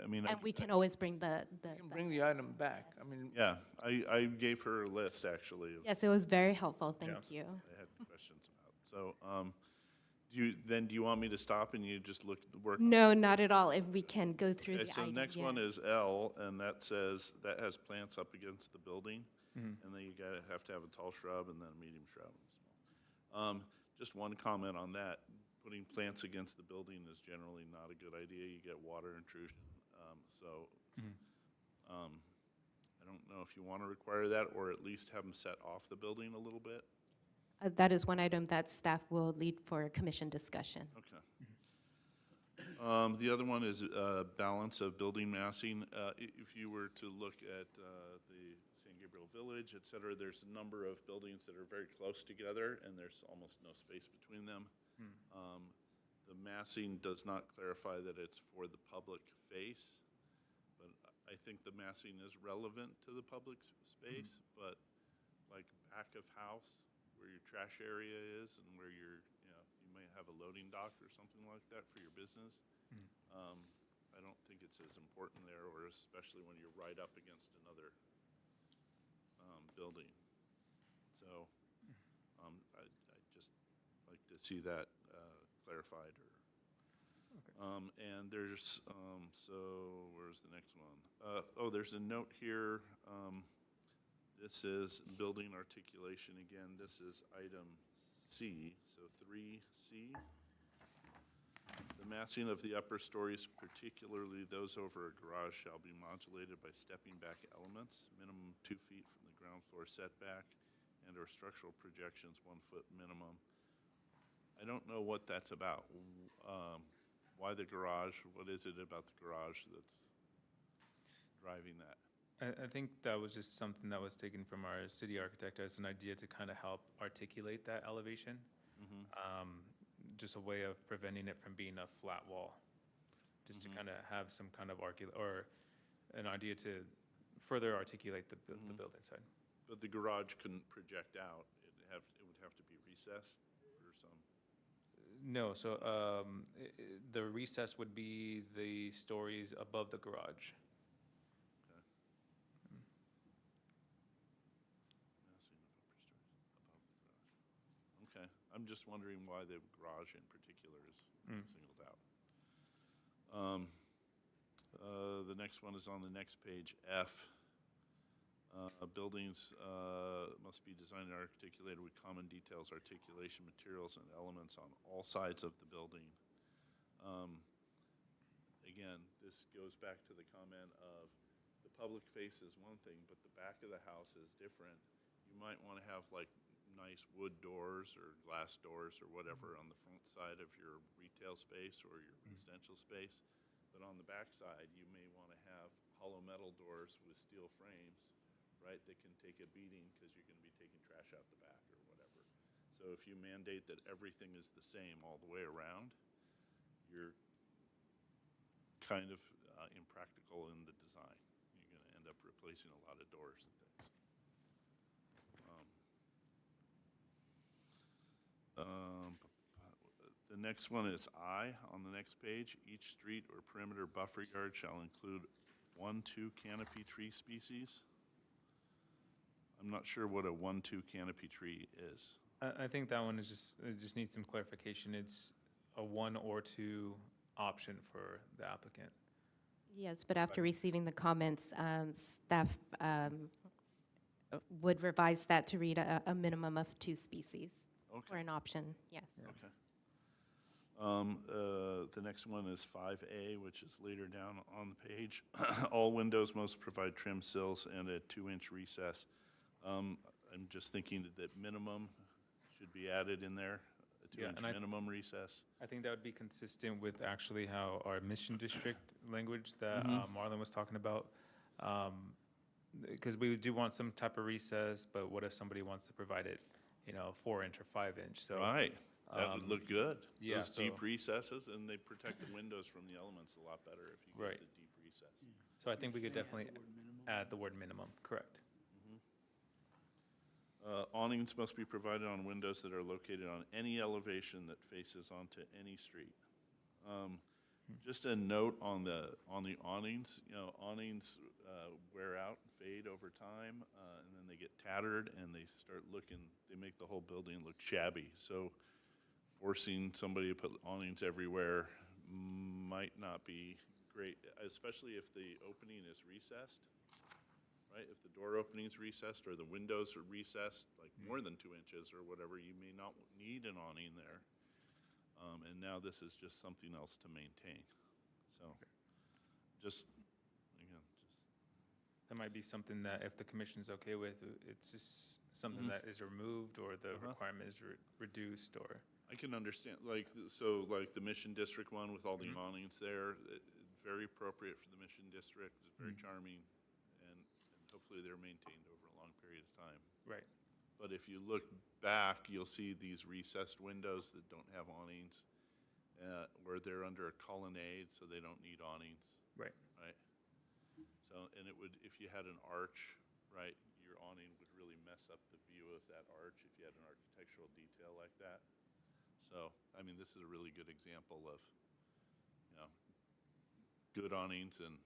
Speaker 8: I mean,
Speaker 3: And we can always bring the
Speaker 6: You can bring the item back. I mean,
Speaker 8: yeah, I gave her a list actually. Of
Speaker 3: Yes, it was very helpful, thank you.
Speaker 8: I had questions about. So Do you want me to stop and you just work?
Speaker 3: No, not at all, if we can go through
Speaker 8: Okay,
Speaker 3: the
Speaker 8: so
Speaker 3: item.
Speaker 8: the next one
Speaker 3: yes.
Speaker 8: is L, and that says, that has plants up against the building. And then you have to have a tall shrub and then a medium shrub and a small. Just one comment on that. Putting plants against the building is generally not a good idea. You get water intrusion. I don't know if you want to require that or at least have them set off the building a little bit.
Speaker 3: That is one item that staff will lead for a commission discussion.
Speaker 8: Okay. The other one is balance of building massing. If you were to look at the San Gabriel Village, et cetera, there's a number of buildings that are very close together, and there's almost no space between them. The massing does not clarify that it's for the public face, but I think the massing is relevant to the public space, but like back of house, where your trash area is and where you may have a loading dock or something like that for your business. I don't think it's as important there, or especially when you're right up against another building. So I'd just like to see that clarified. And there's, so where's the next one? There's a note here. This is building articulation again. This is item C, so 3C. The massing of the upper stories, particularly those over a garage, shall be modulated by stepping back elements, minimum 2 feet from the ground floor setback, and/or structural projections 1 foot minimum. I don't know what that's about. Why the garage? What is it about the garage that's driving that?
Speaker 5: I think that was just something that was taken from our city architect as an idea to kind of help articulate that elevation. Just a way of preventing it from being a flat wall. Just to kind of have some kind of or an idea to further articulate the building side.
Speaker 8: But the garage couldn't project out. It would have to be recessed for some.
Speaker 5: No, so the recess would be the stories above the garage.
Speaker 8: Okay, I'm just wondering why the garage in particular is singled out. The next one is on the next page, F. Buildings must be designed and articulated with common details, articulation, materials, and elements on all sides of the building. Again, this goes back to the comment of the public face is one thing, but the back of the house is different. You might want to have like nice wood doors or glass doors or whatever on the front side of your retail space or your residential space. But on the back side, you may want to have hollow metal doors with steel frames, right, that can take a beating because you're going to be taking trash out the back or whatever. So if you mandate that everything is the same all the way around, you're kind of impractical in the design. You're going to end up replacing a lot of doors and things. The next one is I on the next page. Each street or perimeter buffer yard shall include 1-2 canopy tree species. I'm not sure what a 1-2 canopy tree is.
Speaker 5: I think that one is it just needs some clarification. It's a 1 or 2 option for the applicant.
Speaker 3: Yes, but after receiving the comments, staff would revise that to read a minimum of 2 species.
Speaker 8: Okay.
Speaker 3: Or an option, yes.
Speaker 8: Okay. The next one is 5A, which is later down on the page. All windows must provide trim sills and a 2-inch recess. I'm just thinking that minimum should be added in there, a 2-inch minimum recess.
Speaker 5: I think that would be consistent with actually how our mission district language that Marlon was talking about. Because we do want some type of recess, but what if somebody wants to provide it, 4-inch or 5-inch? So
Speaker 8: Right, that would look good.
Speaker 5: Yeah,
Speaker 8: Those deep recesses, and they protect the windows from the elements a lot better if you get
Speaker 5: Right.
Speaker 8: the deep recess.
Speaker 5: So I think we could definitely add the word minimum, correct.
Speaker 8: Awnings must be provided on windows that are located on any elevation that faces onto any street. Just a note on the awnings. Awnings wear out, fade over time, and then they get tattered and they start looking. They make the whole building look shabby. So forcing somebody to put awnings everywhere might not be great, especially if the opening is recessed, right? If the door opening is recessed or the windows are recessed, like more than 2 inches or whatever, you may not need an awning there. And now this is just something else to maintain. So, just, again,
Speaker 5: That might be something that if the commission's okay with, it's just something that is removed or the requirement is reduced or.
Speaker 8: I can understand, like, so like the Mission District one with all the awnings there, very appropriate for the Mission District, it's very charming, and hopefully they're maintained over a long period of time.
Speaker 5: Right.
Speaker 8: But if you look back, you'll see these recessed windows that don't have awnings, where they're under a colonnade, so they don't need awnings.
Speaker 5: Right.
Speaker 8: Right? So, and it would, if you had an arch, right, your awning would really mess up the view of that arch if you had an architectural detail like that. So, I mean, this is a really good example of, you know, good awnings and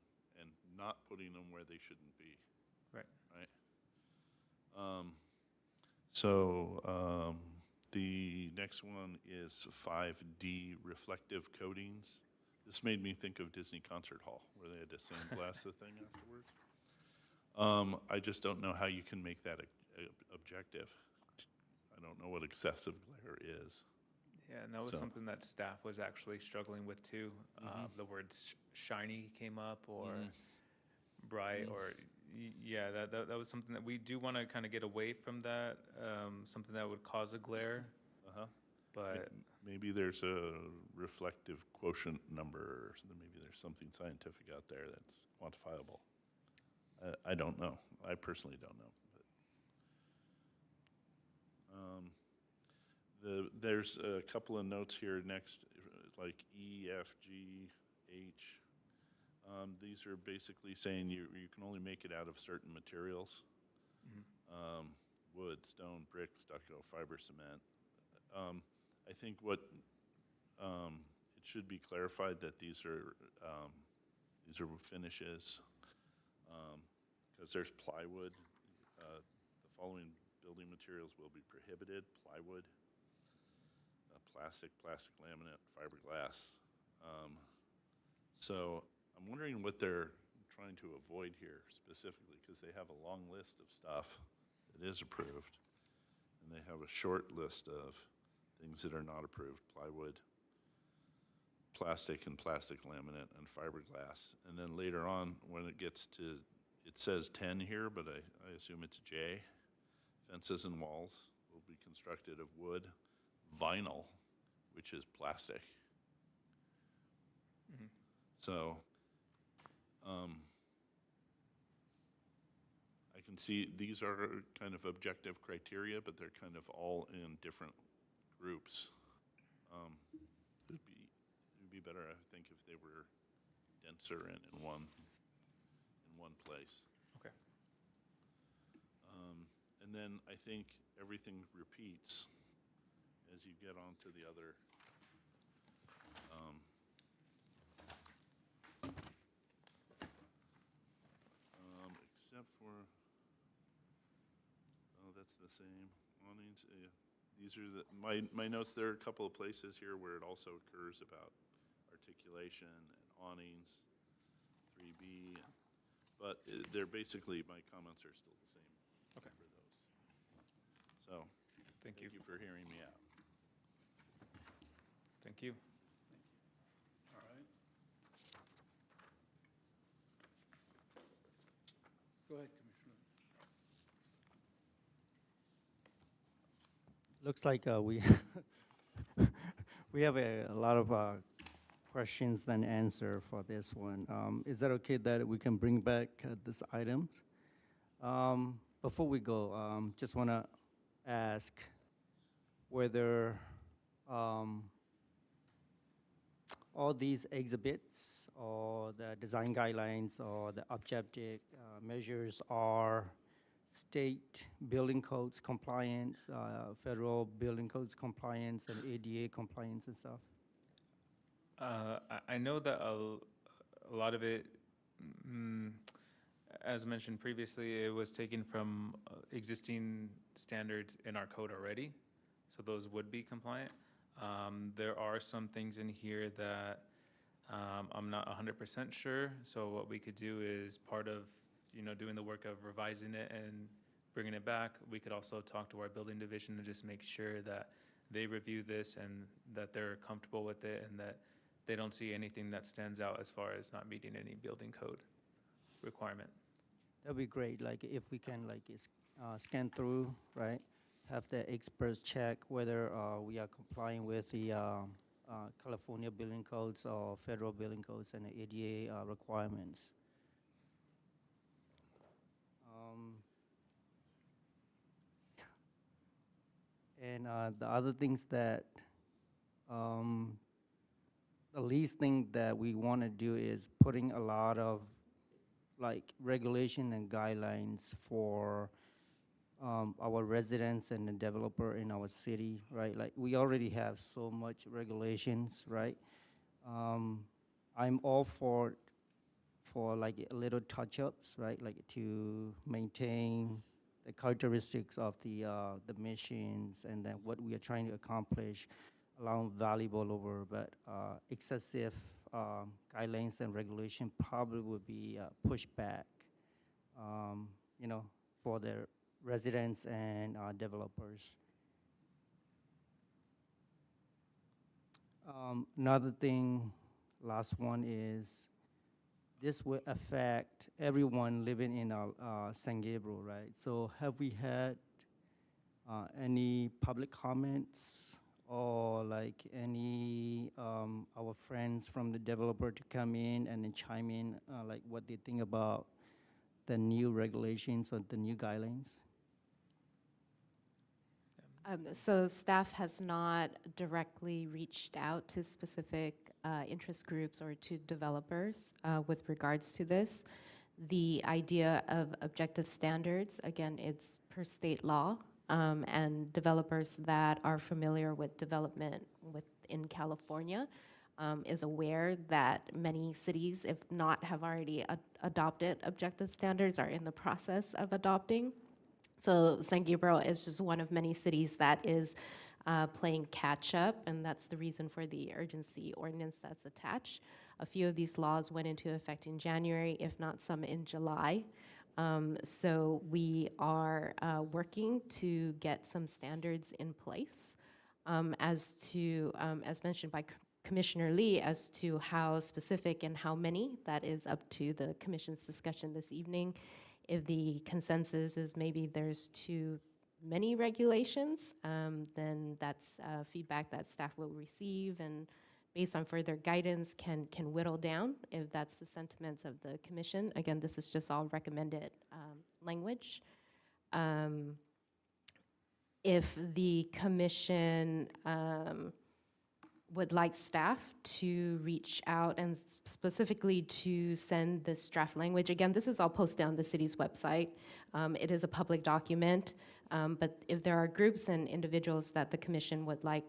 Speaker 8: not putting them where they shouldn't be.
Speaker 5: Right.
Speaker 8: Right? The next one is 5D, reflective coatings. This made me think of Disney Concert Hall, where they had to sandblast the thing afterwards. I just don't know how you can make that objective. I don't know what excessive glare is.
Speaker 5: Yeah, and that was something that staff was actually struggling with too. The words shiny came up or bright or, yeah, that was something that we do want to kind of get away from that, something that would cause a glare. But
Speaker 8: maybe there's a reflective quotient number, or maybe there's something scientific out there that's quantifiable. I don't know. I personally don't know. But, there's a couple of notes here next, like E, F, G, H. These are basically saying you can only make it out of certain materials. Wood, stone, brick, stucco, fiber cement. I think what it should be clarified that these are finishes, because there's plywood. The following building materials will be prohibited: plywood, plastic laminate, fiberglass. So I'm wondering what they're trying to avoid here specifically, because they have a long list of stuff that is approved, and they have a short list of things that are not approved: plywood, plastic and plastic laminate, and fiberglass. And then later on, when it gets to, it says 10 here, but I assume it's J. Fences and walls will be constructed of wood, vinyl, which is plastic. So, I can see these are kind of objective criteria, but they're kind of all in different groups. It would be better, I think, if they were denser and in one place.
Speaker 5: Okay.
Speaker 8: And then I think everything repeats as you get on to the other. Except for, that's the same awnings. These are my notes. There are a couple of places here where it also occurs about articulation and awnings, 3B, but they're basically, my comments are still the same.
Speaker 5: Okay.
Speaker 8: For those. So,
Speaker 5: thank you.
Speaker 8: for hearing me out.
Speaker 5: Thank you.
Speaker 1: All right. Go ahead, Commissioner.
Speaker 7: Looks like we have a lot of questions and answer for this one. Is that okay that we can bring back this items? Before we go, just want to ask whether all these exhibits or the design guidelines or the objective measures are state building codes compliance, federal building codes compliance, and ADA compliance and stuff?
Speaker 5: I know that a lot of it, as mentioned previously, it was taken from existing standards in our code already, so those would be compliant. There are some things in here that I'm not 100% sure. So what we could do is part of, doing the work of revising it and bringing it back, we could also talk to our building division and just make sure that they review this and that they're comfortable with it and that they don't see anything that stands out as far as not meeting any building code requirement.
Speaker 7: That'd be great, like if we can scan through, right? Have the experts check whether we are complying with the California building codes or federal building codes and the ADA requirements. And the other things that, the least thing that we want to do is putting a lot of regulation and guidelines for our residents and the developer in our city, right? Like we already have so much regulations, right? I'm all for like a little touch-ups, right? Like to maintain the characteristics of the missions and then what we are trying to accomplish, allow valuable over, but excessive guidelines and regulation probably would be pushed back, for the residents and developers. Another thing, last one is, this will affect everyone living in San Gabriel, right? So have we had any public comments or like any our friends from the developer to come in and then chime in like what they think about the new regulations or the new guidelines?
Speaker 3: So staff has not directly reached out to specific interest groups or to developers with regards to this. The idea of objective standards, again, it's per state law, and developers that are familiar with development in California is aware that many cities, if not have already adopted objective standards, are in the process of adopting. So San Gabriel is just one of many cities that is playing catch up, and that's the reason for the urgency ordinance that's attached. A few of these laws went into effect in January, if not some in July. So we are working to get some standards in place as mentioned by Commissioner Lee, as to how specific and how many, that is up to the commission's discussion this evening. If the consensus is maybe there's too many regulations, then that's feedback that staff will receive, and based on further guidance can whittle down if that's the sentiments of the commission. Again, this is just all recommended language. If the commission would like staff to reach out and specifically to send this draft language. Again, this is all posted on the city's website. It is a public document, but if there are groups and individuals that the commission would like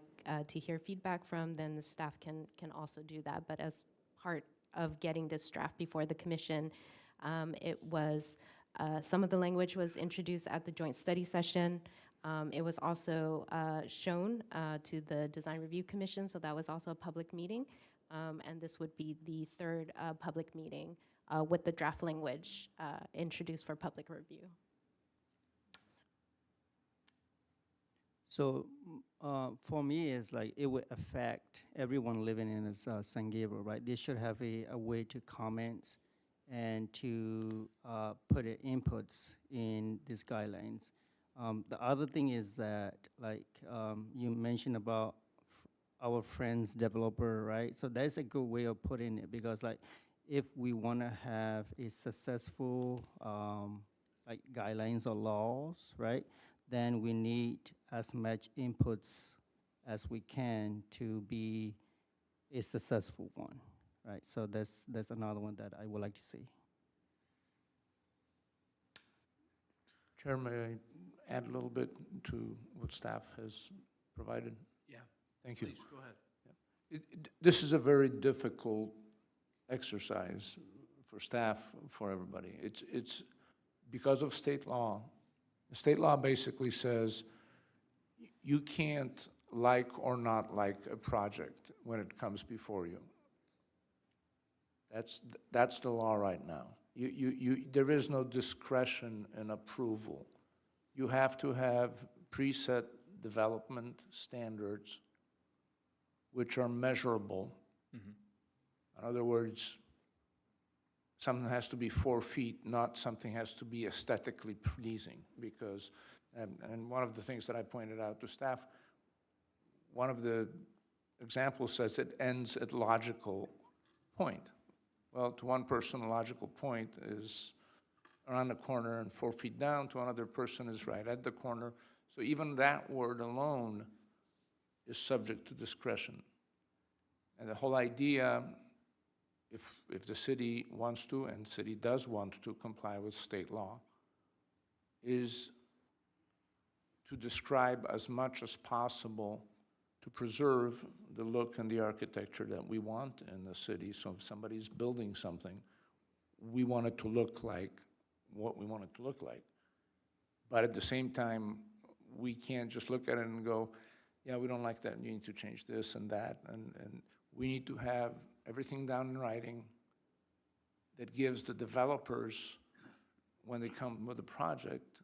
Speaker 3: to hear feedback from, then the staff can also do that. But as part of getting this draft before the commission, it was, some of the language was introduced at the joint study session. It was also shown to the Design Review Commission, so that was also a public meeting. And this would be the third public meeting with the draft language introduced for public review.
Speaker 7: So for me, it's like it would affect everyone living in San Gabriel, right? They should have a way to comment and to put inputs in these guidelines. The other thing is that, like you mentioned about our friends developer, right? So that's a good way of putting it, because like if we want to have a successful like guidelines or laws, right? Then we need as much inputs as we can to be a successful one, right? So that's another one that I would like to see.
Speaker 6: Chair, may I add a little bit to what staff has provided?
Speaker 1: Yeah.
Speaker 6: Thank you.
Speaker 1: Please, go ahead.
Speaker 6: This is a very difficult exercise for staff, for everybody. It's because of state law. The state law basically says you can't like or not like a project when it comes before you. That's the law right now. There is no discretion in approval. You have to have preset development standards which are measurable. In other words, something has to be 4 feet, not something has to be aesthetically pleasing, because, and one of the things that I pointed out to staff, one of the examples says it ends at logical point. Well, to one person, a logical point is around the corner and 4 feet down. To another person is right at the corner. So even that word alone is subject to discretion. And the whole idea, if the city wants to, and the city does want to comply with state law, is to describe as much as possible to preserve the look and the architecture that we want in the city. So if somebody's building something, we want it to look like what we want it to look like. But at the same time, we can't just look at it and go, yeah, we don't like that, and you need to change this and that. And we need to have everything down in writing that gives the developers, when they come with a project,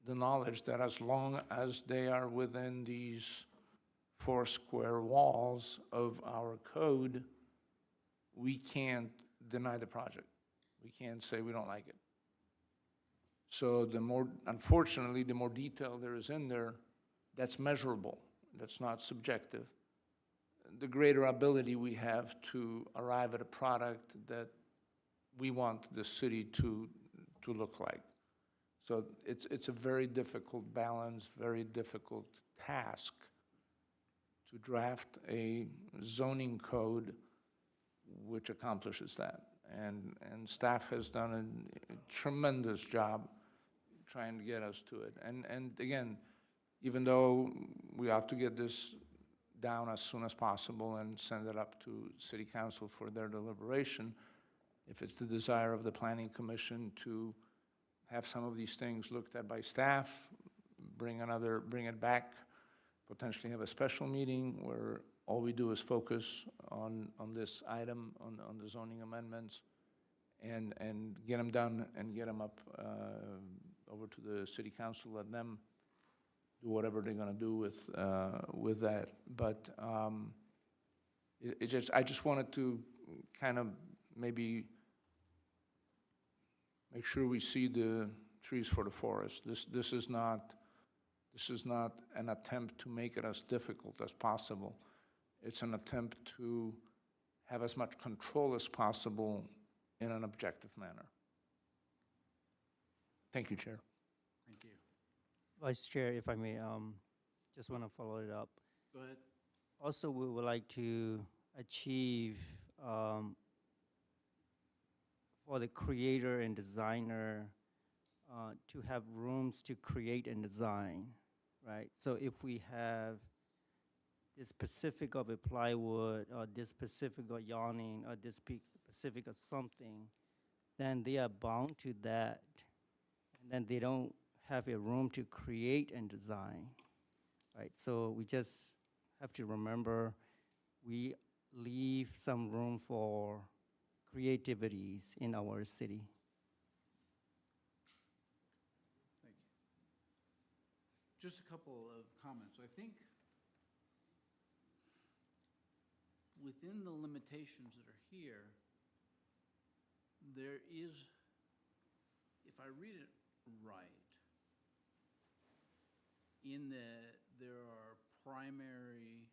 Speaker 6: the knowledge that as long as they are within these 4 square walls of our code, we can't deny the project. We can't say we don't like it. So unfortunately, the more detail there is in there, that's measurable, that's not subjective, the greater ability we have to arrive at a product that we want the city to look like. So it's a very difficult balance, very difficult task to draft a zoning code which accomplishes that. And staff has done a tremendous job trying to get us to it. And again, even though we ought to get this down as soon as possible and send it up to City Council for their deliberation, if it's the desire of the Planning Commission to have some of these things looked at by staff, bring it back, potentially have a special meeting where all we do is focus on this item, on the zoning amendments, and get them done and get them up over to the City Council, let them do whatever they're going to do with that. But I just wanted to kind of maybe make sure we see the trees for the forest. This is not an attempt to make it as difficult as possible. It's an attempt to have as much control as possible in an objective manner. Thank you, Chair.
Speaker 1: Thank you.
Speaker 7: Vice Chair, if I may, just want to follow it up.
Speaker 1: Go ahead.
Speaker 7: Also, we would like to achieve for the creator and designer to have rooms to create and design, right? So if we have this specific of a plywood or this specific of yawning or this specific of something, then they are bound to that. And then they don't have a room to create and design, right? So we just have to remember we leave some room for creativities in our city.
Speaker 1: Thank you. Just a couple of comments. I think within the limitations that are here, there is, if I read it right, there are primary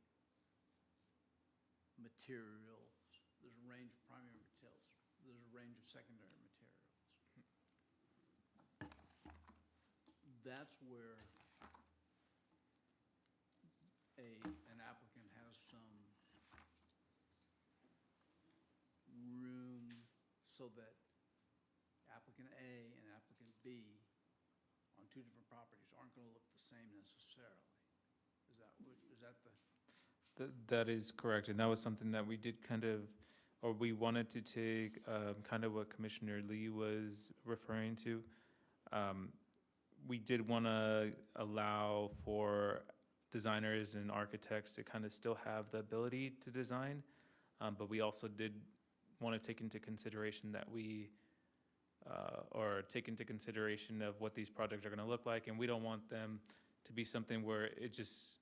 Speaker 1: materials. There's a range of primary materials. There's a range of secondary materials. That's where an applicant has some room so that applicant A and applicant B on 2 different properties aren't going to look the same necessarily. Is that the?
Speaker 5: That is correct, and that was something that we did kind of, or we wanted to take kind of what Commissioner Lee was referring to. We did want to allow for designers and architects to kind of still have the ability to design, but we also did want to take into consideration that or take into consideration of what these projects are going to look like, and we don't want them to be something where it just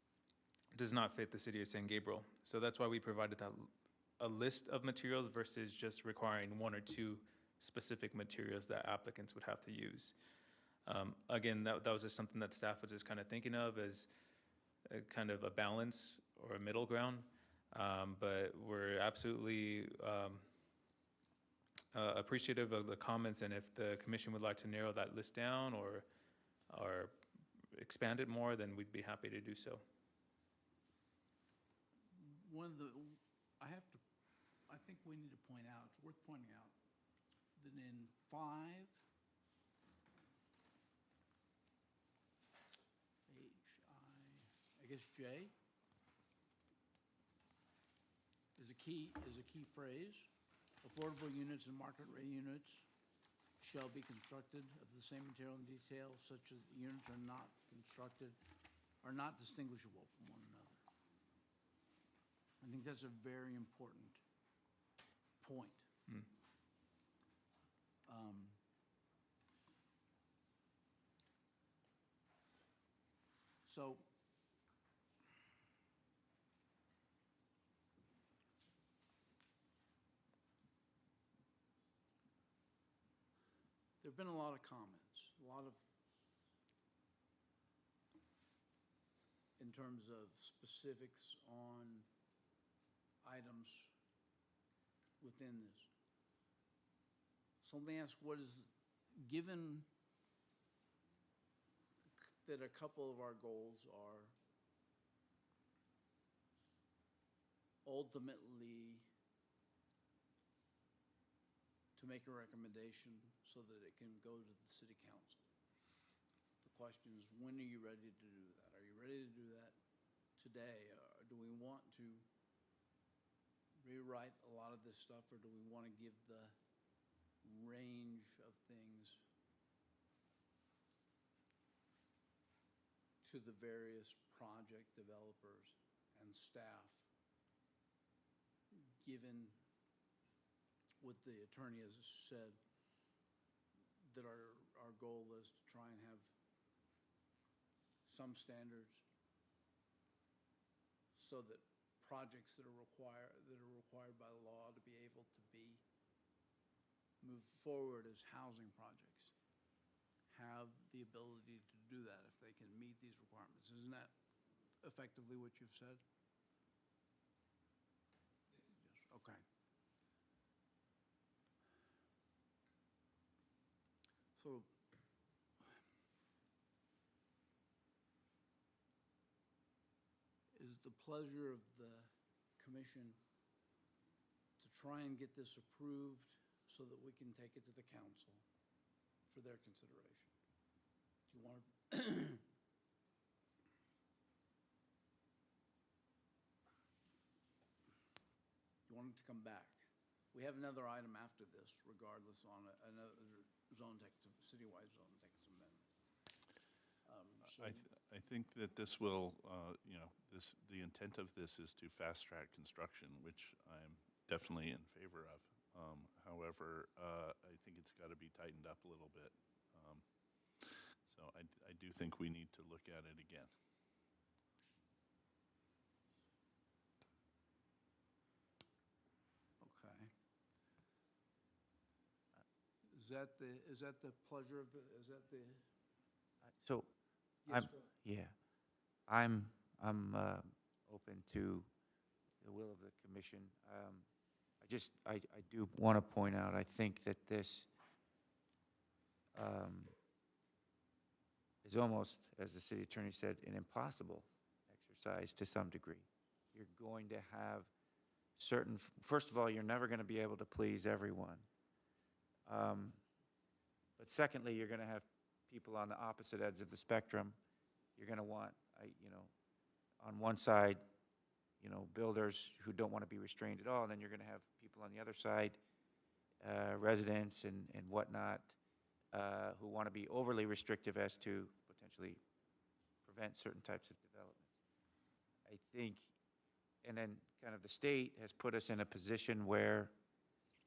Speaker 5: does not fit the city of San Gabriel. So that's why we provided a list of materials versus just requiring one or two specific materials that applicants would have to use. Again, that was just something that staff was just kind of thinking of as a kind of a balance or a middle ground. But we're absolutely appreciative of the comments, and if the commission would like to narrow that list down or expand it more, then we'd be happy to do so.
Speaker 1: I think we need to point out, it's worth pointing out, that in 5, I guess J, is a key phrase. Affordable units and market rate units shall be constructed of the same material and detail such that the units are not distinguishable from one another. I think that's a very important point. So there have been a lot of comments, in terms of specifics on items within this. So let me ask, given that a couple of our goals are ultimately to make a recommendation so that it can go to the city council. The question is, when are you ready to do that? Are you ready to do that today? Do we want to rewrite a lot of this stuff, or do we want to give the range of things to the various project developers and staff, given what the attorney has said, that our goal is to try and have some standards so that projects that are required by law to be able to be moved forward as housing projects have the ability to do that if they can meet these requirements. Isn't that effectively what you've said? Yes. Okay. So is the pleasure of the commission to try and get this approved so that we can take it to the council for their consideration? Do you want to? You want it to come back? We have another item after this, regardless, on another citywide zone text amendment.
Speaker 8: I think that this will, the intent of this is to fast-track construction, which I'm definitely in favor of. However, I think it's got to be tightened up a little bit. So I do think we need to look at it again.
Speaker 1: Okay. Is that the pleasure of is that the?
Speaker 4: So,
Speaker 1: Yes, go ahead.
Speaker 4: I'm open to the will of the commission. I do want to point out, I think that this is almost, as the city attorney said, an impossible exercise to some degree. You're going to have first of all, you're never going to be able to please everyone. But secondly, you're going to have people on the opposite ends of the spectrum. You're going to want, on one side, builders who don't want to be restrained at all, and then you're going to have people on the other side, residents and whatnot, who want to be overly restrictive as to potentially prevent certain types of developments. I think, and then kind of the state has put us in a position where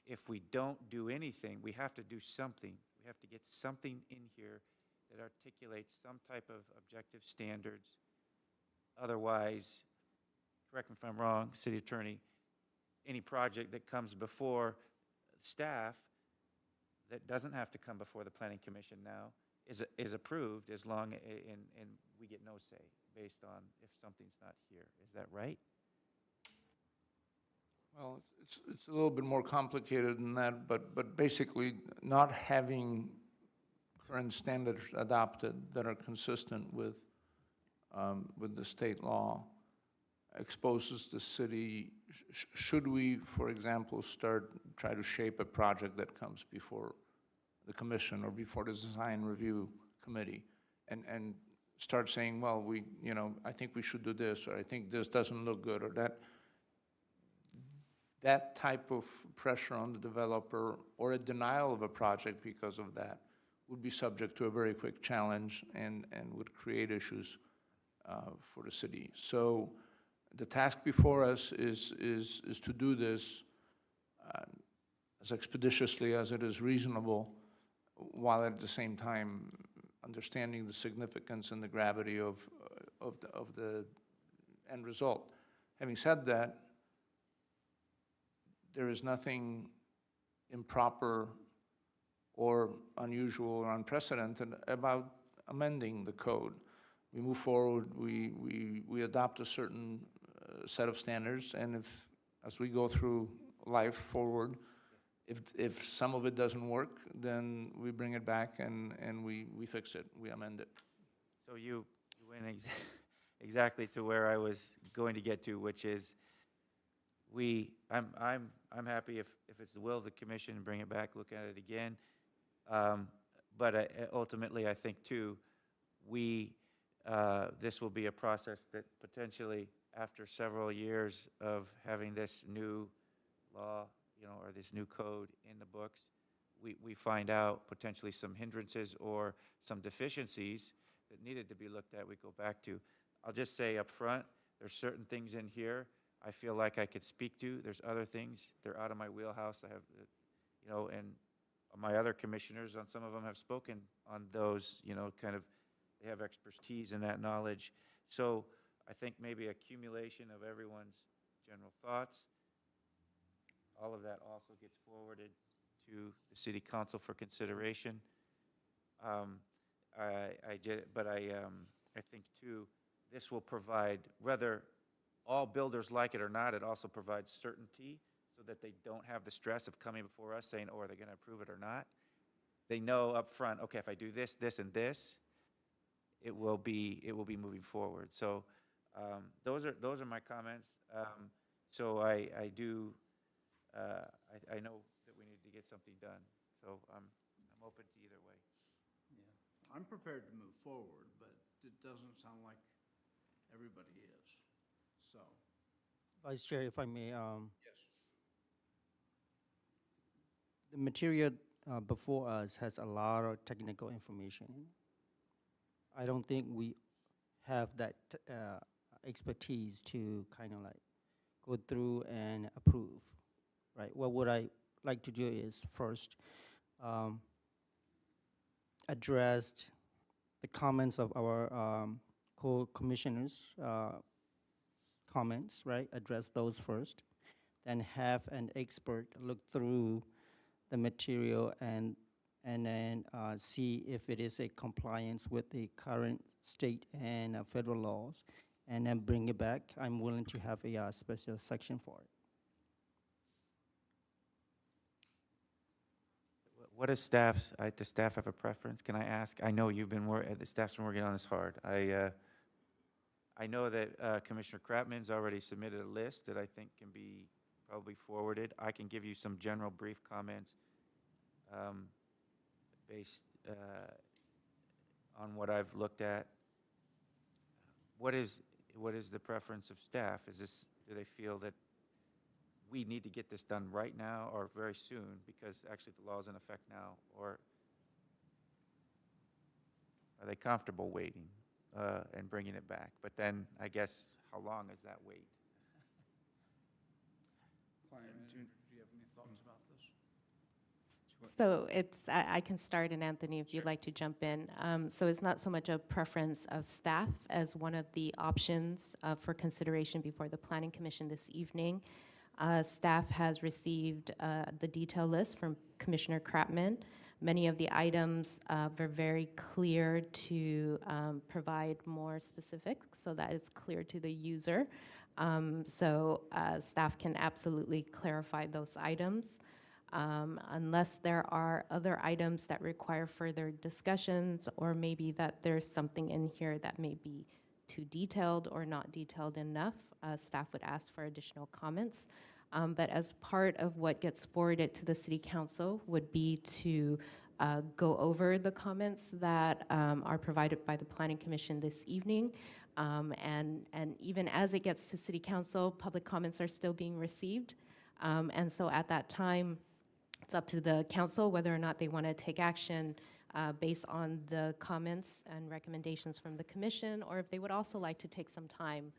Speaker 4: if we don't do anything, we have to do something. We have to get something in here that articulates some type of objective standards. Otherwise, correct me if I'm wrong, city attorney, any project that comes before staff that doesn't have to come before the planning commission now is approved as long, and we get no say based on if something's not here. Is that right?
Speaker 6: Well, it's a little bit more complicated than that, but basically, not having current standards adopted that are consistent with the state law exposes the city. Should we, for example, try to shape a project that comes before the commission or before the design review committee, and start saying, well, I think we should do this, or I think this doesn't look good, or that type of pressure on the developer, or a denial of a project because of that, would be subject to a very quick challenge and would create issues for the city. So the task before us is to do this as expeditiously as it is reasonable, while at the same time understanding the significance and the gravity of the end result. Having said that, there is nothing improper or unusual or unprecedented about amending the code. We move forward, we adopt a certain set of standards, and if, as we go through life forward, if some of it doesn't work, then we bring it back and we fix it, we amend it.
Speaker 4: So you went exactly to where I was going to get to, which is I'm happy if it's the will of the commission to bring it back, look at it again. But ultimately, I think too, this will be a process that potentially, after several years of having this new law, or this new code in the books, we find out potentially some hindrances or some deficiencies that needed to be looked at, we go back to. I'll just say up front, there's certain things in here I feel like I could speak to. There's other things, they're out of my wheelhouse. I have, and my other commissioners, on some of them have spoken on those, kind of, they have expertise in that knowledge. So I think maybe accumulation of everyone's general thoughts, all of that also gets forwarded to the city council for consideration. I think too, this will provide, whether all builders like it or not, it also provides certainty so that they don't have the stress of coming before us saying, oh, are they going to approve it or not? They know up front, okay, if I do this, this, and this, it will be moving forward. So those are my comments. So I know that we need to get something done. So I'm open to either way.
Speaker 1: Yeah, I'm prepared to move forward, but it doesn't sound like everybody is. So.
Speaker 7: Vice Chair, if I may,
Speaker 1: Yes.
Speaker 7: the material before us has a lot of technical information. I don't think we have that expertise to kind of like go through and approve, right? Well, what I like to do is first address the comments of our co-commissioners' comments, right? Address those first, then have an expert look through the material and then see if it is a compliance with the current state and federal laws, and then bring it back. I'm willing to have a special section for it.
Speaker 4: What is staff's, does staff have a preference? Can I ask? I know you've been the staff's been working on this hard. I know that Commissioner Kratman's already submitted a list that I think can be probably forwarded. I can give you some general brief comments based on what I've looked at. What is the preference of staff? Do they feel that we need to get this done right now or very soon because actually the law is in effect now, or are they comfortable waiting and bringing it back? But then I guess how long is that wait?
Speaker 1: Planning manager, do you have any thoughts about this?
Speaker 3: So I can start, and Anthony, if you'd like to jump in. So it's not so much a preference of staff as one of the options for consideration before the Planning Commission this evening. Staff has received the detail list from Commissioner Kratman. Many of the items were very clear to provide more specifics so that it's clear to the user. So staff can absolutely clarify those items. Unless there are other items that require further discussions, or maybe that there's something in here that may be too detailed or not detailed enough, staff would ask for additional comments. But as part of what gets forwarded to the City Council would be to go over the comments that are provided by the Planning Commission this evening. And even as it gets to City Council, public comments are still being received. And so at that time, it's up to the council whether or not they want to take action based on the comments and recommendations from the commission, or if they would also like to take some time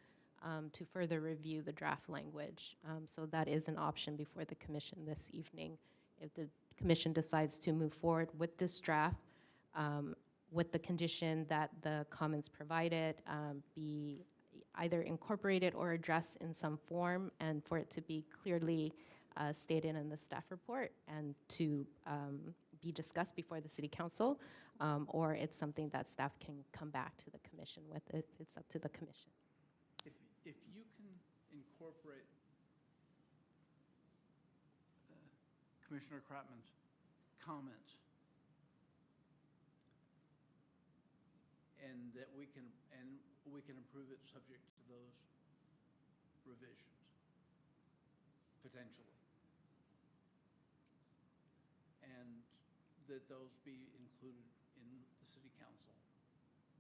Speaker 3: to further review the draft language. So that is an option before the commission this evening. If the commission decides to move forward with this draft, with the condition that the comments provided be either incorporated or addressed in some form, and for it to be clearly stated in the staff report and to be discussed before the City Council, or it's something that staff can come back to the commission with. It's up to the commission.
Speaker 1: If you can incorporate Commissioner Kratman's comments, and that we can approve it subject to those revisions, potentially, and that those be included in the City Council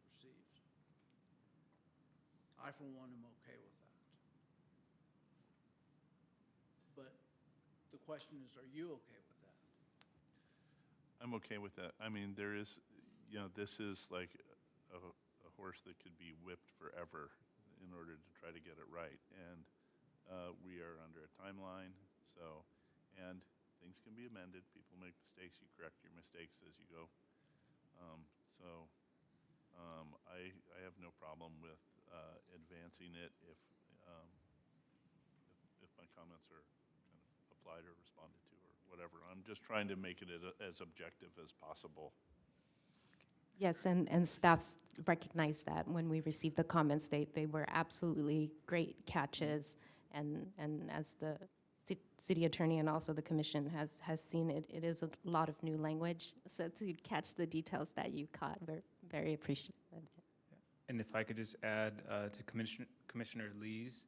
Speaker 1: receives. I, for one, am okay with that. But the question is, are you okay with that?
Speaker 8: I'm okay with that. I mean, there is, this is like a horse that could be whipped forever in order to try to get it right. And we are under a timeline, and things can be amended. People make mistakes. You correct your mistakes as you go. I have no problem with advancing it if my comments are kind of applied or responded to or whatever. I'm just trying to make it as objective as possible.
Speaker 3: Yes, and staff recognized that when we received the comments. They were absolutely great catches, and as the city attorney and also the commission has seen, it is a lot of new language. So to catch the details that you caught, we're very appreciative.
Speaker 5: And if I could just add to Commissioner Lee's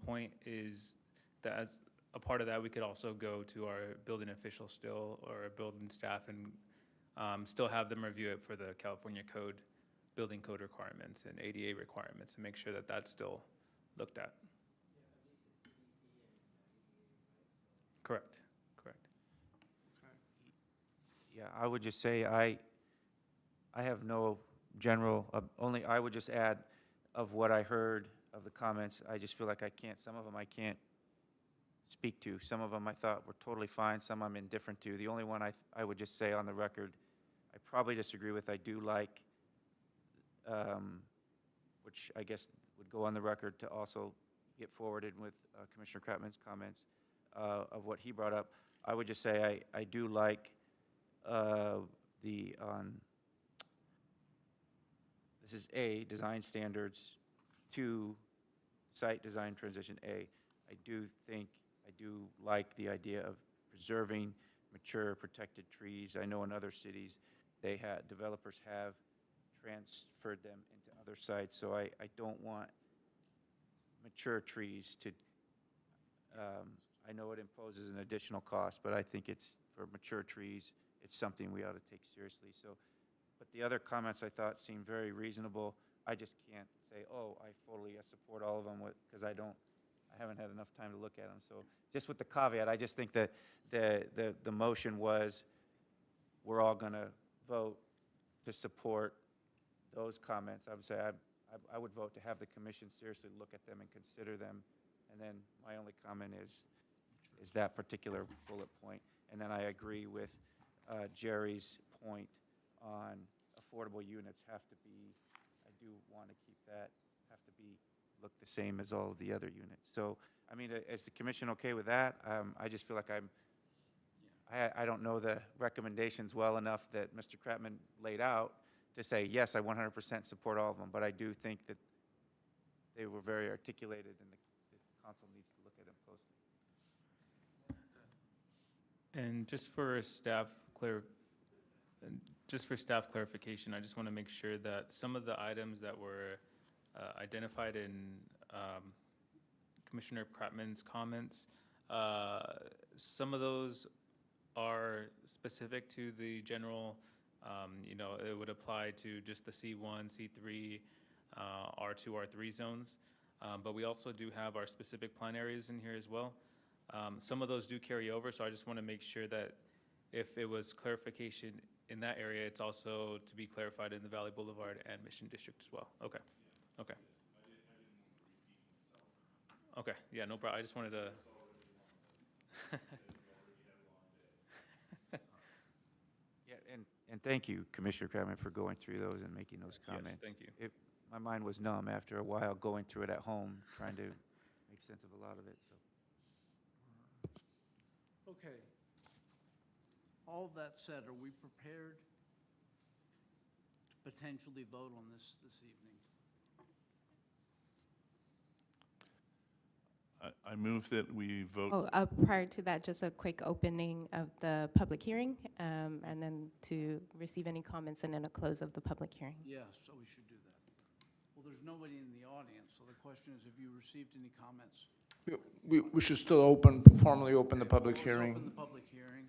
Speaker 5: point, is that as a part of that, we could also go to our building official still, or our building staff, and still have them review it for the California code, building code requirements and ADA requirements, and make sure that that's still looked at. Correct.
Speaker 4: Yeah, I would just say I have no general, only I would just add of what I heard of the comments, I just feel like some of them I can't speak to. Some of them I thought were totally fine, some I'm indifferent to. The only one I would just say on the record, I probably disagree with, I do like, which I guess would go on the record to also get forwarded with Commissioner Kratman's comments of what he brought up. I would just say I do like this is A, design standards, 2, site design transition A. I do like the idea of preserving mature protected trees. I know in other cities, developers have transferred them into other sites, so I don't want mature trees to, I know it imposes an additional cost, but I think it's, for mature trees, it's something we ought to take seriously. So, but the other comments I thought seemed very reasonable. I just can't say, oh, I fully support all of them, because I haven't had enough time to look at them. So just with the caveat, I just think that the motion was, we're all going to vote to support those comments. I would say I would vote to have the commission seriously look at them and consider them. And then my only comment is that particular bullet point. And then I agree with Jerry's point on affordable units have to be, I do want to keep that, have to be, look the same as all of the other units. So, I mean, is the commission okay with that? I just feel like I don't know the recommendations well enough that Mr. Kratman laid out to say, yes, I 100% support all of them, but I do think that they were very articulated and the council needs to look at them closely.
Speaker 5: And just for staff clarification, I just want to make sure that some of the items that were identified in Commissioner Kratman's comments, some of those are specific to the general, it would apply to just the C1, C3, R2, R3 zones. But we also do have our specific plan areas in here as well. Some of those do carry over, so I just want to make sure that if it was clarification in that area, it's also to be clarified in the Valley Boulevard and Mission District as well. Okay, okay. Okay, yeah, no problem. I just wanted to.
Speaker 4: Yeah, and thank you, Commissioner Kratman, for going through those and making those comments.
Speaker 5: Yes, thank you.
Speaker 4: My mind was numb after a while going through it at home, trying to make sense of a lot of it, so.
Speaker 1: Okay. All that said, are we prepared to potentially vote on this evening?
Speaker 8: I move that we vote.
Speaker 3: Oh, prior to that, just a quick opening of the public hearing, and then to receive any comments and then a close of the public hearing.
Speaker 1: Yes, so we should do that. Well, there's nobody in the audience, so the question is, have you received any comments?
Speaker 6: We should still formally open the public
Speaker 1: Let's
Speaker 6: hearing.
Speaker 1: open the public hearing.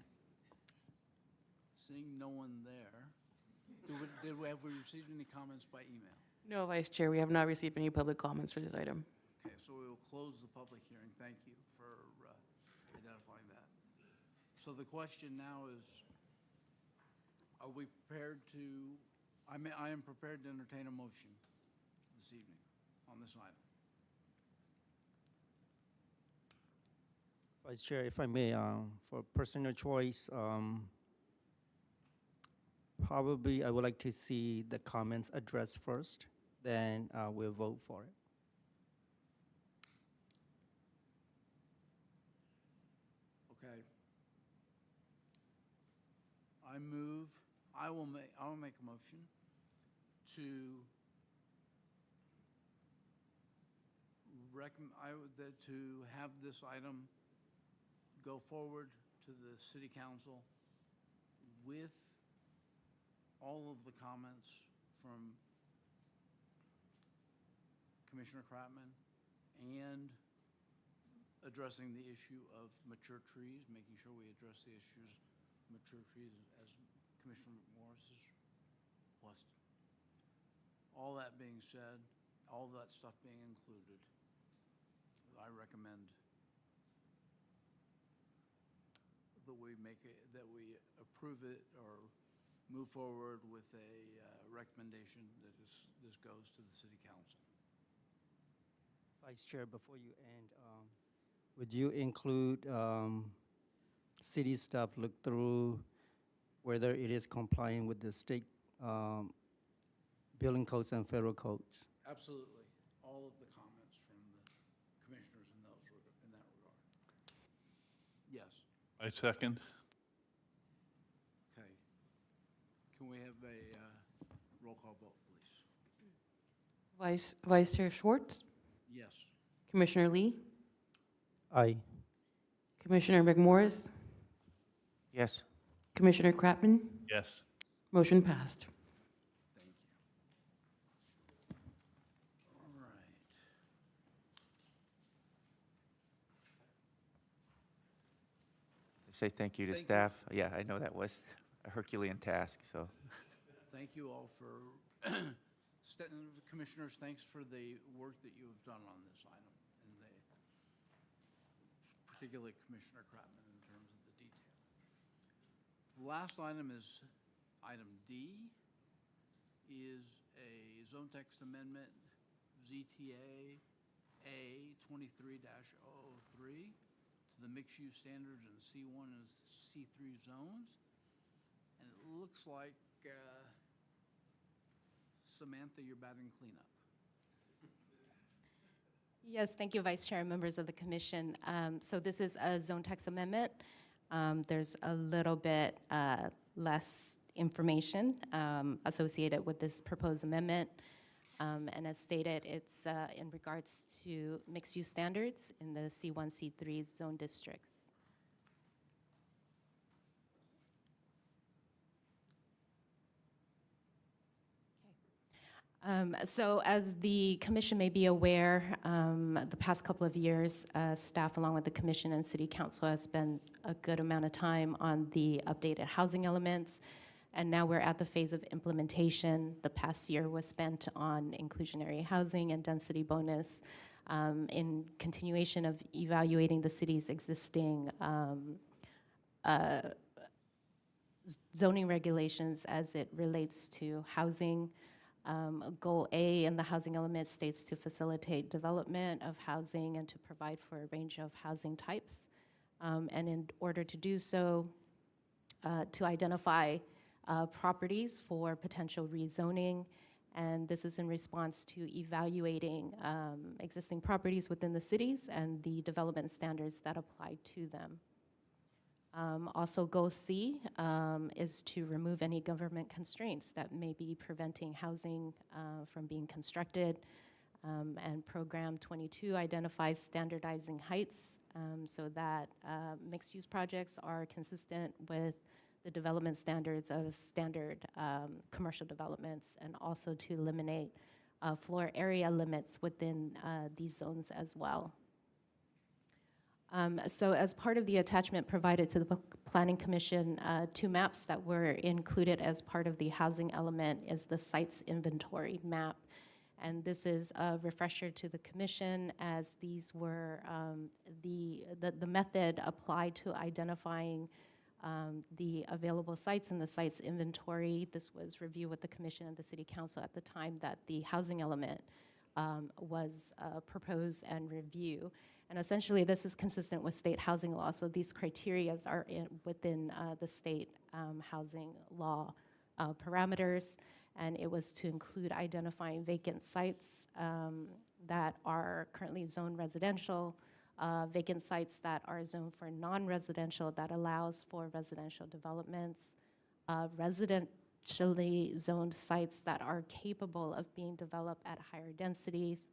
Speaker 1: Seeing no one there, have we received any comments by email?
Speaker 2: No, Vice Chair, we have not received any public comments for this item.
Speaker 1: Okay, so we will close the public hearing. Thank you for identifying that. So the question now is, are we prepared to, I am prepared to entertain a motion this evening on this item.
Speaker 7: Vice Chair, if I may, for personal choice, probably I would like to see the comments addressed first, then we'll vote for it.
Speaker 1: Okay. I will make a motion to to have this item go forward to the city council with all of the comments from Commissioner Kratman and addressing the issue of mature trees, making sure we address the issues of mature trees as Commissioner McMorris has requested. All that being said, all that stuff being included, I recommend that we approve it or move forward with a recommendation that this goes to the city council.
Speaker 7: Vice Chair, before you end, would you include city staff look through whether it is complying with the state building codes and federal codes?
Speaker 1: Absolutely. All of the comments from the commissioners in that regard. Yes.
Speaker 8: I second.
Speaker 1: Okay. Can we have a roll call vote, please?
Speaker 2: Vice Chair Schwartz,
Speaker 1: Yes.
Speaker 2: Commissioner Lee,
Speaker 7: Aye.
Speaker 2: Commissioner McMorris,
Speaker 4: Yes.
Speaker 2: Commissioner Kratman,
Speaker 8: Yes.
Speaker 2: motion passed.
Speaker 1: Thank you. All right.
Speaker 4: Say thank you to
Speaker 1: Thank you.
Speaker 4: staff. Yeah, I know that was a Herculean task, so.
Speaker 1: Thank you all for, commissioners, thanks for the work that you have done on this item, and particularly Commissioner Kratman in terms of the detail. The last item is item D, is a zone text amendment ZTA A 23-003 to the mixed-use standards in C1 and C3 zones. And it looks like, Samantha, you're batting cleanup.
Speaker 3: Yes, thank you, Vice Chair and members of the commission. So this is a zone text amendment. There's a little bit less information associated with this proposed amendment. And as stated, it's in regards to mixed-use standards in the C1, C3 zone districts. So as the commission may be aware, the past couple of years, staff along with the commission and city council has spent a good amount of time on the updated housing elements. And now we're at the phase of implementation. The past year was spent on inclusionary housing and density bonus in continuation of evaluating the city's existing zoning regulations as it relates to housing. Goal A in the housing element states to facilitate development of housing and to provide for a range of housing types. And in order to do so, to identify properties for potential rezoning. And this is in response to evaluating existing properties within the cities and the development standards that apply to them. Also, goal C is to remove any government constraints that may be preventing housing from being constructed. And program 22 identifies standardizing heights so that mixed-use projects are consistent with the development standards of standard commercial developments, and also to eliminate floor area limits within these zones as well. So as part of the attachment provided to the Planning Commission, 2 maps that were included as part of the housing element is the sites inventory map. And this is a refresher to the commission, as these were the method applied to identifying the available sites in the sites inventory. This was reviewed with the commission and the city council at the time that the housing element was proposed and reviewed. And essentially, this is consistent with state housing law. So these criteria are within the state housing law parameters. And it was to include identifying vacant sites that are currently zoned residential, vacant sites that are zoned for non-residential that allows for residential developments, residentially zoned sites that are capable of being developed at higher densities,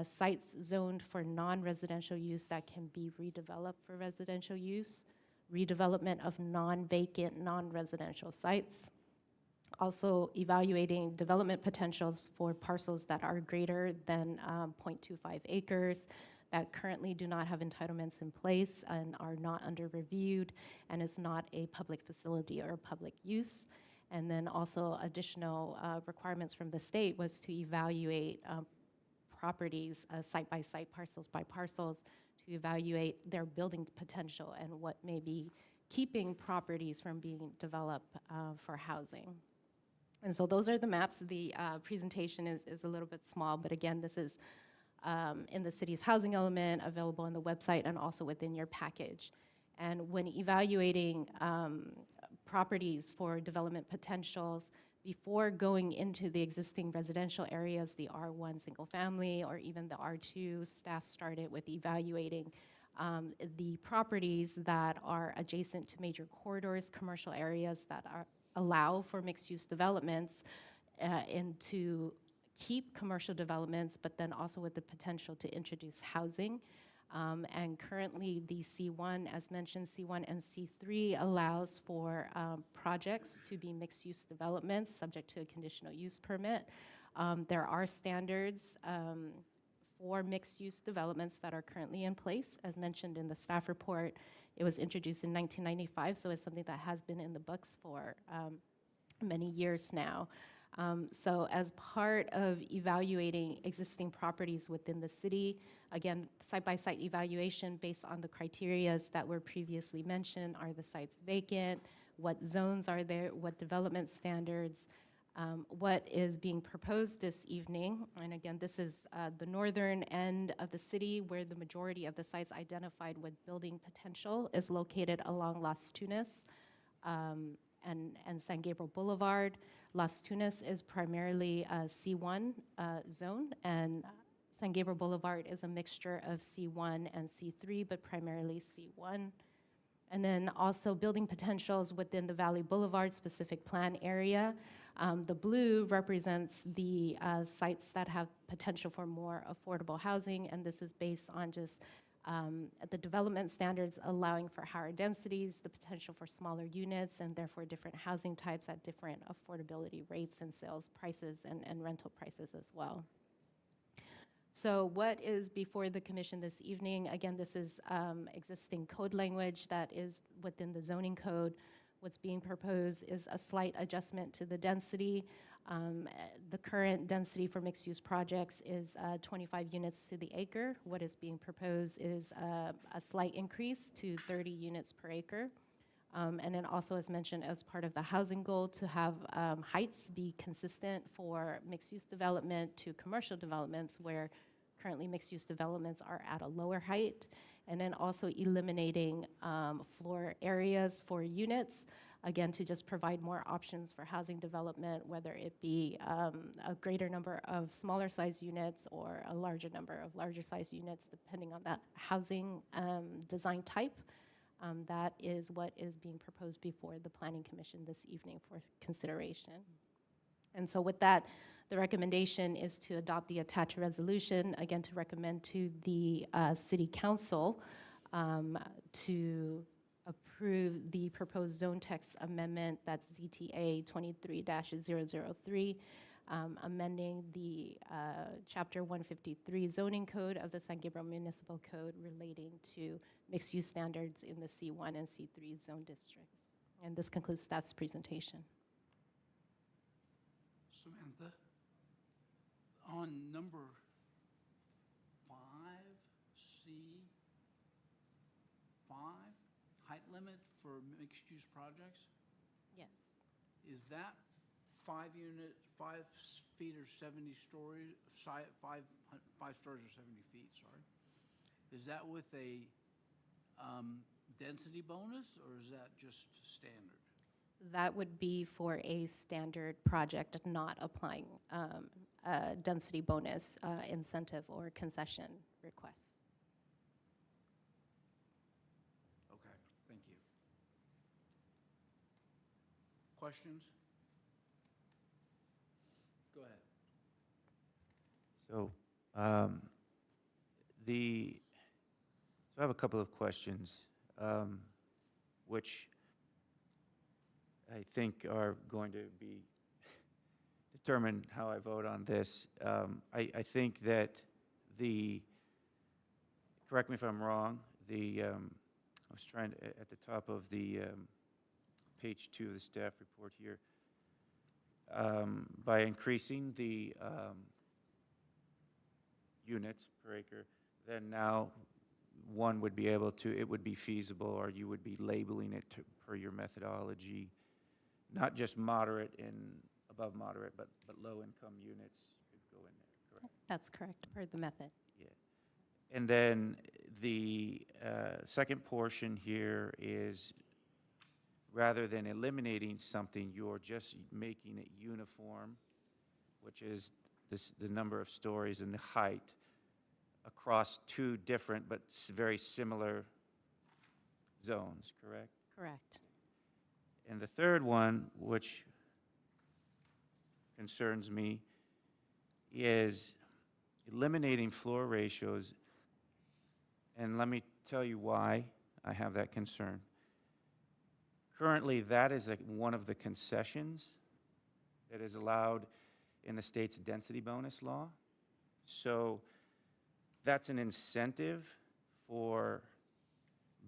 Speaker 3: sites zoned for non-residential use that can be redeveloped for residential use, redevelopment of non-vacant, non-residential sites. Also evaluating development potentials for parcels that are greater than 0.25 acres, that currently do not have entitlements in place and are not under reviewed, and is not a public facility or public use. And then also additional requirements from the state was to evaluate properties site by site, parcels by parcels, to evaluate their building potential and what may be keeping properties from being developed for housing. And so those are the maps. The presentation is a little bit small, but again, this is in the city's housing element, available on the website and also within your package. And when evaluating properties for development potentials, before going into the existing residential areas, the R1 single family or even the R2, staff started with evaluating the properties that are adjacent to major corridors, commercial areas that allow for mixed-use developments, and to keep commercial developments, but then also with the potential to introduce housing. And currently the C1, as mentioned, C1 and C3 allows for projects to be mixed-use developments subject to a conditional use permit. There are standards for mixed-use developments that are currently in place. As mentioned in the staff report, it was introduced in 1995, so it's something that has been in the books for many years now. So as part of evaluating existing properties within the city, again, site-by-site evaluation based on the criterias that were previously mentioned. Are the sites vacant? What zones are there? What development standards? What is being proposed this evening, and again, this is the northern end of the city where the majority of the sites identified with building potential is located along Las Tunas and San Gabriel Boulevard. Las Tunas is primarily a C1 zone, and San Gabriel Boulevard is a mixture of C1 and C3, but primarily C1. And then also building potentials within the Valley Boulevard specific plan area. The blue represents the sites that have potential for more affordable housing, and this is based on just the development standards allowing for higher densities, the potential for smaller units, and therefore different housing types at different affordability rates and sales prices and rental prices as well. So what is before the commission this evening? Again, this is existing code language that is within the zoning code. What's being proposed is a slight adjustment to the density. The current density for mixed-use projects is 25 units to the acre. What is being proposed is a slight increase to 30 units per acre. And then also, as mentioned, as part of the housing goal, to have heights be consistent for mixed-use development to commercial developments where currently mixed-use developments are at a lower height. And then also eliminating floor areas for units, again, to just provide more options for housing development, whether it be a greater number of smaller size units or a larger number of larger size units, depending on that housing design type. That is what is being proposed before the Planning Commission this evening for consideration. And so with that, the recommendation is to adopt the attached resolution, again, to recommend to the City Council to approve the proposed zone text amendment, that's ZTA 23-003, amending the Chapter 153 zoning code of the San Gabriel Municipal Code relating to mixed-use standards in the C1 and C3 zone districts. And this concludes staff's presentation.
Speaker 1: Samantha, on number 5C5, height limit for mixed-use projects,
Speaker 3: Yes.
Speaker 1: is that 5 feet or 70 stories, 5 stories or 70 feet, sorry? Is that with a density bonus, or is that just standard?
Speaker 3: That would be for a standard project, not applying a density bonus incentive or concession requests.
Speaker 1: Okay, thank you. Questions? Go ahead.
Speaker 4: So, so I have a couple of questions, which I think are going to be determine how I vote on this. I think that correct me if I'm wrong, I was trying to, at the top of the page 2 of the staff report here, by increasing the units per acre, then now one would be able to, it would be feasible, or you would be labeling it per your methodology, not just moderate and above moderate, but low-income units could go in there, correct?
Speaker 3: That's correct, per the method.
Speaker 4: Yeah. And then the second portion here is, rather than eliminating something, you're just making it uniform, which is the number of stories and the height across 2 different but very similar zones, correct?
Speaker 3: Correct.
Speaker 4: And the third one, which concerns me, is eliminating floor ratios. And let me tell you why I have that concern. Currently, that is one of the concessions that is allowed in the state's density bonus law. So that's an incentive for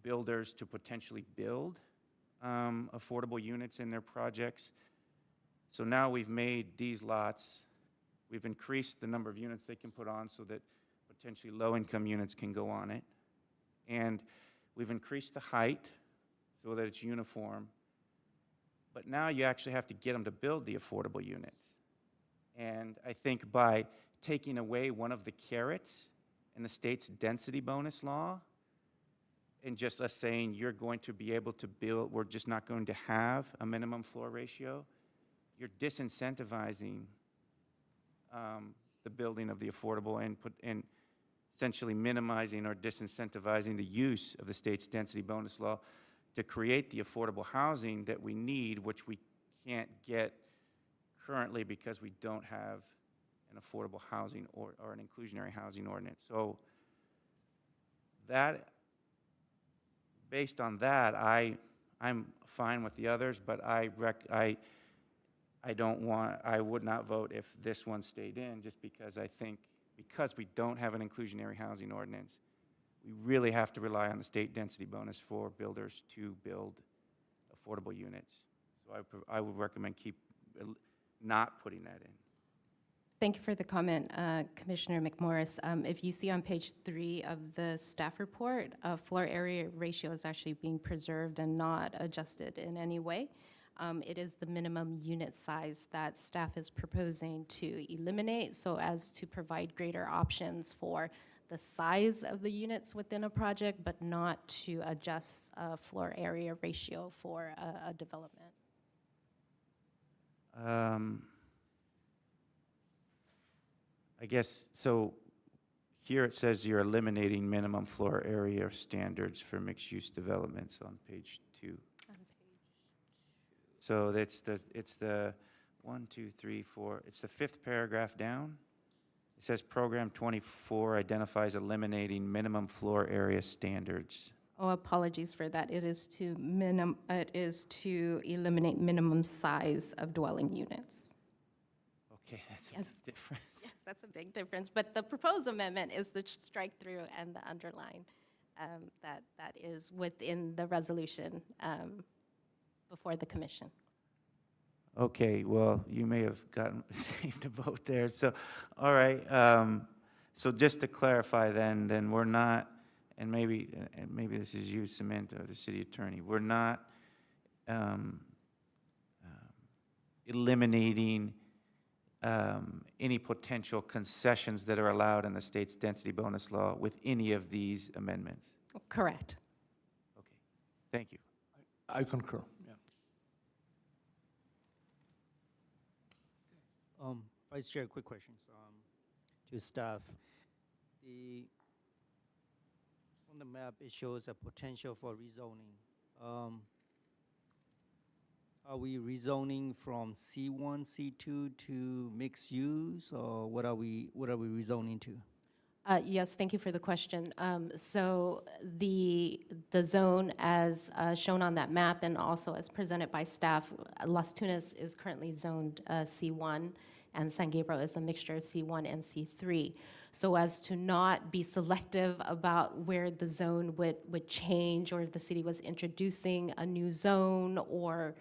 Speaker 4: builders to potentially build affordable units in their projects. So now we've made these lots, we've increased the number of units they can put on so that potentially low-income units can go on it. And we've increased the height so that it's uniform. but now you actually have to get them to build the affordable units. And I think by taking away one of the carrots in the state's density bonus law, and just us saying you're going to be able to build, we're just not going to have a minimum floor ratio, you're disincentivizing the building of the affordable and essentially minimizing or disincentivizing the use of the state's density bonus law to create the affordable housing that we need, which we can't get currently because we don't have an affordable housing or an inclusionary housing ordinance. So that, based on that, I'm fine with the others, but I would not vote if this one stayed in, just because I think, because we don't have an inclusionary housing ordinance, we really have to rely on the state density bonus for builders to build affordable units. So I would recommend not putting that in.
Speaker 3: Thank you for the comment, Commissioner McMorris. If you see on page 3 of the staff report, floor area ratio is actually being preserved and not adjusted in any way. It is the minimum unit size that staff is proposing to eliminate, so as to provide greater options for the size of the units within a project, but not to adjust floor area ratio for a development.
Speaker 4: I guess, so here it says you're eliminating minimum floor area standards for mixed-use developments on page 2. So it's the 1, 2, 3, 4, it's the 5th paragraph down. It says Program 24 identifies eliminating minimum floor area standards.
Speaker 3: Oh, apologies for that. It is to eliminate minimum size of dwelling units.
Speaker 4: Okay, that's
Speaker 3: Yes.
Speaker 4: a difference.
Speaker 3: Yes, that's a big difference. But the proposed amendment is the strike through and the underline that is within the resolution before the commission.
Speaker 4: Okay, well, you may have gotten saved a vote there. So, all right. So just to clarify, then we're not, and maybe this is you, Samantha, or the city attorney. We're not eliminating any potential concessions that are allowed in the state's density bonus law with any of these amendments.
Speaker 3: Correct.
Speaker 4: Okay, thank you.
Speaker 6: I concur, yeah.
Speaker 7: Vice Chair, quick questions to staff. On the map, it shows a potential for rezoning. Are we rezoning from C1, C2 to mixed use, or what are we rezoning to?
Speaker 3: Yes, thank you for the question. So the zone as shown on that map and also as presented by staff, Las Tunas is currently zoned C1 and San Gabriel is a mixture of C1 and C3. So as to not be selective about where the zone would change, or if the city was introducing a new zone or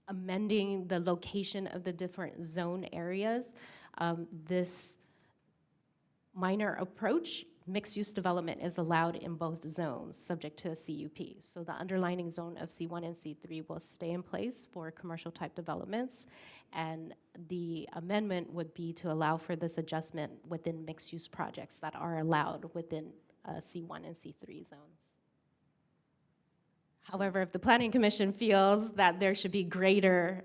Speaker 3: amending the location of the different zone areas, this minor approach, mixed-use development is allowed in both zones, subject to a CUP. So the underlining zone of C1 and C3 will stay in place for commercial-type developments, and the amendment would be to allow for this adjustment within mixed-use projects that are allowed within C1 and C3 zones. However, if the Planning Commission feels that there should be greater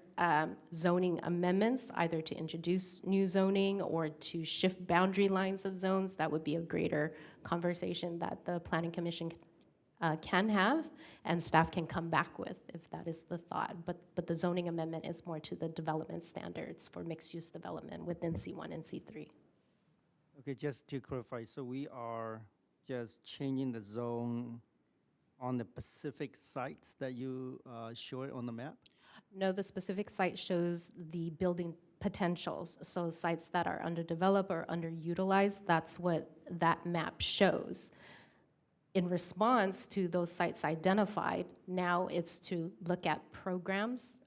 Speaker 3: zoning amendments, either to introduce new zoning or to shift boundary lines of zones, that would be a greater conversation that the Planning Commission can have and staff can come back with if that is the thought. But the zoning amendment is more to the development standards for mixed-use development within C1 and C3.
Speaker 7: Okay, just to clarify, so we are just changing the zone on the specific sites that you showed on the map?
Speaker 3: No, the specific site shows the building potentials. So sites that are underdeveloped or underutilized, that's what that map shows. In response to those sites identified, now it's to look at programs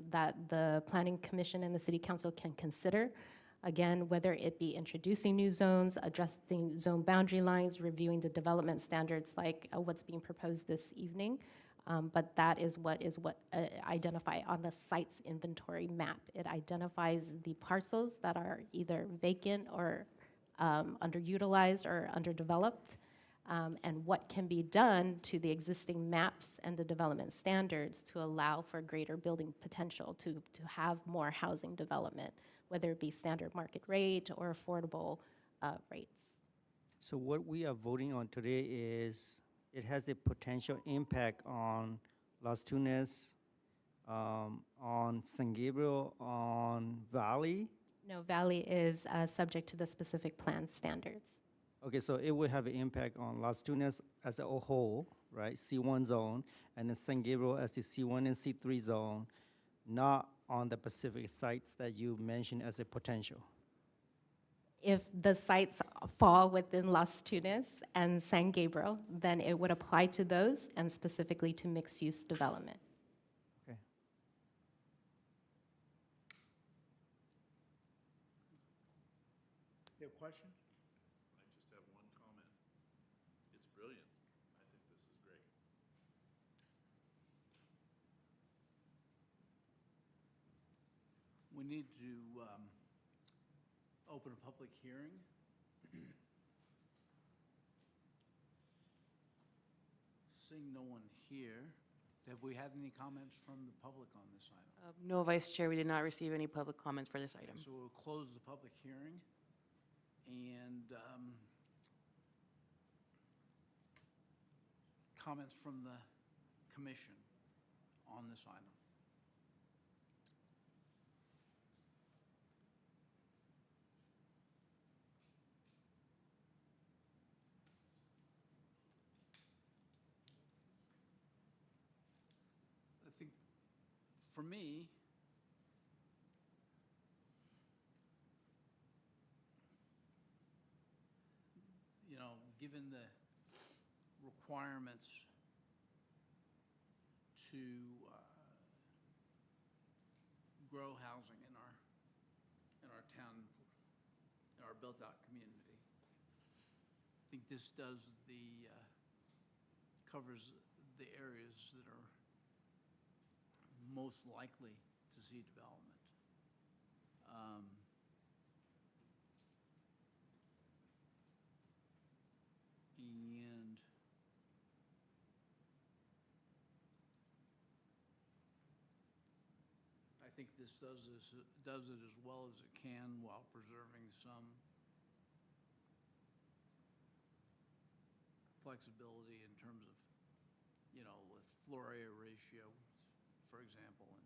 Speaker 3: that the Planning Commission and the City Council can consider. Again, whether it be introducing new zones, adjusting zone boundary lines, reviewing the development standards like what's being proposed this evening, But that is what identified on the site's inventory map. It identifies the parcels that are either vacant or underutilized or underdeveloped, and what can be done to the existing maps and the development standards to allow for greater building potential, to have more housing development, whether it be standard market rate or affordable rates.
Speaker 7: So what we are voting on today is, it has a potential impact on Las Tunas, on San Gabriel, on Valley.
Speaker 3: No, Valley is subject to the specific plan standards.
Speaker 7: Okay, so it will have an impact on Las Tunas as a whole, right? C1 zone, and then San Gabriel as the C1 and C3 zone, not on the specific sites that you mentioned as a potential.
Speaker 3: If the sites fall within Las Tunas and San Gabriel, then it would apply to those and specifically to mixed-use development.
Speaker 7: Okay.
Speaker 1: You have questions?
Speaker 8: I just have one comment. It's brilliant. I think this is great.
Speaker 1: We need to open a public hearing. Seeing no one here, have we had any comments from the public on this item?
Speaker 2: No, Vice Chair, we did not receive any public comments for this item.
Speaker 1: So we'll close the public hearing, and comments from the commission on this item. I think, for me, you know, given the requirements to grow housing in our town, in our built-out community, I think this does covers the areas that are most likely to see development. And I think this does it as well as it can while preserving some flexibility in terms of, you know, with floor area ratio, for example, and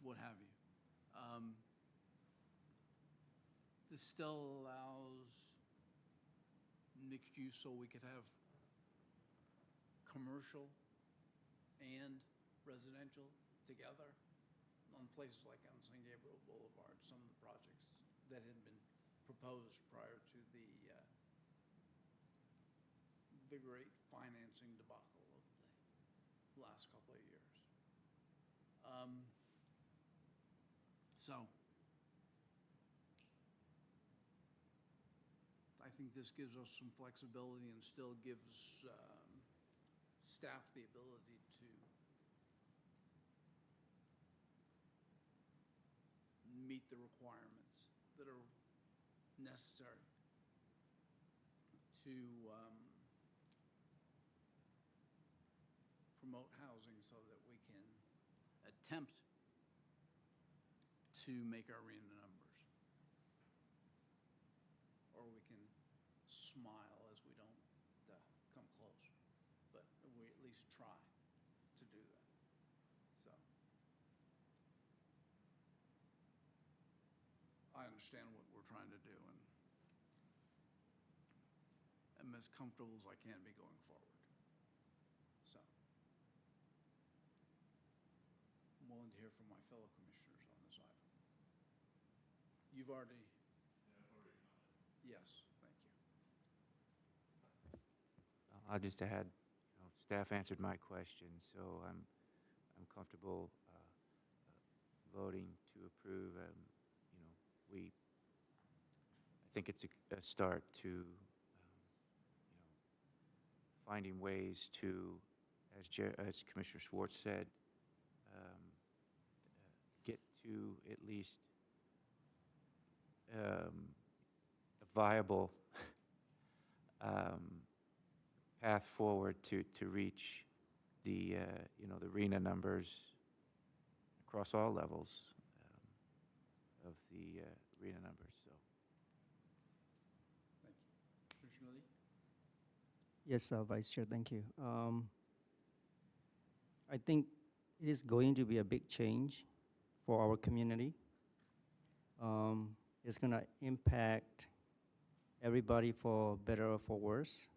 Speaker 1: what have you. This still allows mixed use, so we could have commercial and residential together on places like on San Gabriel Boulevard, some of the projects that had been proposed prior to the great financing debacle of the last couple of years. So I think this gives us some flexibility and still gives staff the ability to meet the requirements that are necessary to promote housing so that we can attempt to make our RENA numbers. Or we can smile as we don't come close, but we at least try to do that. So I understand what we're trying to do, and I'm as comfortable as I can be going forward. So I'm willing to hear from my fellow commissioners on this item. You've already. Yes, thank you.
Speaker 4: I'll just add, staff answered my question, so I'm comfortable voting to approve. I think it's a start to, finding ways to as Commissioner Schwartz said, get to at least a viable path forward to reach the, the RENA numbers across all levels of the RENA numbers, so.
Speaker 1: Commissioner Lee?
Speaker 7: Yes, Vice Chair, thank you. I think it is going to be a big change for our community. It's going to impact everybody for better or for worse.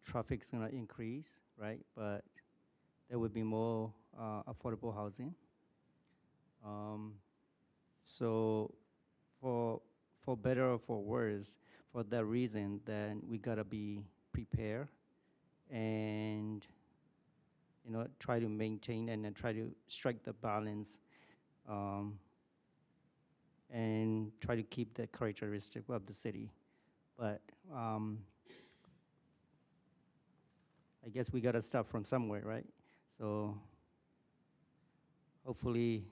Speaker 7: Traffic's going to increase, right? But there will be more affordable housing. So for better or for worse, for that reason, then we gotta be prepared and try to maintain and then try to strike the balance and try to keep the characteristic of the city. But I guess we gotta start from somewhere, right? So hopefully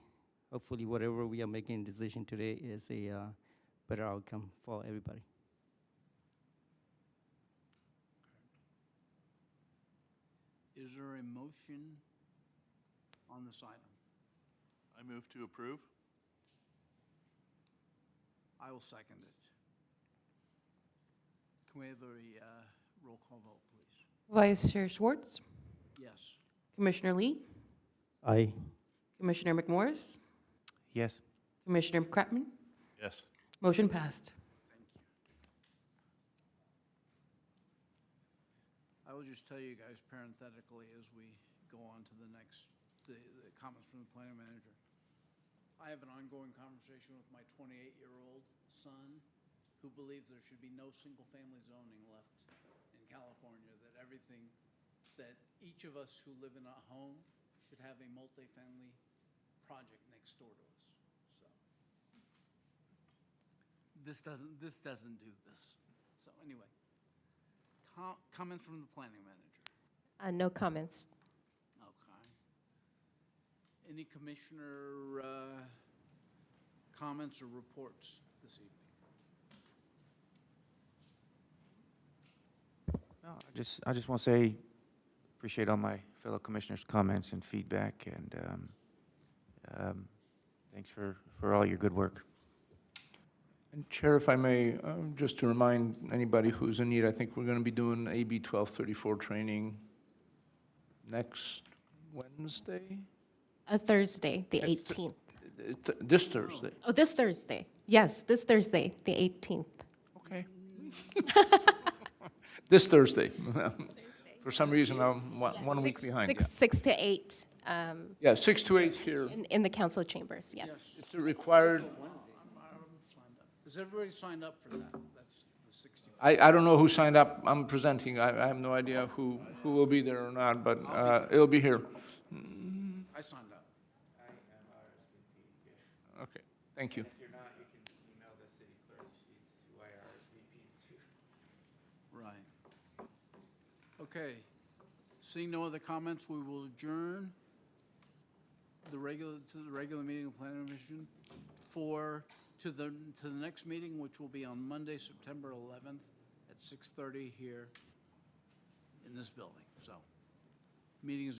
Speaker 7: whatever we are making a decision today is a better outcome for everybody.
Speaker 1: Is there a motion on this item?
Speaker 8: I move to approve.
Speaker 1: I will second it. Can we have a roll call vote, please?
Speaker 2: Vice Chair Schwartz,
Speaker 1: Yes.
Speaker 2: Commissioner Lee,
Speaker 7: Aye.
Speaker 2: Commissioner McMorris,
Speaker 4: Yes.
Speaker 2: Commissioner Kratman.
Speaker 8: Yes.
Speaker 2: Motion passed.
Speaker 1: Thank you. I will just tell you guys parenthetically as we go on to the next, the comments from the planning manager. I have an ongoing conversation with my 28-year-old son who believes there should be no single-family zoning left in California, that everything, that each of us who live in a home should have a multifamily project next door to us. So this doesn't do this. So anyway, comments from the planning manager.
Speaker 3: No comments.
Speaker 1: Okay. Any commissioner comments or reports this evening?
Speaker 4: No, I just want to say, appreciate all my fellow commissioners' comments and feedback, and thanks for all your good work.
Speaker 6: And Chair, if I may, just to remind anybody who's in need, I think we're going to be doing AB 1234 training next Wednesday?
Speaker 3: Thursday, the 18th.
Speaker 6: This Thursday.
Speaker 3: Oh, this Thursday. Yes, this Thursday, the 18th.
Speaker 6: Okay. This Thursday. For some reason, I'm one week behind. Yeah.
Speaker 3: 6 to 8.
Speaker 6: Yeah, 6 to 8 here.
Speaker 3: In the council chambers, yes.
Speaker 6: It's a required,
Speaker 1: Is everybody signed up for that? That's the 65.
Speaker 6: I don't know who signed up. I'm presenting. I have no idea who will be there or not, but it'll be here.
Speaker 1: I signed up.
Speaker 6: Okay, thank you.
Speaker 4: If you're not, you can email the city clerk, she's who I RSVP to.
Speaker 1: Right. Okay. Seeing no other comments, we will adjourn the regular meeting of Planning Commission to the next meeting, which will be on Monday, September 11th at 6:30 here in this building. So, meeting is